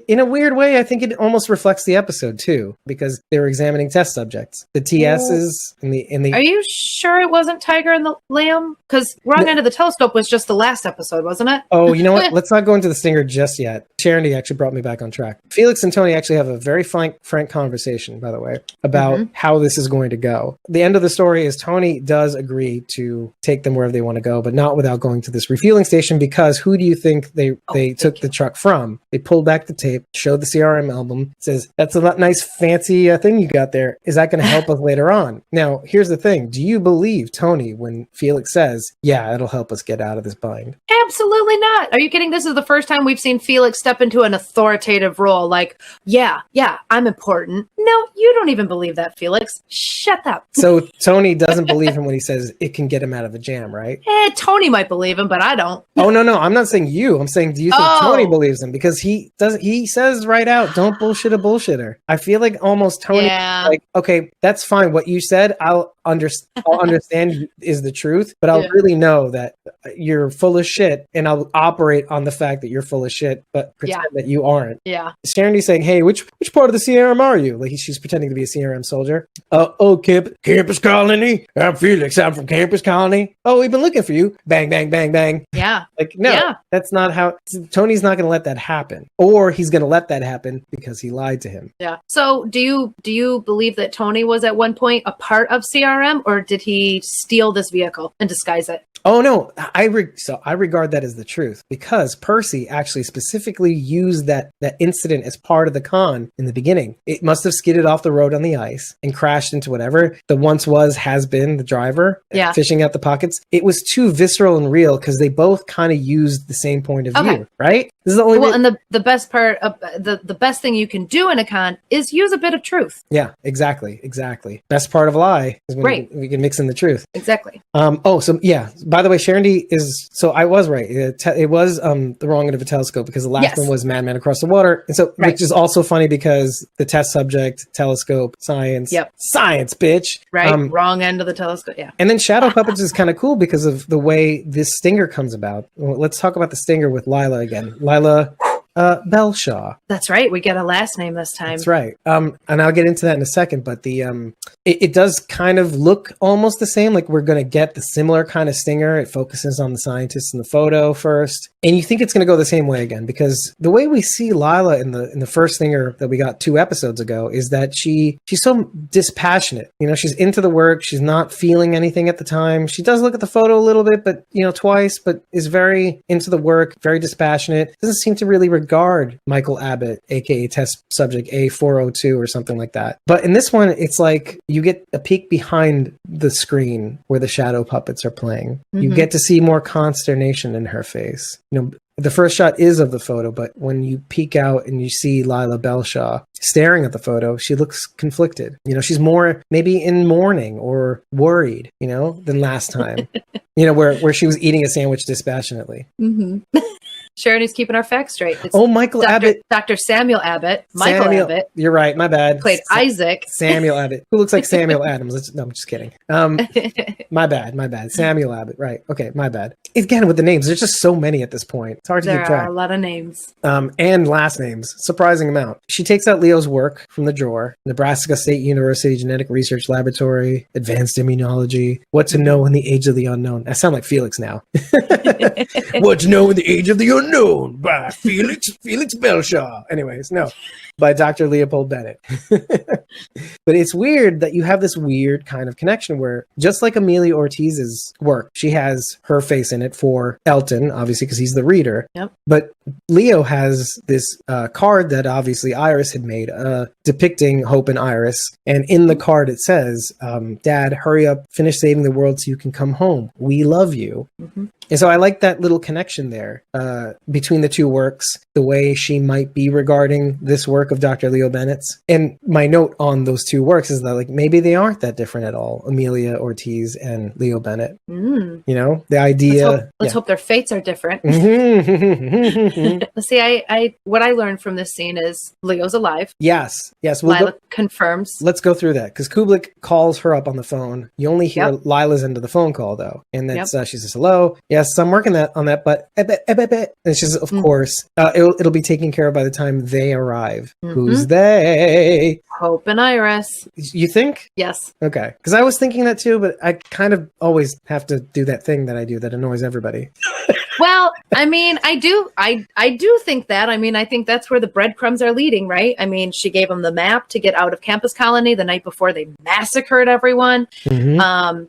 in a weird way, I think it almost reflects the episode too, because they were examining test subjects. The TSs and the... Are you sure it wasn't Tiger and the Lamb? Because Wrong End of the Telescope was just the last episode, wasn't it? Oh, you know what? Let's not go into the stinger just yet. Sharon actually brought me back on track. Felix and Tony actually have a very frank conversation, by the way, about how this is going to go. The end of the story is Tony does agree to take them wherever they want to go, but not without going to this refueling station, because who do you think they took the truck from? They pulled back the tape, showed the CRM album, says, that's a nice fancy thing you got there. Is that going to help us later on? Now, here's the thing. Do you believe Tony when Felix says, yeah, it'll help us get out of this bind? Absolutely not. Are you kidding? This is the first time we've seen Felix step into an authoritative role. Like, yeah, I'm important. No, you don't even believe that, Felix. Shut up. So Tony doesn't believe him when he says it can get him out of a jam, right? Tony might believe him, but I don't. Oh, no. I'm not saying you. I'm saying, do you think Tony believes him? Because he says right out, don't bullshit a bullshitter. I feel like almost Tony, like, okay, that's fine. What you said, I'll understand is the truth, but I'll really know that you're full of shit shit, and I'll operate on the fact that you're full of shit, but pretend that you aren't. Yeah. Sharondy's saying, hey, which part of the CRM are you? Like, she's pretending to be a CRM soldier. Campus Colony. I'm Felix. I'm from Campus Colony. Oh, we've been looking for you. Bang, bang, bang, bang. Yeah. Like, no, that's not how. Tony's not going to let that happen. Or he's going to let that happen because he lied to him. Yeah. So do you believe that Tony was at one point a part of CRM, or did he steal this vehicle and disguise it? Oh, no, I regard that as the truth, because Percy actually specifically used that incident as part of the con in the beginning. It must have skidded off the road on the ice and crashed into whatever the has been the driver, fishing out the pockets. It was too visceral and real because they both kind of used the same point of view, right? This is the only and the best part of the best thing you can do in a con is use a bit of truth. Yeah, exactly. Best part of a lie is when we can mix in the truth. Exactly. By the way, Sharondy I was right. It was the wrong end of a telescope, because the last one was Madman Across the Water. And so, which is also funny because the test subject, telescope, science. Yep. Science, bitch. Right. Wrong end of the telescope. Yeah. And then Shadow Puppets is kind of cool because of the way this stinger comes about. Well, let's talk about the stinger with Lila again. Lila Belshaw. That's right. We get a last name this time. That's right. And I'll get into that in a second, but it does kind of look almost the same. Like, we're going to get the similar kind of stinger. It focuses on the scientists in the photo first. And you think it's going to go the same way again, because the way we see Lila in the first stinger that we got 2 episodes ago is that she's so dispassionate. You know, she's into the work. She's not feeling anything at the time. She does look at the photo a little bit, but twice, but is very into the work, very dispassionate. Doesn't seem to really regard Michael Abbott, aka test subject A402 or something like that. But in this one, it's like you get a peek behind the screen where the shadow puppets are playing. Mm-hmm. You get to see more consternation in her face. The first shot is of the photo, but when you peek out and you see Lila Belshaw staring at the photo, she looks conflicted. She's more maybe in mourning or worried, than last time. Where she was eating a sandwich dispassionately. Mm-hmm. Sheridan's keeping our facts straight. It's Michael Abbott. Dr. Samuel Abbott. Michael Abbott. You're right. My bad. Played Isaac. Samuel Abbott. Who looks like Samuel Adams. No, I'm just kidding. My bad. Samuel Abbott. Right. Okay. My bad. Again, with the names, there's just so many at this point. It's hard to keep track. There are a lot of names. And last names. Surprising amount. She takes out Leo's work from the drawer. Nebraska State University Genetic Research Laboratory. Advanced Immunology. What to Know in the Age of the Unknown. I sound like Felix now. What to Know in the Age of the Unknown by Felix Belshaw. Anyways, no, by Dr. Leopold Bennett. But it's weird that you have this weird kind of connection where, just like Amelia Ortiz's work, she has her face in it for Elton, obviously, because he's the reader. Yep. But Leo has this card that obviously Iris had made, depicting Hope and Iris. And in the card it says, Dad, hurry up, finish saving the world so you can come home. We love you. Mm-hmm. And so I like that little connection there between the two works, the way she might be regarding this work of Dr. Leo Bennett's. And my note on those two works is that, like, maybe they aren't that different at all, Amelia Ortiz and Leo Bennett. Mm. The idea. Let's hope their fates are different. See, I what I learned from this scene is Leo's alive. Yes. Lila confirms. Let's go through that, because Kubelik calls her up on the phone. You only hear Lila's end of the phone call, though. And that's she says, hello. Yes, I'm working on that, but and she says, of course, it'll be taken care of by the time they arrive. Mm-hmm. Who's they? Hope and Iris. You think? Yes. Okay. Because I was thinking that too, but I kind of always have to do that thing that I do that annoys everybody. Well, I mean, I do think that. I mean, I think that's where the breadcrumbs are leading, right? I mean, she gave them the map to get out of Campus Colony the night before they massacred everyone. Mm-hmm.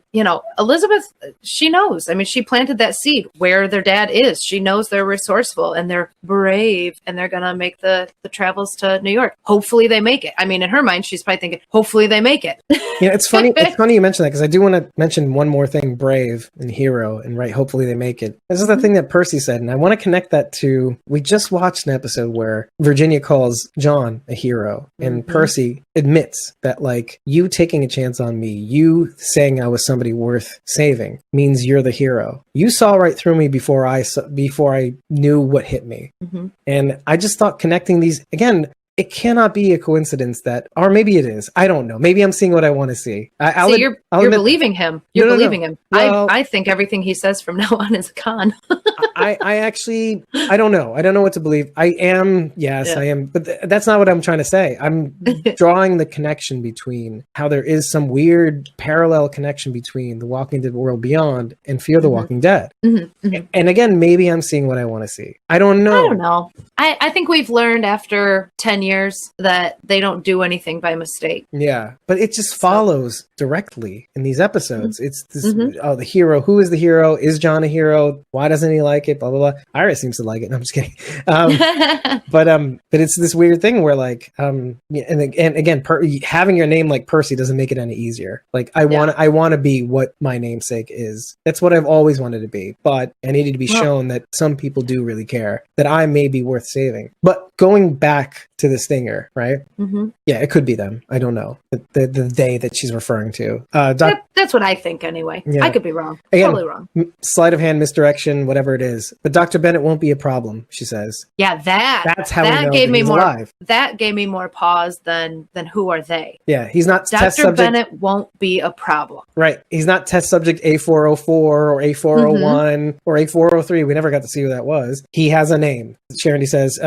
Elizabeth, she knows. I mean, she planted that seed where their dad is. She knows they're resourceful and they're brave and they're going to make the travels to New York. Hopefully they make it. I mean, in her mind, she's probably thinking, hopefully they make it. It's funny. It's funny you mention that, because I do want to mention one more thing, brave and hero, and right, hopefully they make it. This is the thing that Percy said, and I want to connect that to, we just watched an episode where Virginia calls John a hero, and Percy admits that, like, you taking a chance on me, you saying I was somebody worth saving, means you're the hero. You saw right through me before I knew what hit me. Mm-hmm. And I just thought connecting these, again, it cannot be a coincidence that, or maybe it is. I don't know. Maybe I'm seeing what I want to see. You're believing him. You're believing him. Well, I think everything he says from now on is a con. I actually, I don't know. I don't know what to believe. I am, I am, but that's not what I'm trying to say. I'm drawing the connection between how there is some weird parallel connection between The Walking Dead World Beyond and Fear the Walking Dead. And again, maybe I'm seeing what I want to see. I don't know. I think we've learned after 10 years that they don't do anything by mistake. Yeah, but it just follows directly in these episodes. It's this, the hero. Who is the hero? Is John a hero? Why doesn't he like it? Blah, blah, blah. Iris seems to like it. No, I'm just kidding. But it's this weird thing where like, and again, having your name like Percy doesn't make it any easier. Like I want to be what my namesake is. That's what I've always wanted to be. But I needed to be shown that some people do really care, that I may be worth saving. But going back to the stinger, right? Yeah, it could be them. I don't know. The they that she's referring to. That's what I think anyway. Yeah. I could be wrong. Again, totally wrong. Sleight of hand, misdirection, whatever it is. But Dr. Bennett won't be a problem, she says. Yeah, that's how we know he's alive. That gave me more pause than who are they? Yeah, he's not test Dr. subject. Bennett won't be a problem. Right. He's not test subject A404 or A401 or A403. We never got to see who that was. He has a name. Sharon says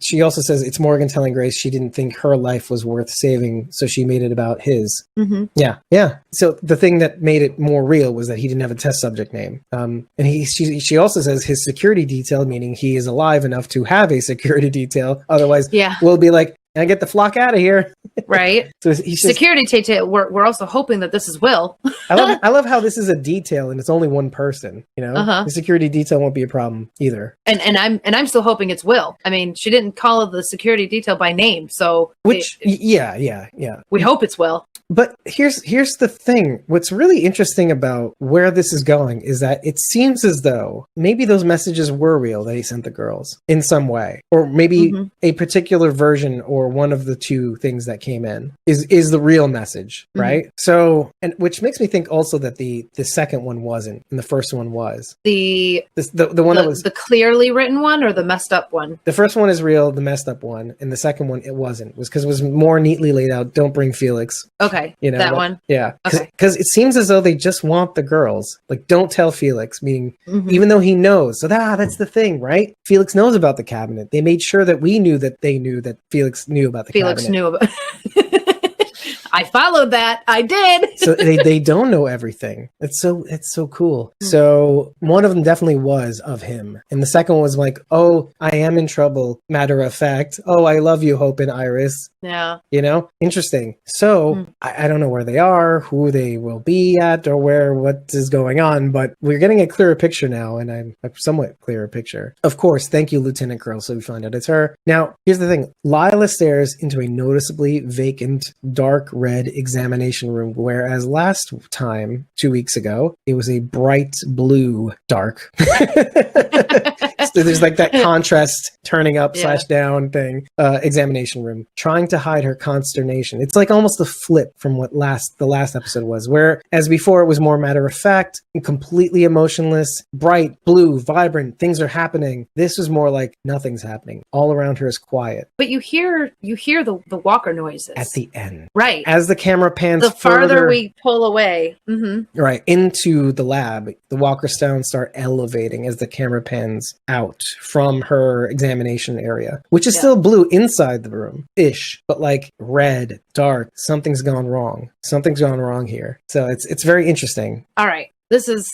she also says it's Morgan telling Grace she didn't think her life was worth saving, so she made it about his. Yeah. So the thing that made it more real was that he didn't have a test subject name. And she also says his security detail, meaning he is alive enough to have a security detail. Otherwise, we'll be like, I get the flock out of here. Right. So he says, security detail. We're also hoping that this is Will. I love how this is a detail and it's only one person. You know, the security detail won't be a problem either. And I'm still hoping it's Will. I mean, she didn't call the security detail by name, so we hope it's Will. But here's the thing. What's really interesting about where this is going is that it seems as though maybe those messages were real that he sent the girls in some way, or maybe a particular version or one of the two things that came in is the real message, right? So, and which makes me think also that the second one wasn't, and the first one was the one that was the clearly written one or the messed up one. The first one is real, the messed up one, and the second one it wasn't. It was because it was more neatly laid out. Don't bring Felix. Okay, you know that one. Yeah, because it seems as though they just want the girls. Like, don't tell Felix, meaning even though he knows. So that's the thing, right? Felix knows about the cabinet. They made sure that we knew that they knew that Felix knew about the cabinet. Felix knew about. I followed that. I did. So they don't know everything. It's so cool. So one of them definitely was of him. And the second one was like, oh, I am in trouble. Matter of fact. Oh, I love you, Hope and Iris. Yeah. You know, interesting. So I don't know where they are, who they will be at, or what is going on, but we're getting a clearer picture now, and I'm a somewhat clearer picture. Of course, thank you, Lieutenant Curl. So we find out it's her. Now, here's the thing. Lila stares into a noticeably vacant, dark red examination room, whereas last time, 2 weeks ago, it was a bright blue dark. So there's like that contrast turning up / down thing, examination room, trying to hide her consternation. It's like almost a flip from what the last episode was, where as before it was more matter of fact and completely emotionless, bright, blue, vibrant, things are happening. This was more like nothing's happening. All around her is quiet. But you hear the walker noises. At the end. Right. As the camera pans the farther we pull away. Right, into the lab, the walker sounds start elevating as the camera pans out from her examination area, which is still blue inside the room-ish, but like red, dark. Something's gone wrong. Something's gone wrong here. So it's very interesting. All right. This is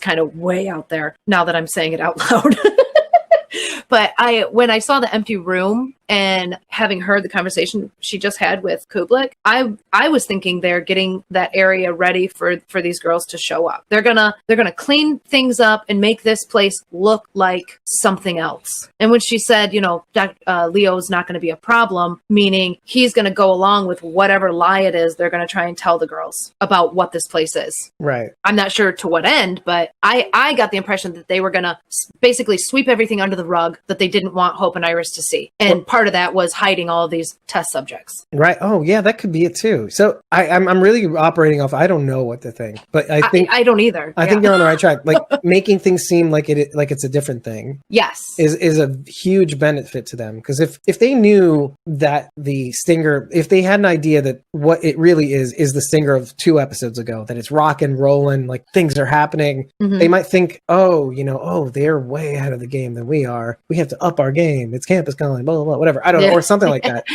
kind of way out there now that I'm saying it out loud. But when I saw the empty room and having heard the conversation she just had with Kublek, I was thinking they're getting that area ready for these girls to show up. They're gonna clean things up and make this place look like something else. And when she said, Leo's not going to be a problem, meaning he's going to go along with whatever lie it is they're going to try and tell the girls about what this place is. Right. I'm not sure to what end, but I got the impression that they were going to basically sweep everything under the the rug that they didn't want Hope and Iris to see. And part of that was hiding all of these test subjects. Right. Oh, yeah, that could be it too. So I'm really operating off. I don't know what to think, but I think I don't either. I think you're on the right track. Like making things seem like it's a different thing. Yes, is a huge benefit to them, because if they knew that the stinger, if they had an idea that what it really is the stinger of 2 episodes ago, that it's rocking, rolling, like things are happening, they might think, they're way ahead of the game than we are. We have to up our game. It's campus calling, blah, blah, blah, whatever. I don't know, or something like that.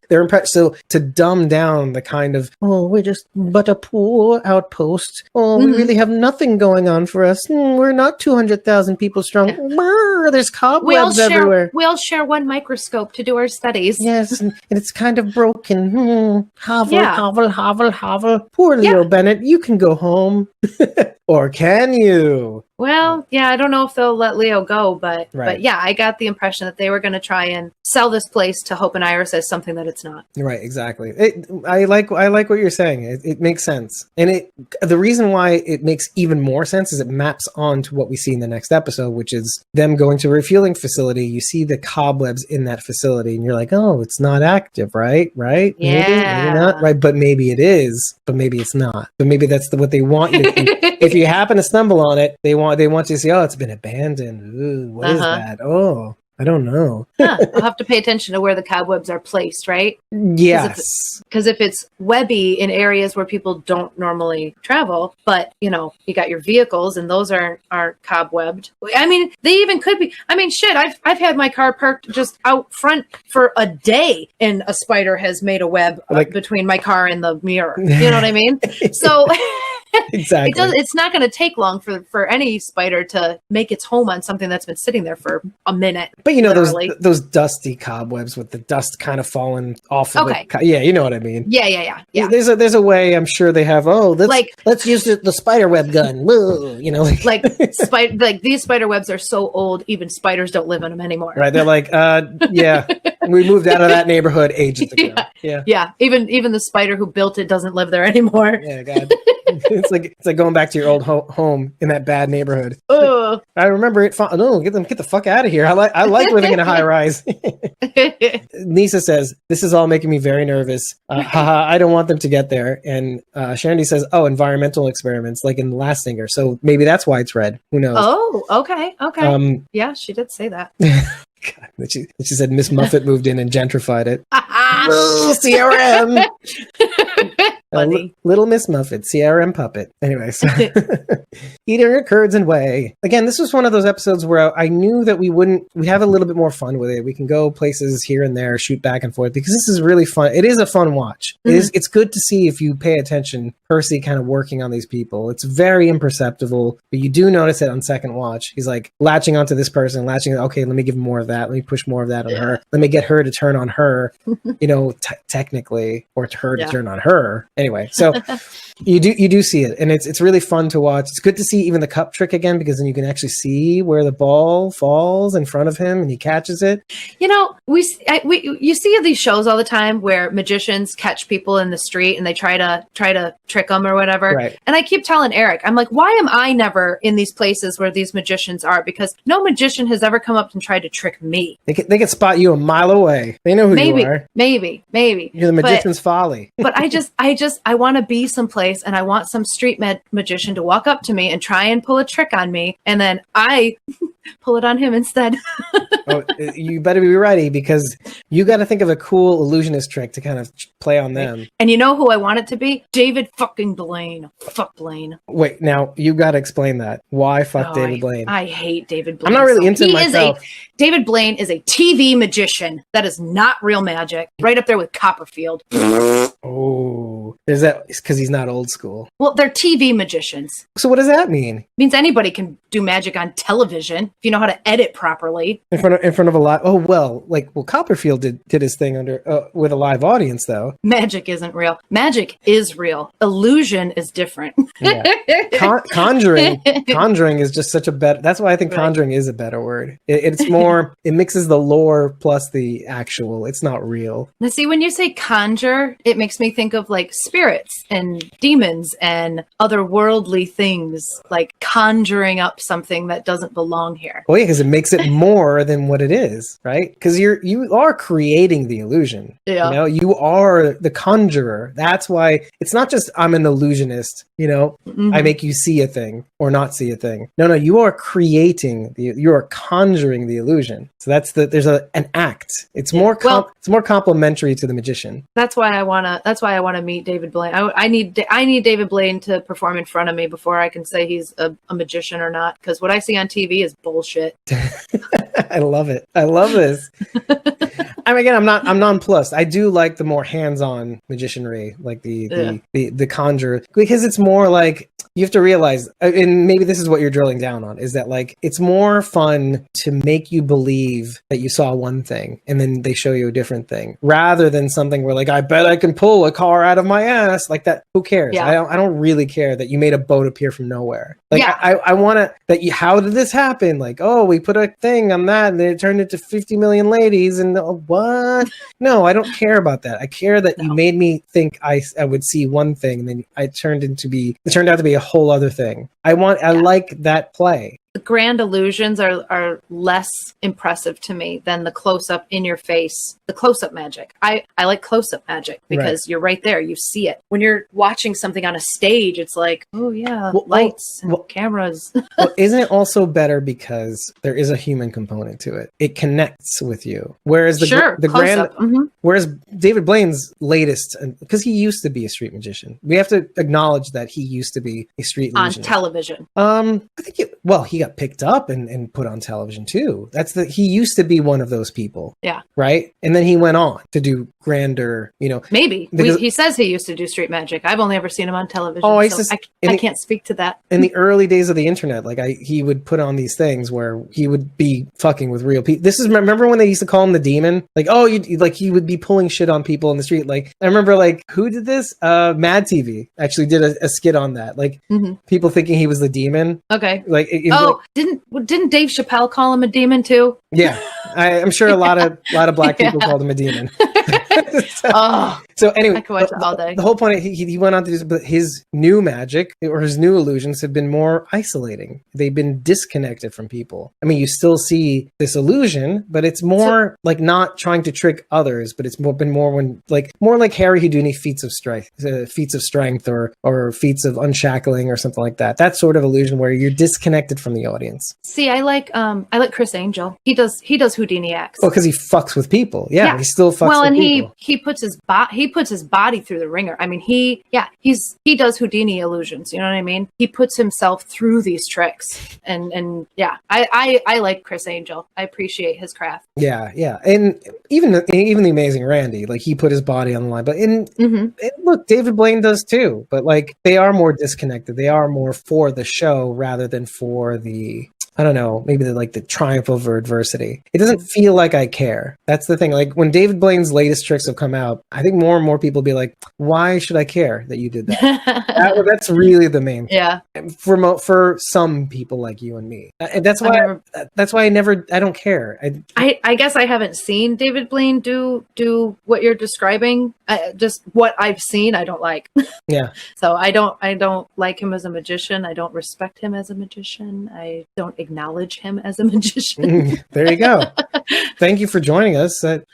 They're impressed. So to dumb down the kind of, we're just but a poor outpost. We really have nothing going on for us. We're not 200,000 people strong. There's cobwebs everywhere. We all share one microscope to do our studies. Yes, and it's kind of broken. Hovel. Poor Leo Bennett, you can go home. Or can you? Well, yeah, I don't know if they'll let Leo go, but yeah, I got the impression that they were going to try and sell this place to Hope and Iris as something that it's not. Right, exactly. I like what you're saying. It makes sense, and the reason why it makes even more sense is it maps on to what we see in the next episode, which is them going to a refueling facility. You see the cobwebs in that facility, and you're like, oh, it's not active, right? Right? Yeah. Maybe not, right? But maybe it is. But maybe it's not. But maybe that's what they want you to think. If you happen to stumble on it, they want you to see, oh, it's been abandoned. Ooh, what is that? Oh, I don't know. I'll have to pay attention to where the cobwebs are placed, right? Yes. Because if it's webby in areas where people don't normally travel, but you got your vehicles and those aren't cobwebbed. I mean, they even could be. I mean, shit, I've had my car parked just out front for a day and a spider has made a web between my car and the mirror. You know what I mean? So exactly. It's not going to take long for any spider to make its home on something that's been sitting there for a minute. But those dusty cobwebs with the dust kind of falling off of it. Yeah, you know what I mean. Yeah. There's a way, I'm sure they have, let's use the spider web gun. Woo, these spider webs are so old, even spiders don't live in them anymore. Right. They're like, yeah, we moved out of that neighborhood ages ago. Yeah. Even the spider who built it doesn't live there anymore. Yeah, God. It's like going back to your old home in that bad neighborhood. I remember it. Get the fuck out of here. I like living in a high rise. Lisa says, this is all making me very nervous. I don't want them to get there. And Shandy says, environmental experiments, like in The Last Singer. So maybe that's why it's red. Who knows? Oh, okay. Yeah, she did say that. God, she said Miss Muffet moved in and gentrified it. CRM. Little Miss Muffet, CRM puppet. Anyway, so eating her curds and whey. Again, this was one of those episodes where I knew that we'd have a little bit more fun with it. We can go places here and there, shoot back and forth, because this is really fun. It is a fun watch. Mm-hmm. It's good to see, if you pay attention, Percy kind of working on these people. It's very imperceptible, but you do notice it on second watch. He's like latching onto this person, okay, let me give him more of that. Let me push more of that on her. Let me get her to turn on her, technically, or to her to turn on her. Anyway, so you do see it, and it's really fun to watch. It's good to see even the cup trick again, because then you can actually see where the ball falls in front of him and he catches it. You see these shows all the time where magicians catch people in the street and they try to trick them or whatever. Right. And I keep telling Eric, I'm like, why am I never in these places where these magicians are? Because no magician has ever come up and tried to trick me. They can spot you a mile away. They know who you are. Maybe. You're the magician's folly. But I want to be someplace, and I want some street magician to walk up to me and try and pull a trick on me, and then I pull it on him instead. You better be ready, because you got to think of a cool illusionist trick to kind of play on them. And you know who I want it to be? David fucking Blaine. Fuck Blaine. Wait, now you got to explain that. Why fuck David Blaine? I hate David Blaine. I'm not really into myself. David Blaine is a TV magician. That is not real magic. Right up there with Copperfield. Oh, is that because he's not old school? Well, they're TV magicians. So what does that mean? It means anybody can do magic on television if you know how to edit properly. In front of a live. Oh well, Copperfield did his thing with a live audience though. Magic isn't real. Magic is real. Illusion is different. Yeah. Conjuring is just such a better. That's why I think conjuring is a better word. It's more. It mixes the lore plus the actual. It's not real. Now, see, when you say conjure, it makes me think of like spirits and demons and otherworldly things like conjuring up something that doesn't belong here. Well, yeah, because it makes it more than what it is, right? Because you are creating the illusion. Yeah. You know, you are the conjurer. That's why it's not just I'm an illusionist. You know, I make you see a thing or not see a thing. No, you are creating you are conjuring the illusion. So there's an act. It's more it's more complementary to the magician. That's why I wanna meet David Blaine. I need David Blaine to perform in front of me before I can say he's a magician or not. Because what I see on TV is bullshit. I love it. I love this. I mean, again, I'm nonplussed. I do like the more hands-on magicianry, like the conjure, because it's more like you have to realize, and maybe this is what you're drilling down on, is that like it's more fun to make you believe that you saw one thing and then they show you a different thing, rather than something where like I bet I can pull a car out of my ass like that. Who cares? Yeah. I don't really care that you made a boat appear from nowhere. Like I want to how did this happen? Like, oh, we put a thing on that and it turned into 50 million ladies and what? No, I don't care about that. I care that you made me think I would see one thing and then it turned out to be a whole other thing. I like that play. The grand illusions are less impressive to me than the close-up in your face, the close-up magic. I like close-up magic because you're right there. You see it. When you're watching something on a stage, it's like, oh yeah, lights and cameras. Well, isn't it also better because there is a human component to it? It connects with you. Whereas the grand, whereas David Blaine's latest, because he used to be a street magician. We have to acknowledge that he used to be a street illusionist. On television. I think he got picked up and put on television too. He used to be one of those people. Yeah. Right? And then he went on to do grander, Maybe. He says he used to do street magic. I've only ever seen him on television. Oh, I can't speak to that. In the early days of the internet, he would put on these things where he would be fucking with real people. Remember when they used to call him the demon? Like, oh, he would be pulling shit on people in the street. Like, I remember who did this? Mad TV actually did a skit on that. Like people thinking he was the demon. Okay. Didn't Dave Chappelle call him a demon too? Yeah, I'm sure a lot of black people called him a demon. So anyway, I could watch it all day. The whole point, he went on to do this, but his new magic or his new illusions have been more isolating. They've been disconnected from people. I mean, you still see this illusion, but it's more like not trying to trick others, but it's been more like Harry Houdini feats of strength or feats of unshackling or something like that. That sort of illusion where you're disconnected from the audience. See, I like Chris Angel. He does Houdini acts. Well, because he fucks with people. Yeah, he still fucks with people. Well, and he puts his body through the ringer. I mean, he does Houdini illusions. You know what I mean? He puts himself through these tricks, and yeah, I like Chris Angel. I appreciate his craft. Yeah, and even the Amazing Randy, like he put his body on the line. But look, David Blaine does too. But like they are more disconnected. They are more for the show rather than for the, I don't know, maybe the triumph over adversity. It doesn't feel like I care. That's the thing. Like when David Blaine's latest tricks have come out, I think more and more people be like, why should I care that you did that? That's really the main thing. Yeah. For some people like you and me. And that's why I don't care. I guess I haven't seen David Blaine do what you're describing. Just what I've seen, I don't like. Yeah. So I don't like him as a magician. I don't respect him as a magician. I don't acknowledge him as a magician. There you go. Thank you for joining us. And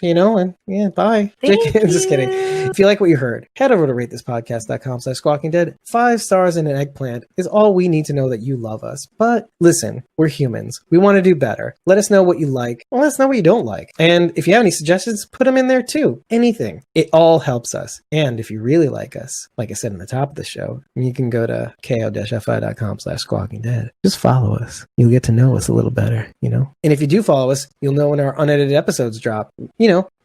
yeah, bye. Just kidding. If you like what you heard, head over to ratethispodcast.com/squawking-dead. 5 stars and an eggplant is all we need to know that you love us. But listen, we're humans. We want to do better. Let us know what you like. Let us know what you don't like. And if you have any suggestions, put them in there too. Anything. It all helps us. And if you really like us, like I said in the top of the show, you can go to ko-fi.com/squawking-dead. Just follow us. You'll get to know us a little better, And if you do follow us, you'll know when our unedited episodes drop.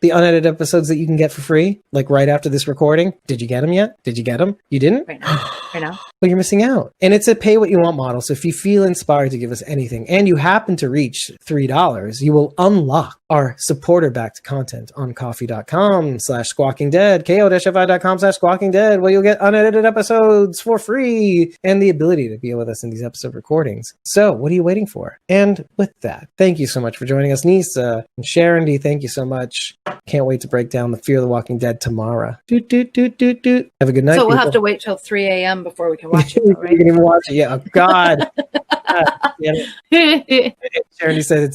The unedited episodes that you can get for free, like right after this recording. Did you get them yet? Did you get them? You didn't? Right now. Well, you're missing out. And it's a pay what you want model. So if you feel inspired to give us anything and you happen to reach $3, you will unlock our supporter-backed content on coffee.com/squawking-dead, ko-fi.com/squawking-dead, where you'll get unedited episodes for free and the ability to be with us in these episode recordings. So what are you waiting for? And with that, thank you so much for joining us, Nisa and Sharon D. Thank you so much. Can't wait to break down the Fear the Walking Dead tomorrow. Doot, doot, doot, doot, doot. Have a good night. So we'll people. have to wait till 3 a.m. before we can watch it, though, You right? can even watch it. Yeah. Oh, God. Sharon said,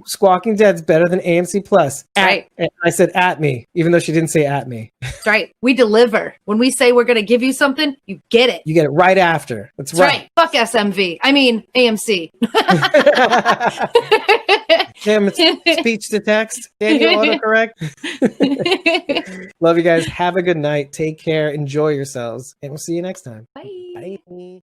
Squawking Dead's better than AMC Plus. Right. And I said, at me, even though she didn't say at me. That's right. We deliver. When we say we're going to give you something, you get it. You get it right after. That's right. Fuck SMV. I mean, AMC. Damn, it's speech to text. Daniel autocorrect. Love you guys. Have a good night. Take care. Enjoy yourselves. And we'll see you next time. Bye. Bye.